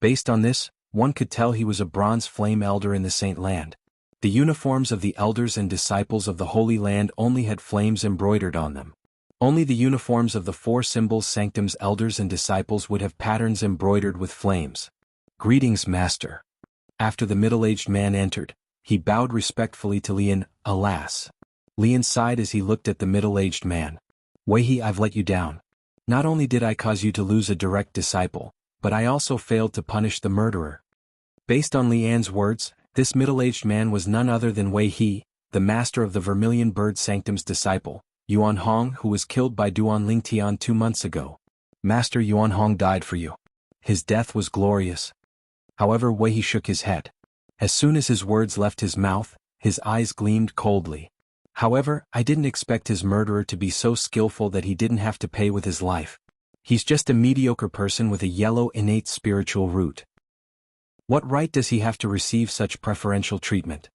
Based on this, One could tell he was a bronze flame elder in the Saint Land. The uniforms of the elders and disciples of the Holy Land only had flames embroidered on them. Only the uniforms of the four symbols sanctums elders and disciples would have patterns embroidered with flames. "Greetings, Master." After the middle-aged man entered, he bowed respectfully to Lian. Alas! Lian sighed as he looked at the middle-aged man. "Wei, I've let you down. Not only did I cause you to lose a direct disciple, but I also failed to punish the murderer." Based on Lian's words, this middle-aged man was none other than Wei He, the master of the Vermilion Bird Sanctum's disciple, Yuan Hong, who was killed by Duan Lingtian 2 months ago. "Master, Yuan Hong died for you. His death was glorious." However, Wei He shook his head. As soon as his words left his mouth, his eyes gleamed coldly. "However, I didn't expect his murderer to be so skillful that he didn't have to pay with his life. He's just a mediocre person with a yellow innate spiritual root. What right does he have to receive such preferential treatment?"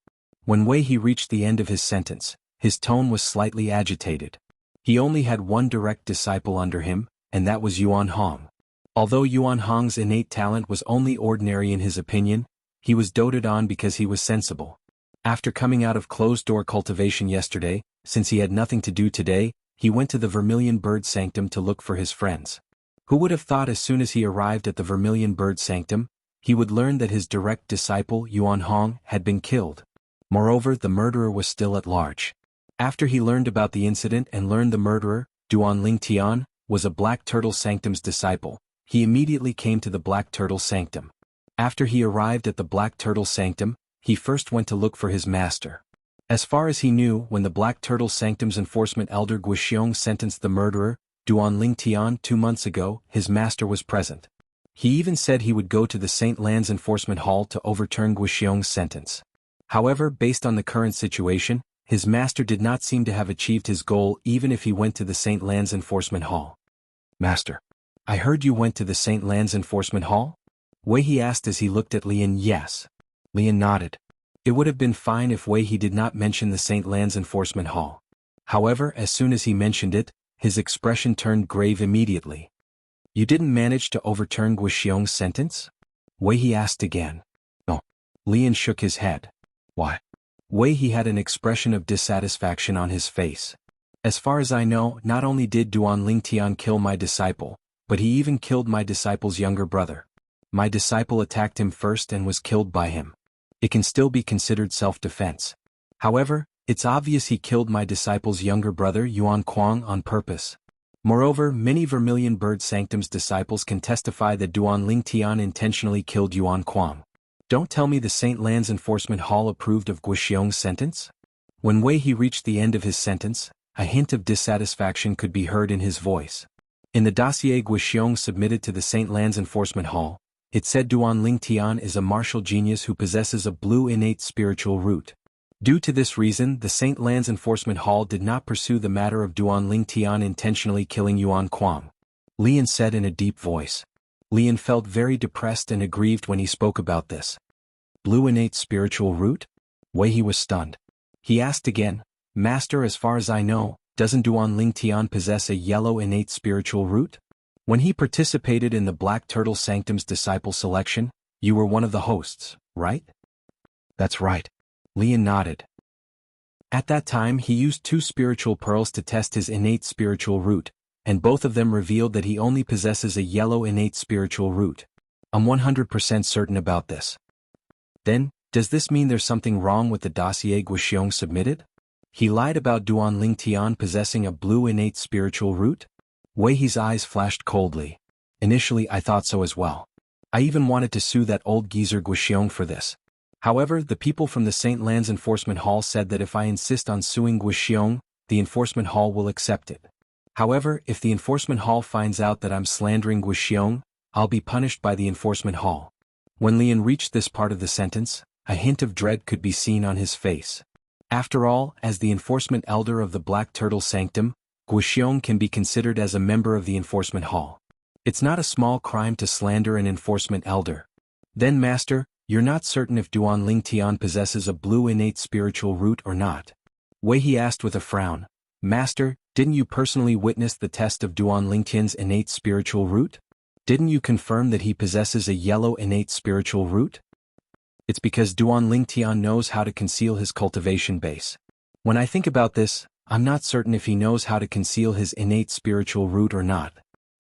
When Wei He reached the end of his sentence, his tone was slightly agitated. He only had one direct disciple under him, and that was Yuan Hong. Although Yuan Hong's innate talent was only ordinary in his opinion, he was doted on because he was sensible. After coming out of closed-door cultivation yesterday, since he had nothing to do today, he went to the Vermilion Bird Sanctum to look for his friends. Who would have thought as soon as he arrived at the Vermilion Bird Sanctum, he would learn that his direct disciple Yuan Hong had been killed. Moreover, the murderer was still at large. After he learned about the incident and learned the murderer, Duan Lingtian, was a Black Turtle Sanctum's disciple, he immediately came to the Black Turtle Sanctum. After he arrived at the Black Turtle Sanctum, he first went to look for his master. As far as he knew, when the Black Turtle Sanctum's enforcement elder Guxiong sentenced the murderer, Duan Lingtian 2 months ago, his master was present. He even said he would go to the Saint Land's enforcement hall to overturn Guxiong's sentence. However, based on the current situation, his master did not seem to have achieved his goal even if he went to the Saint Land's enforcement hall. "Master, I heard you went to the Saint Land's enforcement hall?" Wei He asked as he looked at Lian. "Yes." Lian nodded. It would have been fine if Wei He did not mention the Saint Land's enforcement hall. However, as soon as he mentioned it, his expression turned grave immediately. "You didn't manage to overturn Guxiong's sentence?" Wei He asked again. "No." Lian shook his head. "Why?" Wei He had an expression of dissatisfaction on his face. "As far as I know, not only did Duan Lingtian kill my disciple, but he even killed my disciple's younger brother. My disciple attacked him first and was killed by him. It can still be considered self-defense. However, it's obvious he killed my disciple's younger brother Yuan Kuang on purpose. Moreover, many Vermilion Bird Sanctum's disciples can testify that Duan Lingtian intentionally killed Yuan Kuang. Don't tell me the Saint Land's enforcement hall approved of Guxiong's sentence?" When Wei He reached the end of his sentence, a hint of dissatisfaction could be heard in his voice. In the dossier Guxiong submitted to the Saint Land's enforcement hall, it said Duan Lingtian is a martial genius who possesses a blue innate spiritual root. Due to this reason, the Saint Land's enforcement hall did not pursue the matter of Duan Lingtian intentionally killing Yuan Kuang. Lian said in a deep voice. Lian felt very depressed and aggrieved when he spoke about this. "Blue innate spiritual root?" Wei He was stunned. He asked again, "Master, as far as I know, doesn't Duan Lingtian possess a yellow innate spiritual root? When he participated in the Black Turtle Sanctum's disciple selection, you were one of the hosts, right?" "That's right." Lian nodded. At that time he used 2 spiritual pearls to test his innate spiritual root, and both of them revealed that he only possesses a yellow innate spiritual root. "I'm 100% certain about this." "Then, does this mean there's something wrong with the dossier Guxiong submitted? He lied about Duan Lingtian possessing a blue innate spiritual root?" Wei He's eyes flashed coldly. "Initially I thought so as well. I even wanted to sue that old geezer Guxiong for this. However, the people from the Saint Land's enforcement hall said that if I insist on suing Guxiong, the enforcement hall will accept it. However, if the enforcement hall finds out that I'm slandering Guxiong, I'll be punished by the enforcement hall." When Lian reached this part of the sentence, a hint of dread could be seen on his face. After all, as the enforcement elder of the Black Turtle Sanctum, Guxiong can be considered as a member of the enforcement hall. It's not a small crime to slander an enforcement elder. "Then, Master, you're not certain if Duan Lingtian possesses a blue innate spiritual root or not?" Wei He asked with a frown. "Master, didn't you personally witness the test of Duan Lingtian's innate spiritual root? Didn't you confirm that he possesses a yellow innate spiritual root? It's because Duan Lingtian knows how to conceal his cultivation base. When I think about this, I'm not certain if he knows how to conceal his innate spiritual root or not.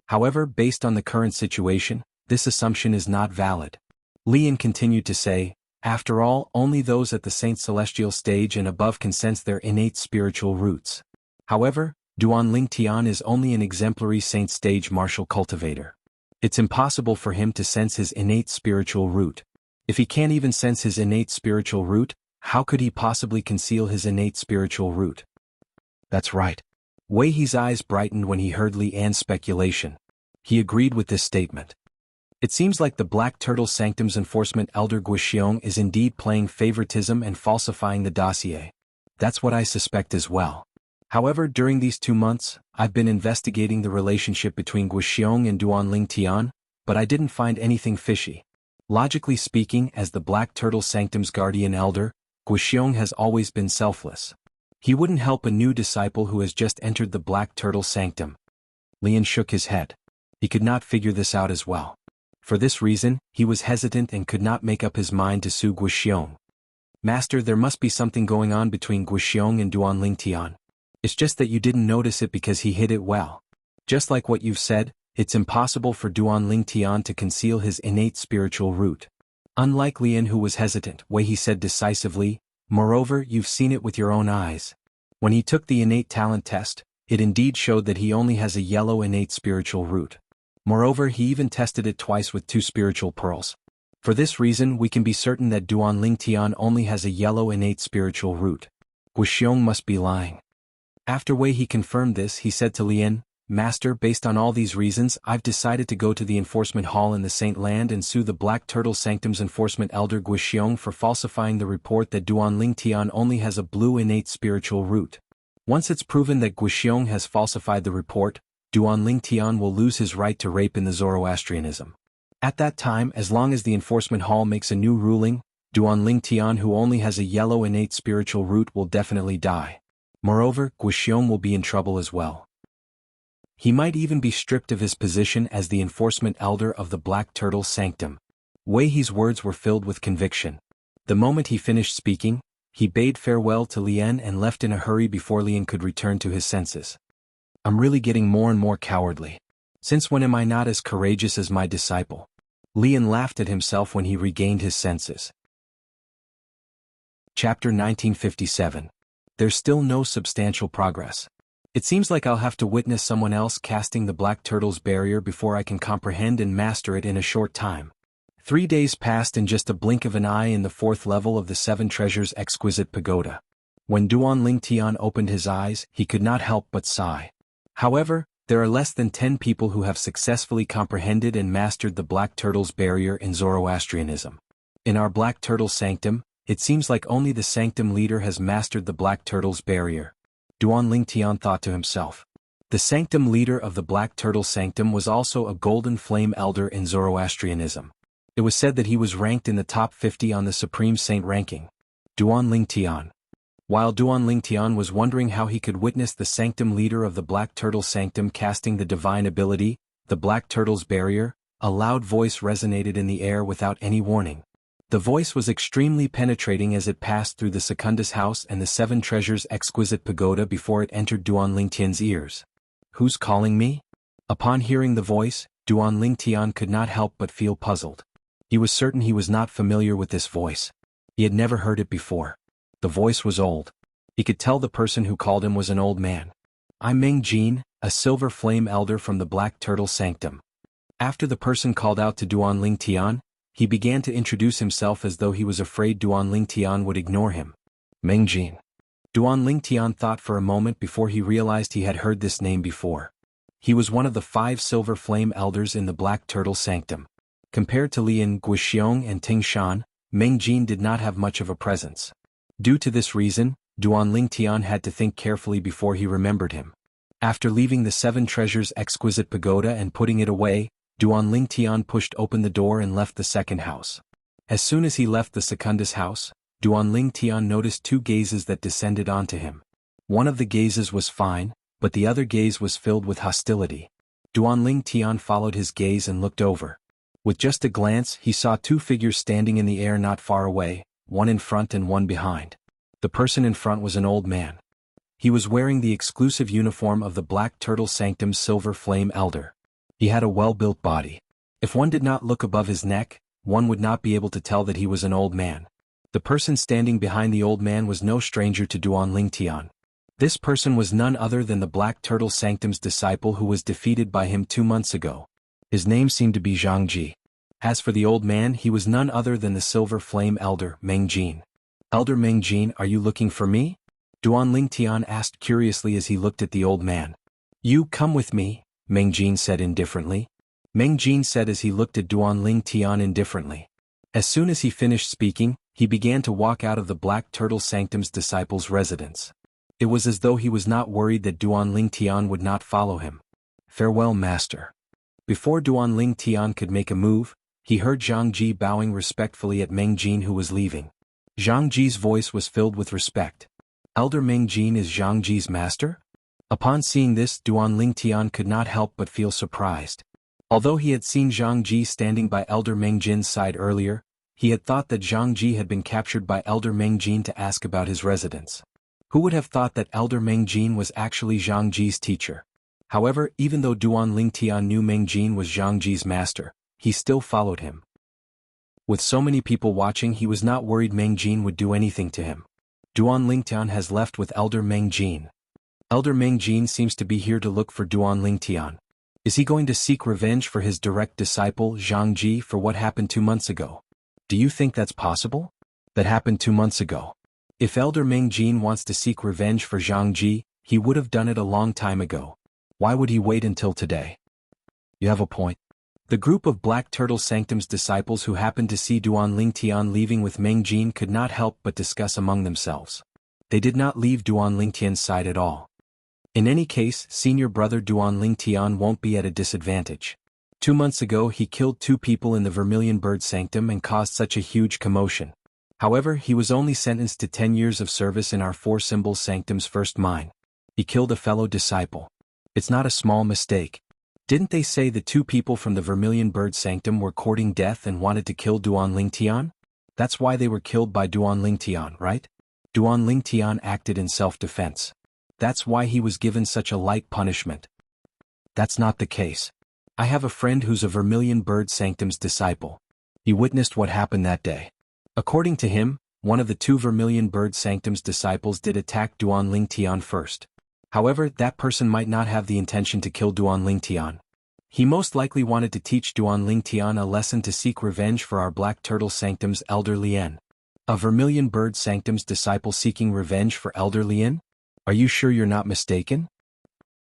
However, based on the current situation, this assumption is not valid. Lian continued to say, after all, only those at the Saint Celestial stage and above can sense their innate spiritual roots. However, Duan Lingtian is only an exemplary Saint stage martial cultivator. It's impossible for him to sense his innate spiritual root. If he can't even sense his innate spiritual root, how could he possibly conceal his innate spiritual root? That's right. Wei He's eyes brightened when he heard Li An's speculation. He agreed with this statement. It seems like the Black Turtle Sanctum's enforcement elder Guixiong is indeed playing favoritism and falsifying the dossier. That's what I suspect as well. However, during these 2 months, I've been investigating the relationship between Guixiong and Duan Lingtian, but I didn't find anything fishy. Logically speaking, as the Black Turtle Sanctum's guardian elder, Guixiong has always been selfless. He wouldn't help a new disciple who has just entered the Black Turtle Sanctum. Lian shook his head. He could not figure this out as well. For this reason, he was hesitant and could not make up his mind to sue Guixiong. Master, there must be something going on between Guixiong and Duan Lingtian. It's just that you didn't notice it because he hid it well. Just like what you've said, it's impossible for Duan Lingtian to conceal his innate spiritual root. Unlike Lian, who was hesitant, Wei He said decisively, moreover, you've seen it with your own eyes. When he took the innate talent test, it indeed showed that he only has a yellow innate spiritual root. Moreover, he even tested it twice with 2 spiritual pearls. For this reason, we can be certain that Duan Lingtian only has a yellow innate spiritual root. Guixiong must be lying. After Wei He confirmed this, he said to Lian, Master, based on all these reasons, I've decided to go to the enforcement hall in the Saint Land and sue the Black Turtle Sanctum's enforcement elder Guixiong for falsifying the report that Duan Lingtian only has a blue innate spiritual root. Once it's proven that Guixiong has falsified the report, Duan Lingtian will lose his right to rape in the Zoroastrianism. At that time, as long as the enforcement hall makes a new ruling, Duan Lingtian, who only has a yellow innate spiritual root, will definitely die. Moreover, Guixiong will be in trouble as well. He might even be stripped of his position as the enforcement elder of the Black Turtle Sanctum. Wei He's words were filled with conviction. The moment he finished speaking, he bade farewell to Lian and left in a hurry before Lian could return to his senses. I'm really getting more and more cowardly. Since when am I not as courageous as my disciple? Lian laughed at himself when he regained his senses. Chapter 1957. There's still no substantial progress. It seems like I'll have to witness someone else casting the Black Turtle's barrier before I can comprehend and master it in a short time. 3 days passed in just a blink of an eye in the 4th level of the 7 Treasures Exquisite Pagoda. When Duan Lingtian opened his eyes, he could not help but sigh. However, there are less than 10 people who have successfully comprehended and mastered the Black Turtle's barrier in Zoroastrianism. In our Black Turtle Sanctum, it seems like only the Sanctum leader has mastered the Black Turtle's barrier. Duan Lingtian thought to himself. The Sanctum leader of the Black Turtle Sanctum was also a Golden Flame elder in Zoroastrianism. It was said that he was ranked in the top 50 on the Supreme Saint ranking. Duan Lingtian. While Duan Lingtian was wondering how he could witness the Sanctum leader of the Black Turtle Sanctum casting the divine ability, the Black Turtle's barrier, a loud voice resonated in the air without any warning. The voice was extremely penetrating as it passed through the Secundus House and the 7 Treasures Exquisite Pagoda before it entered Duan Lingtian's ears. Who's calling me? Upon hearing the voice, Duan Lingtian could not help but feel puzzled. He was certain he was not familiar with this voice. He had never heard it before. The voice was old. He could tell the person who called him was an old man. I'm Meng Jin, a Silver Flame elder from the Black Turtle Sanctum. After the person called out to Duan Lingtian, he began to introduce himself as though he was afraid Duan Lingtian would ignore him. Meng Jin. Duan Lingtian thought for a moment before he realized he had heard this name before. He was one of the 5 Silver Flame elders in the Black Turtle Sanctum. Compared to Lian, Guixiong and Ting Shan, Meng Jin did not have much of a presence. Due to this reason, Duan Lingtian had to think carefully before he remembered him. After leaving the 7 Treasures Exquisite Pagoda and putting it away, Duan Lingtian pushed open the door and left the second house. As soon as he left the Secundus House, Duan Lingtian noticed 2 gazes that descended onto him. One of the gazes was fine, but the other gaze was filled with hostility. Duanling Tian followed his gaze and looked over. With just a glance, he saw two figures standing in the air not far away, one in front and one behind. The person in front was an old man. He was wearing the exclusive uniform of the Black Turtle Sanctum's Silver Flame Elder. He had a well-built body. If one did not look above his neck, one would not be able to tell that he was an old man. The person standing behind the old man was no stranger to Duanling Tian. This person was none other than the Black Turtle Sanctum's disciple who was defeated by him 2 months ago. His name seemed to be Jianghu. As for the old man, he was none other than the Silver Flame Elder, Meng Jin. Elder Meng Jin, are you looking for me? Duanling Tian asked curiously as he looked at the old man. You come with me, Meng Jin said indifferently. Meng Jin said as he looked at Duanling Tian indifferently. As soon as he finished speaking, he began to walk out of the Black Turtle Sanctum's disciple's residence. It was as though he was not worried that Duanling Tian would not follow him. Farewell, master. Before Duanling Tian could make a move, he heard Zhang Ji bowing respectfully at Meng Jin who was leaving. Zhang Ji's voice was filled with respect. Elder Meng Jin is Zhang Ji's master? Upon seeing this, Duanling Tian could not help but feel surprised. Although he had seen Zhang Ji standing by Elder Meng Jin's side earlier, he had thought that Zhang Ji had been captured by Elder Meng Jin to ask about his residence. Who would have thought that Elder Meng Jin was actually Zhang Ji's teacher? However, even though Duanling Tian knew Meng Jin was Zhang Ji's master, he still followed him. With so many people watching, he was not worried Meng Jin would do anything to him. Duanling Tian has left with Elder Meng Jin. Elder Meng Jin seems to be here to look for Duanling Tian. Is he going to seek revenge for his direct disciple Zhang Ji for what happened 2 months ago? Do you think that's possible? That happened 2 months ago. If Elder Meng Jin wants to seek revenge for Zhang Ji, he would have done it a long time ago. Why would he wait until today? You have a point. The group of Black Turtle Sanctum's disciples who happened to see Duanling Tian leaving with Meng Jin could not help but discuss among themselves. They did not leave Duanling Tian's side at all. In any case, senior brother Duanling Tian won't be at a disadvantage. 2 months ago he killed 2 people in the Vermilion Bird Sanctum and caused such a huge commotion. However, he was only sentenced to 10 years of service in our 4 Symbol Sanctum's first mine. He killed a fellow disciple. It's not a small mistake. Didn't they say the 2 people from the Vermilion Bird Sanctum were courting death and wanted to kill Duanling Tian? That's why they were killed by Duanling Tian, right? Duanling Tian acted in self-defense. That's why he was given such a light punishment. That's not the case. I have a friend who's a Vermilion Bird Sanctum's disciple. He witnessed what happened that day. According to him, one of the 2 Vermilion Bird Sanctum's disciples did attack Duanling Tian first. However, that person might not have the intention to kill Duanling Tian. He most likely wanted to teach Duanling Tian a lesson to seek revenge for our Black Turtle Sanctum's Elder Lien. A Vermilion Bird Sanctum's disciple seeking revenge for Elder Lien? Are you sure you're not mistaken?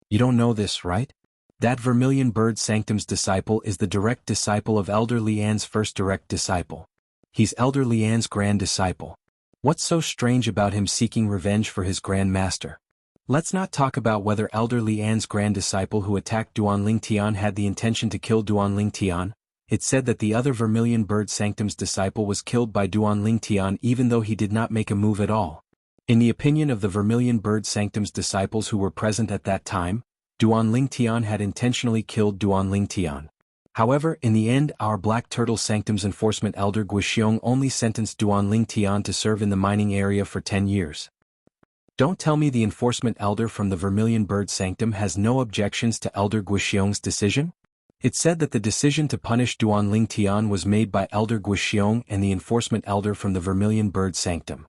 You don't know this, right? That Vermilion Bird Sanctum's disciple is the direct disciple of Elder Lian's first direct disciple. He's Elder Lian's grand disciple. What's so strange about him seeking revenge for his grand master? Let's not talk about whether Elder Lian's grand disciple who attacked Duanling Tian had the intention to kill Duanling Tian. It's said that the other Vermilion Bird Sanctum's disciple was killed by Duanling Tian even though he did not make a move at all. In the opinion of the Vermilion Bird Sanctum's disciples who were present at that time, Duanling Tian had intentionally killed Duanling Tian. However, in the end, our Black Turtle Sanctum's enforcement elder Guixiong only sentenced Duanling Tian to serve in the mining area for 10 years. Don't tell me the enforcement elder from the Vermilion Bird Sanctum has no objections to Elder Guixiong's decision? It's said that the decision to punish Duanling Tian was made by Elder Guixiong and the enforcement elder from the Vermilion Bird Sanctum.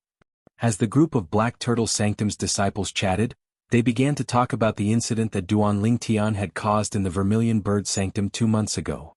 As the group of Black Turtle Sanctum's disciples chatted, they began to talk about the incident that Duanling Tian had caused in the Vermilion Bird Sanctum 2 months ago.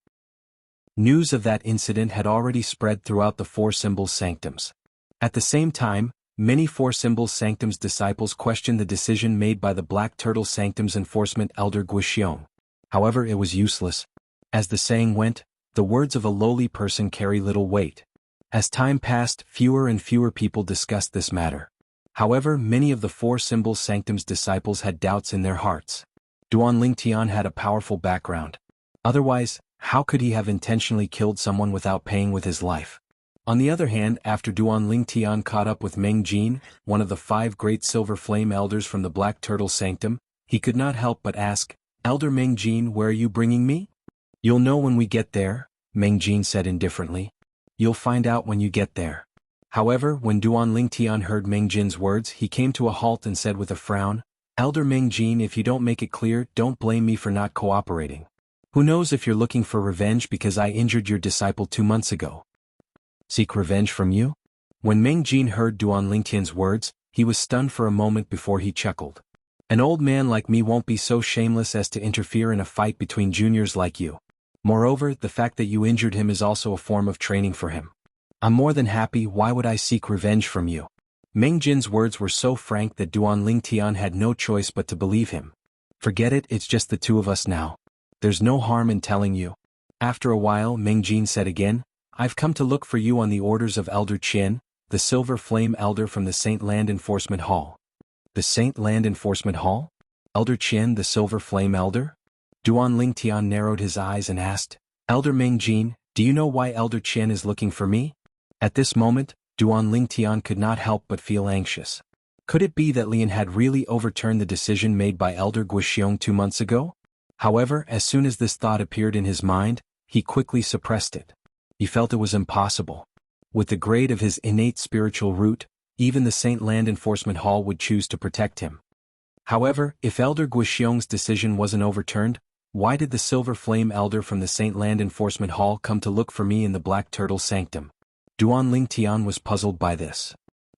News of that incident had already spread throughout the 4 Symbol Sanctums. At the same time, many 4 Symbol Sanctums disciples questioned the decision made by the Black Turtle Sanctum's enforcement elder Guixiong. However, it was useless. As the saying went, the words of a lowly person carry little weight. As time passed, fewer and fewer people discussed this matter. However, many of the 4 Symbol Sanctum's disciples had doubts in their hearts. Duanling Tian had a powerful background. Otherwise, how could he have intentionally killed someone without paying with his life? On the other hand, after Duanling Tian caught up with Meng Jin, one of the 5 great Silver Flame Elders from the Black Turtle Sanctum, he could not help but ask, Elder Meng Jin, where are you bringing me? You'll know when we get there, Meng Jin said indifferently. You'll find out when you get there. However, when Duan Lingtian heard Meng Jin's words, he came to a halt and said with a frown, Elder Meng Jin, if you don't make it clear, don't blame me for not cooperating. Who knows if you're looking for revenge because I injured your disciple 2 months ago? Seek revenge from you? When Meng Jin heard Duan Lingtian's words, he was stunned for a moment before he chuckled. An old man like me won't be so shameless as to interfere in a fight between juniors like you. Moreover, the fact that you injured him is also a form of training for him. I'm more than happy, why would I seek revenge from you? Meng Jin's words were so frank that Duan Lingtian had no choice but to believe him. Forget it, it's just the two of us now. There's no harm in telling you. After a while, Meng Jin said again, I've come to look for you on the orders of Elder Qian, the Silver Flame Elder from the Saint Land Enforcement Hall. The Saint Land Enforcement Hall? Elder Qian, the Silver Flame Elder? Duan Lingtian narrowed his eyes and asked, Elder Meng Jin, do you know why Elder Qian is looking for me? At this moment, Duan Lingtian could not help but feel anxious. Could it be that Lian had really overturned the decision made by Elder Guixiong 2 months ago? However, as soon as this thought appeared in his mind, he quickly suppressed it. He felt it was impossible. With the grade of his innate spiritual root, even the Saint Land Enforcement Hall would choose to protect him. However, if Elder Guixiong's decision wasn't overturned, why did the Silver Flame Elder from the Saint Land Enforcement Hall come to look for me in the Black Turtle Sanctum? Duan Lingtian was puzzled by this.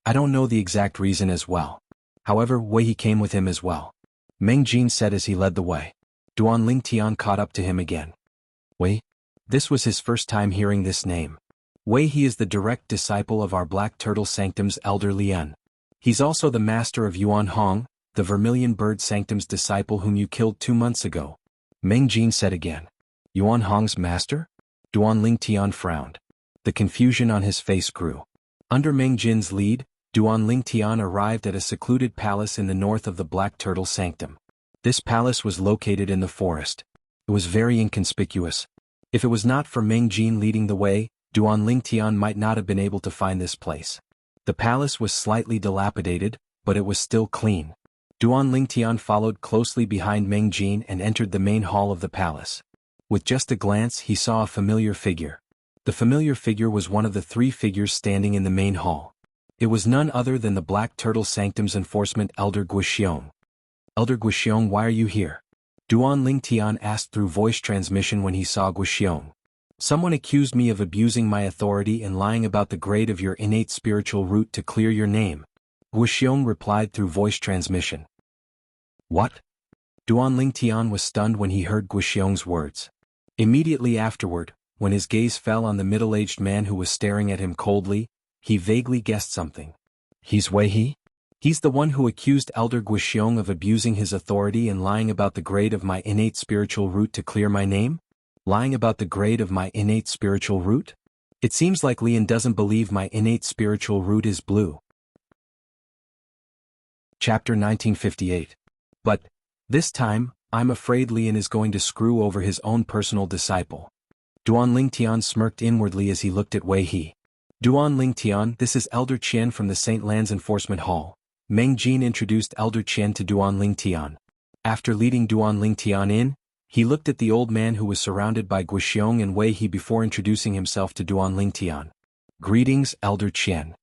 I don't know the exact reason as well. However, Wei He came with him as well. Meng Jin said as he led the way. Duan Lingtian caught up to him again. Wei? This was his first time hearing this name. Wei He is the direct disciple of our Black Turtle Sanctum's Elder Lian. He's also the master of Yuan Hong, the Vermilion Bird Sanctum's disciple whom you killed 2 months ago. Meng Jin said again. Yuan Hong's master? Duan Lingtian frowned. The confusion on his face grew. Under Meng Jin's lead, Duan Lingtian arrived at a secluded palace in the north of the Black Turtle Sanctum. This palace was located in the forest. It was very inconspicuous. If it was not for Meng Jin leading the way, Duan Lingtian might not have been able to find this place. The palace was slightly dilapidated, but it was still clean. Duan Lingtian followed closely behind Meng Jin and entered the main hall of the palace. With just a glance he saw a familiar figure. The familiar figure was one of the 3 figures standing in the main hall. It was none other than the Black Turtle Sanctum's enforcement Elder Guixiong. Elder Guixiong, why are you here? Duan Lingtian asked through voice transmission when he saw Guixiong. Someone accused me of abusing my authority and lying about the grade of your innate spiritual root to clear your name. Guixiong replied through voice transmission. What? Duan Lingtian was stunned when he heard Guixiong's words. Immediately afterward, when his gaze fell on the middle-aged man who was staring at him coldly, he vaguely guessed something. He's Wei He? He's the one who accused Elder Guixiong of abusing his authority and lying about the grade of my innate spiritual root to clear my name? Lying about the grade of my innate spiritual root? It seems like Lian doesn't believe my innate spiritual root is blue. Chapter 1958. But, this time, I'm afraid Lian is going to screw over his own personal disciple. Duan Lingtian smirked inwardly as he looked at Wei He. Duan Lingtian, this is Elder Qian from the Saint Lands Enforcement Hall. Meng Jin introduced Elder Qian to Duan Lingtian. After leading Duan Lingtian in, he looked at the old man who was surrounded by Guixiong and Wei He before introducing himself to Duan Lingtian. Greetings, Elder Qian.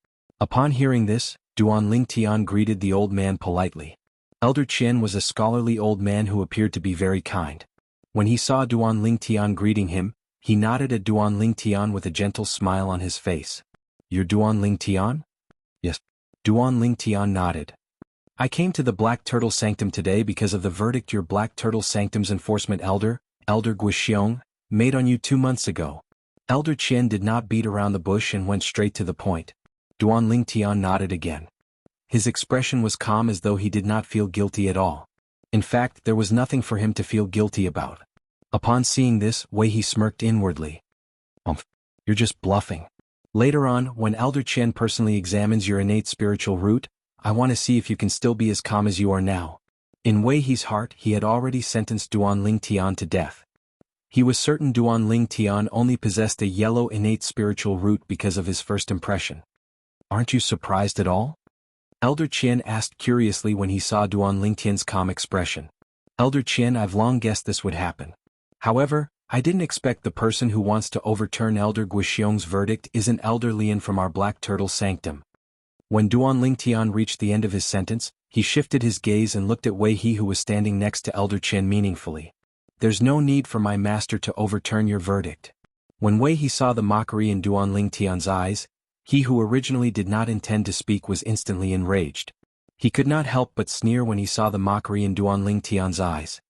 Upon hearing this, Duan Lingtian greeted the old man politely. Elder Qian was a scholarly old man who appeared to be very kind. When he saw Duan Lingtian greeting him, he nodded at Duan Lingtian with a gentle smile on his face. You're Duan Lingtian? Yes. Duan Lingtian nodded. I came to the Black Turtle Sanctum today because of the verdict your Black Turtle Sanctum's enforcement elder, Elder Guixiong, made on you 2 months ago. Elder Qian did not beat around the bush and went straight to the point. Duan Lingtian nodded again. His expression was calm as though he did not feel guilty at all. In fact, there was nothing for him to feel guilty about. Upon seeing this, Wei He smirked inwardly. You're just bluffing. Later on, when Elder Qian personally examines your innate spiritual root, I want to see if you can still be as calm as you are now. In Wei He's heart, he had already sentenced Duan Lingtian to death. He was certain Duan Lingtian only possessed a yellow innate spiritual root because of his first impression. Aren't you surprised at all? Elder Qian asked curiously when he saw Duan Lingtian's calm expression. Elder Qian, I've long guessed this would happen. However, I didn't expect the person who wants to overturn Elder Guixiong's verdict isn't Elder Lian from our Black Turtle Sanctum. When Duan Lingtian reached the end of his sentence, he shifted his gaze and looked at Wei He, who was standing next to Elder Qian, meaningfully. There's no need for my master to overturn your verdict. When Wei He saw the mockery in Duan Lingtian's eyes, he who originally did not intend to speak was instantly enraged. He could not help but sneer when he saw the mockery in Duan Lingtian's eyes.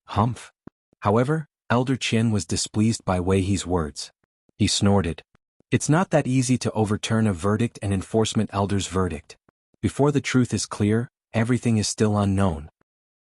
Humph. However, Elder Qian was displeased by Wei He's words. He snorted. It's not that easy to overturn a verdict and enforcement elder's verdict. Before the truth is clear, everything is still unknown.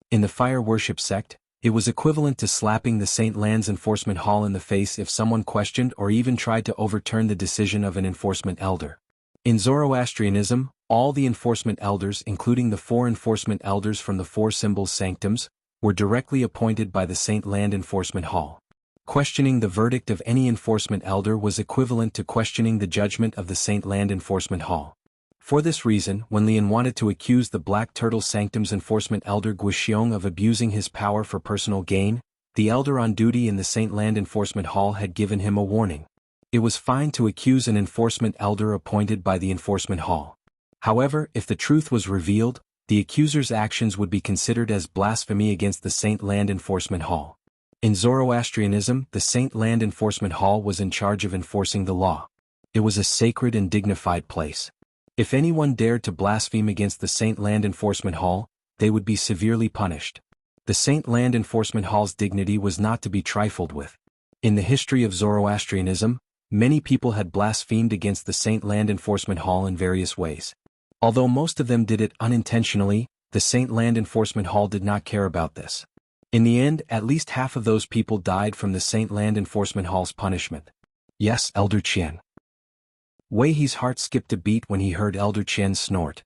In the fire worship sect, it was equivalent to slapping the Saint Lands Enforcement Hall in the face if someone questioned or even tried to overturn the decision of an enforcement elder. In Zoroastrianism, all the enforcement elders, including the 4 enforcement elders from the 4 symbols sanctums, were directly appointed by the Saint Land Enforcement Hall. Questioning the verdict of any enforcement elder was equivalent to questioning the judgment of the Saint Land Enforcement Hall. For this reason, when Lian wanted to accuse the Black Turtle Sanctum's enforcement elder Guixiong of abusing his power for personal gain, the elder on duty in the Saint Land Enforcement Hall had given him a warning. It was fine to accuse an enforcement elder appointed by the Enforcement Hall. However, if the truth was revealed, the accuser's actions would be considered as blasphemy against the Saint Land Enforcement Hall. In Zoroastrianism, the Saint Land Enforcement Hall was in charge of enforcing the law. It was a sacred and dignified place. If anyone dared to blaspheme against the Saint Land Enforcement Hall, they would be severely punished. The Saint Land Enforcement Hall's dignity was not to be trifled with. In the history of Zoroastrianism, many people had blasphemed against the Saint Land Enforcement Hall in various ways. Although most of them did it unintentionally, the Saint Land Enforcement Hall did not care about this. In the end, at least half of those people died from the Saint Land Enforcement Hall's punishment. Yes, Elder Qian. Wei He's heart skipped a beat when he heard Elder Qian snort.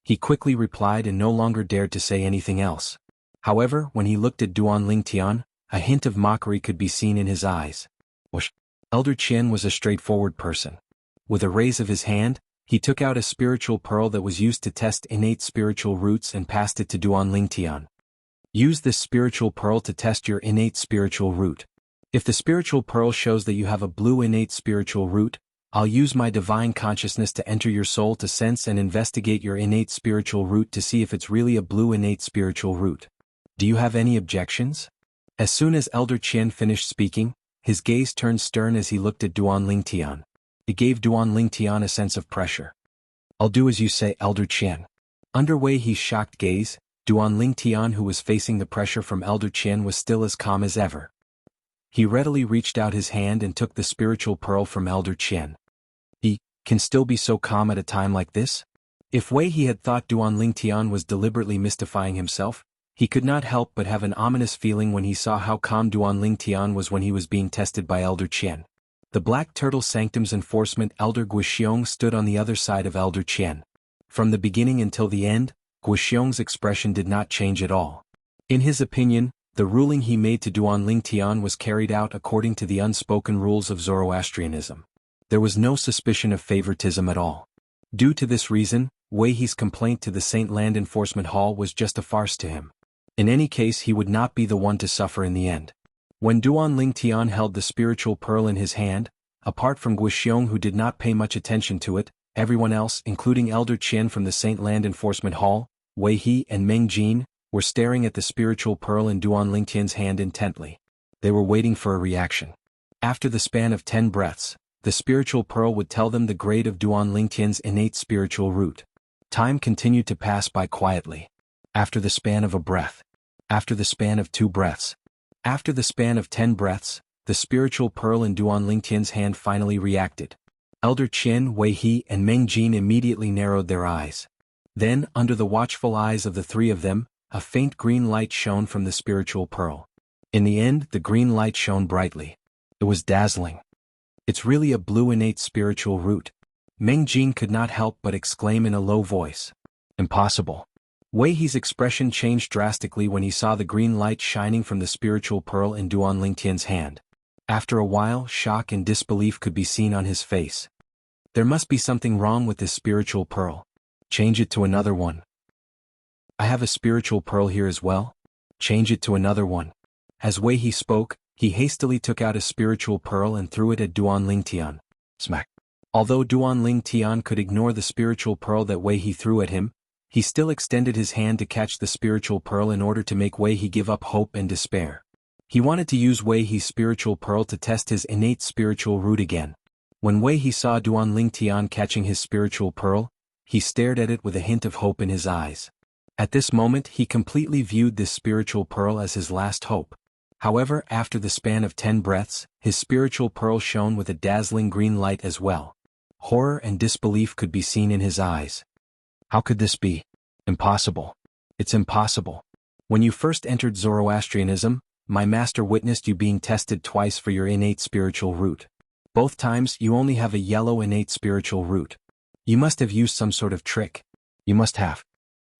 He quickly replied and no longer dared to say anything else. However, when he looked at Duan Lingtian, a hint of mockery could be seen in his eyes. Whoosh. Elder Qian was a straightforward person. With a raise of his hand, he took out a spiritual pearl that was used to test innate spiritual roots and passed it to Duan Lingtian. Use this spiritual pearl to test your innate spiritual root. If the spiritual pearl shows that you have a blue innate spiritual root, I'll use my divine consciousness to enter your soul to sense and investigate your innate spiritual root to see if it's really a blue innate spiritual root. Do you have any objections? As soon as Elder Qian finished speaking, his gaze turned stern as he looked at Duan Lingtian. It gave Duan Lingtian a sense of pressure. I'll do as you say, Elder Qian. Under Wei He's shocked gaze, Duan Lingtian, who was facing the pressure from Elder Qian, was still as calm as ever. He readily reached out his hand and took the spiritual pearl from Elder Qian. He can still be so calm at a time like this? If Wei He had thought Duan Lingtian was deliberately mystifying himself, he could not help but have an ominous feeling when he saw how calm Duan Lingtian was when he was being tested by Elder Qian. The Black Turtle Sanctum's enforcement elder Guixiong stood on the other side of Elder Qian. From the beginning until the end, Guixiong's expression did not change at all. In his opinion, the ruling he made to Duan Lingtian was carried out according to the unspoken rules of Zoroastrianism. There was no suspicion of favoritism at all. Due to this reason, Wei He's complaint to the Saint Land Enforcement Hall was just a farce to him. In any case, he would not be the one to suffer in the end. When Duan Lingtian held the spiritual pearl in his hand, apart from Guixiong, who did not pay much attention to it, everyone else, including Elder Qian from the Saint Land Enforcement Hall, Wei He and Meng Jin, were staring at the spiritual pearl in Duan Lingtian's hand intently. They were waiting for a reaction. After the span of 10 breaths, the spiritual pearl would tell them the grade of Duan Lingtian's innate spiritual root. Time continued to pass by quietly. After the span of a breath. After the span of 2 breaths. After the span of 10 breaths, the spiritual pearl in Duan Lingtian's hand finally reacted. Elder Qian, Wei He and Meng Jin immediately narrowed their eyes. Then, under the watchful eyes of the 3 of them, a faint green light shone from the spiritual pearl. In the end, the green light shone brightly. It was dazzling. It's really a blue innate spiritual root. Meng Jin could not help but exclaim in a low voice. Impossible. Wei He's expression changed drastically when he saw the green light shining from the spiritual pearl in Duan Lingtian's hand. After a while, shock and disbelief could be seen on his face. There must be something wrong with this spiritual pearl. Change it to another one. I have a spiritual pearl here as well. Change it to another one. As Wei He spoke, he hastily took out a spiritual pearl and threw it at Duan Lingtian. Smack. Although Duan Lingtian could ignore the spiritual pearl that Wei He threw at him, he still extended his hand to catch the spiritual pearl in order to make Wei He give up hope and despair. He wanted to use Wei He's spiritual pearl to test his innate spiritual root again. When Wei He saw Duan Lingtian catching his spiritual pearl, he stared at it with a hint of hope in his eyes. At this moment he completely viewed this spiritual pearl as his last hope. However, after the span of 10 breaths, his spiritual pearl shone with a dazzling green light as well. Horror and disbelief could be seen in his eyes. How could this be? Impossible. It's impossible. When you first entered Zoroastrianism, my master witnessed you being tested twice for your innate spiritual root. Both times you only have a yellow innate spiritual root. You must have used some sort of trick. You must have.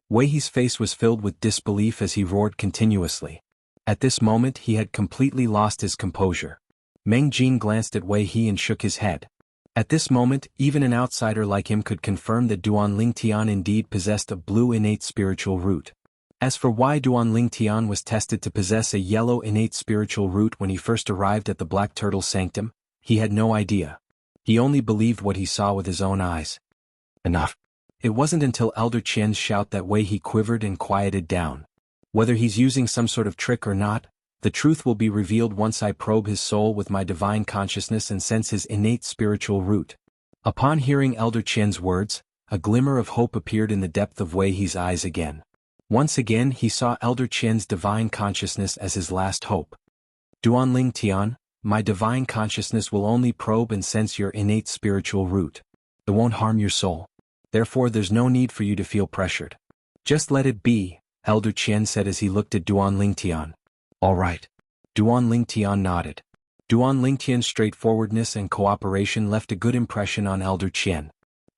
Wei He's face was filled with disbelief as he roared continuously. At this moment he had completely lost his composure. Meng Jin glanced at Wei He and shook his head. At this moment, even an outsider like him could confirm that Duan Lingtian indeed possessed a blue innate spiritual root. As for why Duan Lingtian was tested to possess a yellow innate spiritual root when he first arrived at the Black Turtle Sanctum, he had no idea. He only believed what he saw with his own eyes. Enough. It wasn't until Elder Qian's shout that Wei He quivered and quieted down. Whether he's using some sort of trick or not, the truth will be revealed once I probe his soul with my divine consciousness and sense his innate spiritual root. Upon hearing Elder Qian's words, a glimmer of hope appeared in the depth of Wei He's eyes again. Once again he saw Elder Qian's divine consciousness as his last hope. Duan Lingtian, my divine consciousness will only probe and sense your innate spiritual root. It won't harm your soul. Therefore there's no need for you to feel pressured. Just let it be, Elder Qian said as he looked at Duan Lingtian. All right. Duan Lingtian nodded. Duan Lingtian's straightforwardness and cooperation left a good impression on Elder Qian.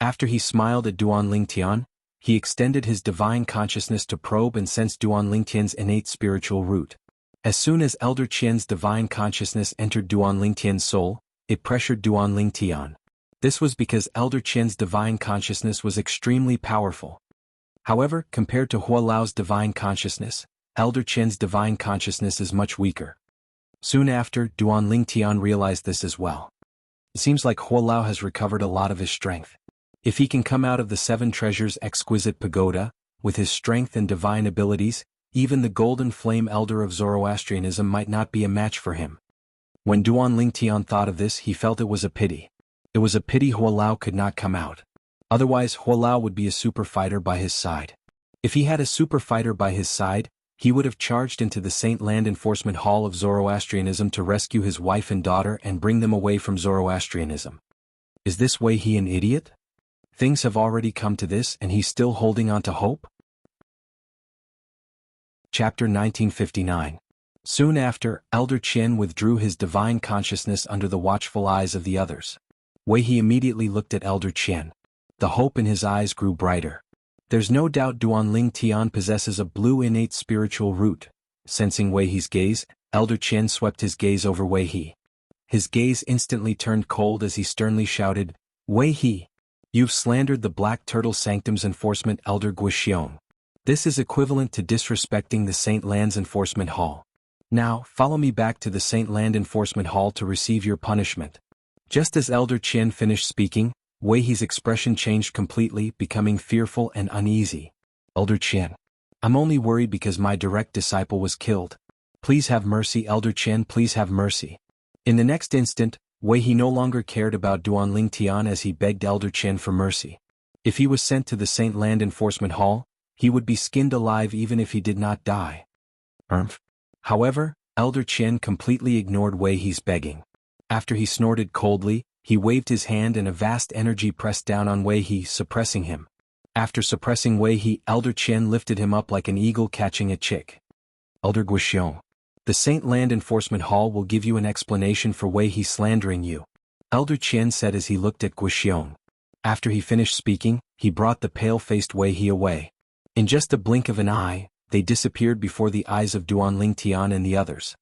After he smiled at Duan Lingtian, he extended his divine consciousness to probe and sense Duan Lingtian's innate spiritual root. As soon as Elder Qian's divine consciousness entered Duan Lingtian's soul, it pressured Duan Lingtian. This was because Elder Qian's divine consciousness was extremely powerful. However, compared to Hua Lao's divine consciousness, Elder Qian's divine consciousness is much weaker. Soon after, Duan Lingtian realized this as well. It seems like Hua Lao has recovered a lot of his strength. If he can come out of the 7 treasures exquisite pagoda, with his strength and divine abilities, even the Golden Flame Elder of Zoroastrianism might not be a match for him. When Duan Lingtian thought of this, he felt it was a pity. It was a pity Hua Lao could not come out. Otherwise Hua Lao would be a super fighter by his side. If he had a super fighter by his side, he would have charged into the Saint Land Enforcement Hall of Zoroastrianism to rescue his wife and daughter and bring them away from Zoroastrianism. Is this Wei He an idiot? Things have already come to this and he's still holding on to hope? Chapter 1959. Soon after, Elder Qian withdrew his divine consciousness under the watchful eyes of the others. Wei He immediately looked at Elder Qian. The hope in his eyes grew brighter. There's no doubt Duan Lingtian possesses a blue innate spiritual root. Sensing Wei He's gaze, Elder Qian swept his gaze over Wei He. His gaze instantly turned cold as he sternly shouted, Wei He, you've slandered the Black Turtle Sanctum's enforcement elder Guixiong. This is equivalent to disrespecting the Saint Land's Enforcement Hall. Now, follow me back to the Saint Land Enforcement Hall to receive your punishment. Just as Elder Qian finished speaking, Wei He's expression changed completely, becoming fearful and uneasy. Elder Qian. I'm only worried because my direct disciple was killed. Please have mercy, Elder Qian, please have mercy. In the next instant, Wei He no longer cared about Duan Lingtian as he begged Elder Qian for mercy. If he was sent to the Saint Land Enforcement Hall, he would be skinned alive even if he did not die. However, Elder Qian completely ignored Wei He's begging. After he snorted coldly, he waved his hand and a vast energy pressed down on Wei He, suppressing him. After suppressing Wei He, Elder Qian lifted him up like an eagle catching a chick. Elder Guixiong. The Saint Land Enforcement Hall will give you an explanation for Wei He slandering you, Elder Qian said as he looked at Guixiong. After he finished speaking, he brought the pale-faced Wei He away. In just a blink of an eye, they disappeared before the eyes of Duan Lingtian and the others.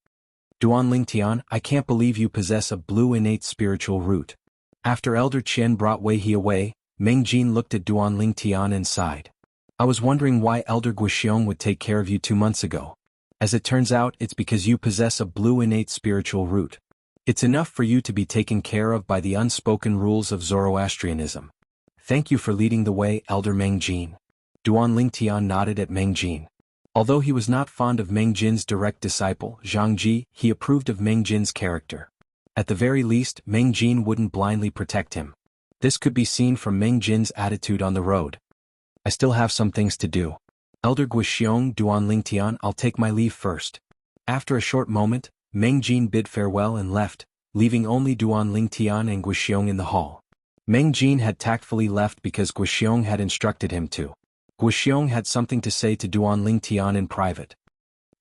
Duan Lingtian, I can't believe you possess a blue innate spiritual root. After Elder Qian brought Wei He away, Meng Jin looked at Duan Lingtian and sighed. I was wondering why Elder Guixiong would take care of you 2 months ago. As it turns out, it's because you possess a blue innate spiritual root. It's enough for you to be taken care of by the unspoken rules of Zoroastrianism. Thank you for leading the way, Elder Meng Jin. Duan Lingtian nodded at Meng Jin. Although he was not fond of Meng Jin's direct disciple, Zhang Ji, he approved of Meng Jin's character. At the very least, Meng Jin wouldn't blindly protect him. This could be seen from Meng Jin's attitude on the road. I still have some things to do. Elder Guixiong, Duan Lingtian, I'll take my leave first. After a short moment, Meng Jin bid farewell and left, leaving only Duan Lingtian and Guixiong in the hall. Meng Jin had tactfully left because Guixiong had instructed him to. Guixiong had something to say to Duan Lingtian in private.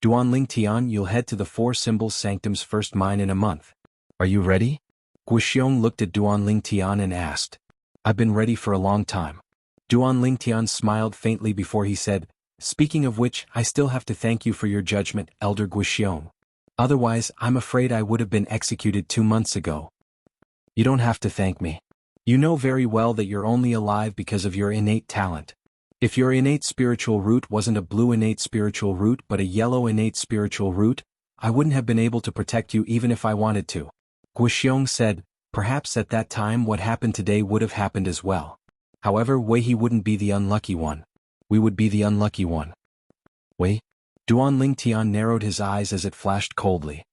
Duan Lingtian, you'll head to the Four Symbols Sanctum's first mine in a month. Are you ready? Guixiong looked at Duan Lingtian and asked. I've been ready for a long time. Duan Lingtian smiled faintly before he said, speaking of which, I still have to thank you for your judgment, Elder Guixiong. Otherwise, I'm afraid I would have been executed 2 months ago. You don't have to thank me. You know very well that you're only alive because of your innate talent. If your innate spiritual root wasn't a blue innate spiritual root but a yellow innate spiritual root, I wouldn't have been able to protect you even if I wanted to. Guixiong said, perhaps at that time what happened today would have happened as well. However, Wei He wouldn't be the unlucky one. We would be the unlucky one. Wei? Duan Lingtian narrowed his eyes as it flashed coldly.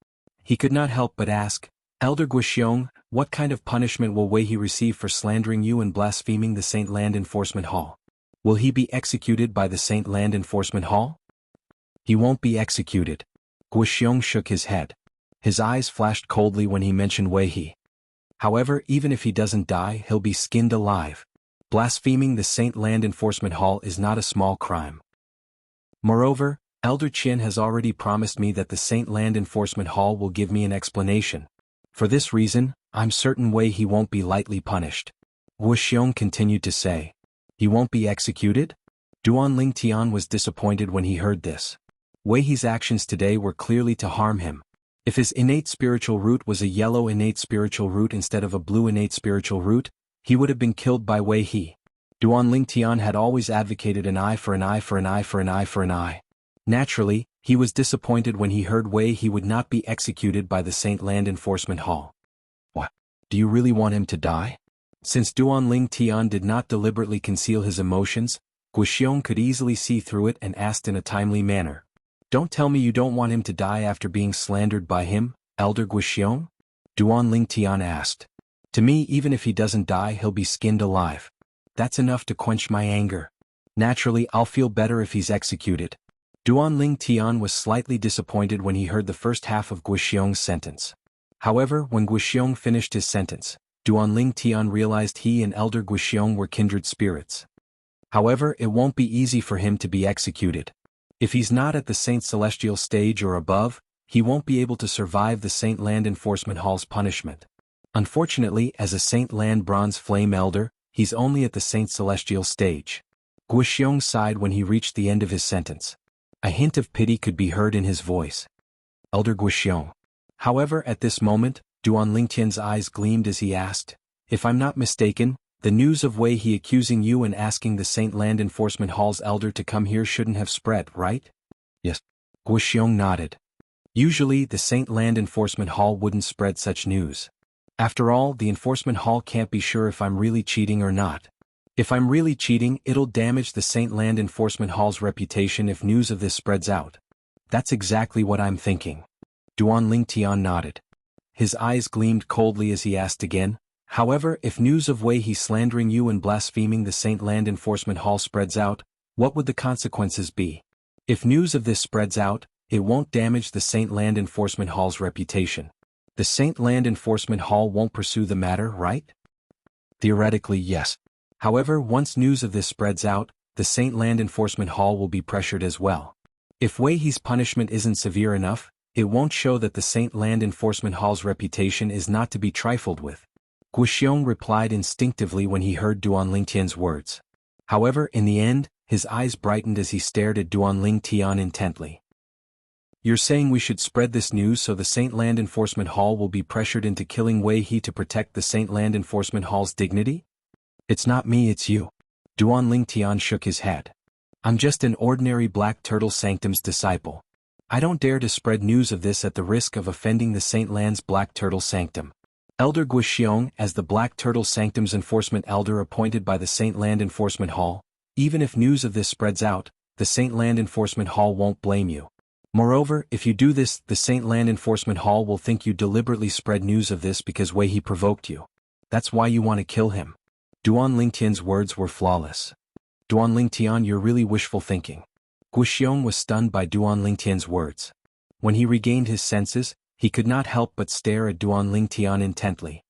He could not help but ask, Elder Guixiong, what kind of punishment will Wei He receive for slandering you and blaspheming the Saint Land Enforcement Hall? Will he be executed by the Saint Land Enforcement Hall? He won't be executed. Guixiong shook his head. His eyes flashed coldly when he mentioned Wei He. However, even if he doesn't die, he'll be skinned alive. Blaspheming the Saint Land Enforcement Hall is not a small crime. Moreover, Elder Qin has already promised me that the Saint Land Enforcement Hall will give me an explanation. For this reason, I'm certain Wei He won't be lightly punished. Guixiong continued to say. He won't be executed? Duan Lingtian was disappointed when he heard this. Wei He's actions today were clearly to harm him. If his innate spiritual root was a yellow innate spiritual root instead of a blue innate spiritual root, he would have been killed by Wei He. Duan Lingtian had always advocated an eye for an eye for an eye for an eye for an eye. Naturally, he was disappointed when he heard Wei He would not be executed by the Saint Land Enforcement Hall. What? Do you really want him to die? Since Duan Lingtian did not deliberately conceal his emotions, Guixiong could easily see through it and asked in a timely manner. Don't tell me you don't want him to die after being slandered by him, Elder Guixiong? Duan Lingtian asked. To me, even if he doesn't die, he'll be skinned alive. That's enough to quench my anger. Naturally, I'll feel better if he's executed. Duan Lingtian was slightly disappointed when he heard the first half of Guixiong's sentence. However, when Guixiong finished his sentence, Duan Lingtian realized he and Elder Guixiong were kindred spirits. However, it won't be easy for him to be executed. If he's not at the Saint Celestial stage or above, he won't be able to survive the Saint Land Enforcement Hall's punishment. Unfortunately, as a Saint Land Bronze Flame Elder, he's only at the Saint Celestial stage. Guixiong sighed when he reached the end of his sentence. A hint of pity could be heard in his voice. Elder Guixiong. However, at this moment, Duan Lingtian's eyes gleamed as he asked, if I'm not mistaken, the news of Wei He accusing you and asking the Saint Land Enforcement Hall's elder to come here shouldn't have spread, right? Yes. Guixiong nodded. Usually, the Saint Land Enforcement Hall wouldn't spread such news. After all, the Enforcement Hall can't be sure if I'm really cheating or not. If I'm really cheating, it'll damage the Saint Land Enforcement Hall's reputation if news of this spreads out. That's exactly what I'm thinking. Duan Lingtian nodded. His eyes gleamed coldly as he asked again, however, if news of Wei He slandering you and blaspheming the Saint Land Enforcement Hall spreads out, what would the consequences be? If news of this spreads out, it won't damage the Saint Land Enforcement Hall's reputation. The Saint Land Enforcement Hall won't pursue the matter, right? Theoretically, yes. However, once news of this spreads out, the Saint Land Enforcement Hall will be pressured as well. If Wei He's punishment isn't severe enough, it won't show that the Saint Land Enforcement Hall's reputation is not to be trifled with. Guixiong replied instinctively when he heard Duan Lingtian's words. However, in the end, his eyes brightened as he stared at Duan Lingtian intently. You're saying we should spread this news so the Saint Land Enforcement Hall will be pressured into killing Wei He to protect the Saint Land Enforcement Hall's dignity? It's not me, it's you. Duan Lingtian shook his head. I'm just an ordinary Black Turtle Sanctum's disciple. I don't dare to spread news of this at the risk of offending the Saint Land's Black Turtle Sanctum. Elder Guxiong, as the Black Turtle Sanctum's enforcement elder appointed by the Saint Land Enforcement Hall, even if news of this spreads out, the Saint Land Enforcement Hall won't blame you. Moreover, if you do this, the Saint Land Enforcement Hall will think you deliberately spread news of this because Wei He provoked you. That's why you want to kill him. Duan Lingtian's words were flawless. Duan Lingtian, you're really wishful thinking. Guxiong was stunned by Duan Lingtian's words. When he regained his senses, he could not help but stare at Duan Lingtian intently.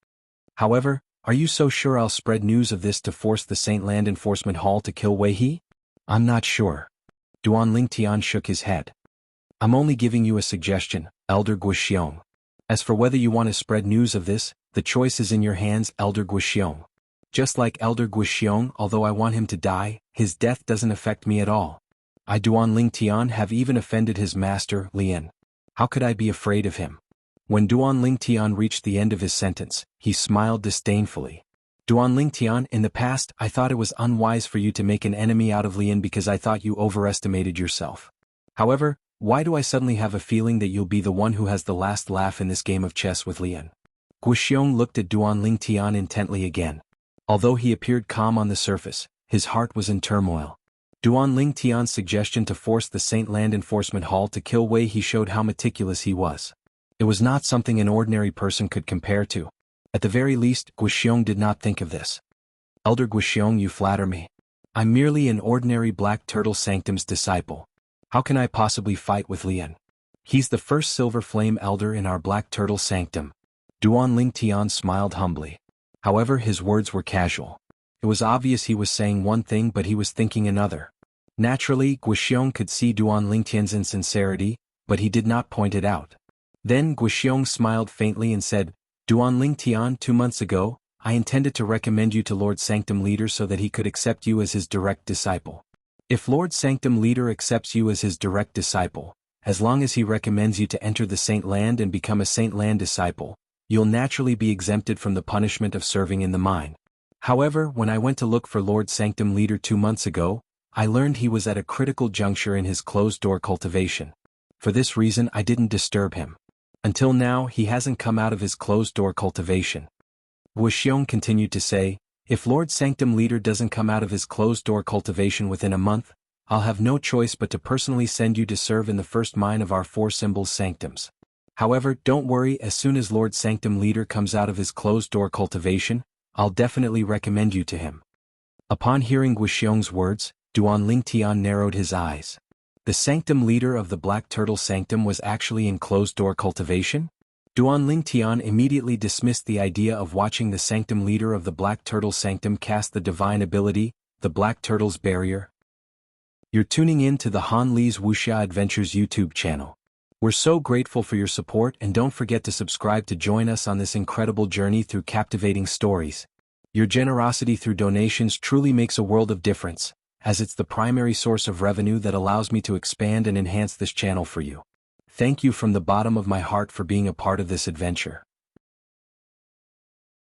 However, are you so sure I'll spread news of this to force the Saint Land Enforcement Hall to kill Wei He? I'm not sure. Duan Lingtian shook his head. I'm only giving you a suggestion, Elder Guxiong. As for whether you want to spread news of this, the choice is in your hands, Elder Guxiong. Just like Elder Guxiong, although I want him to die, his death doesn't affect me at all. I, Duan Lingtian, have even offended his master, Lian. How could I be afraid of him? When Duan Lingtian reached the end of his sentence, he smiled disdainfully. Duan Lingtian, in the past, I thought it was unwise for you to make an enemy out of Lian because I thought you overestimated yourself. However, why do I suddenly have a feeling that you'll be the one who has the last laugh in this game of chess with Lian? Guxiong looked at Duan Lingtian intently again. Although he appeared calm on the surface, his heart was in turmoil. Duan Lingtian's suggestion to force the Saint Land Enforcement Hall to kill Wei He showed how meticulous he was. It was not something an ordinary person could compare to. At the very least, Guxiong did not think of this. Elder Guxiong, you flatter me. I'm merely an ordinary Black Turtle Sanctum's disciple. How can I possibly fight with Lian? He's the first Silver Flame Elder in our Black Turtle Sanctum. Duan Lingtian smiled humbly. However, his words were casual. It was obvious he was saying one thing but he was thinking another. Naturally, Guxiong could see Duan Lingtian's insincerity, but he did not point it out. Then Guxiong smiled faintly and said, Duan Lingtian, 2 months ago, I intended to recommend you to Lord Sanctum Leader so that he could accept you as his direct disciple. If Lord Sanctum Leader accepts you as his direct disciple, as long as he recommends you to enter the Saint Land and become a Saint Land disciple, you'll naturally be exempted from the punishment of serving in the mine. However, when I went to look for Lord Sanctum Leader 2 months ago, I learned he was at a critical juncture in his closed-door cultivation. For this reason I didn't disturb him. Until now he hasn't come out of his closed-door cultivation. Guxiong continued to say, if Lord Sanctum Leader doesn't come out of his closed-door cultivation within a month, I'll have no choice but to personally send you to serve in the first mine of our 4 symbols sanctums. However, don't worry, as soon as Lord Sanctum Leader comes out of his closed-door cultivation, I'll definitely recommend you to him. Upon hearing Guxiong's words, Duan Lingtian narrowed his eyes. The Sanctum Leader of the Black Turtle Sanctum was actually in closed-door cultivation? Duan Lingtian immediately dismissed the idea of watching the Sanctum Leader of the Black Turtle Sanctum cast the divine ability, the Black Turtle's Barrier. You're tuning in to the Han Li's Wuxia Adventures YouTube channel. We're so grateful for your support and don't forget to subscribe to join us on this incredible journey through captivating stories. Your generosity through donations truly makes a world of difference, as it's the primary source of revenue that allows me to expand and enhance this channel for you. Thank you from the bottom of my heart for being a part of this adventure.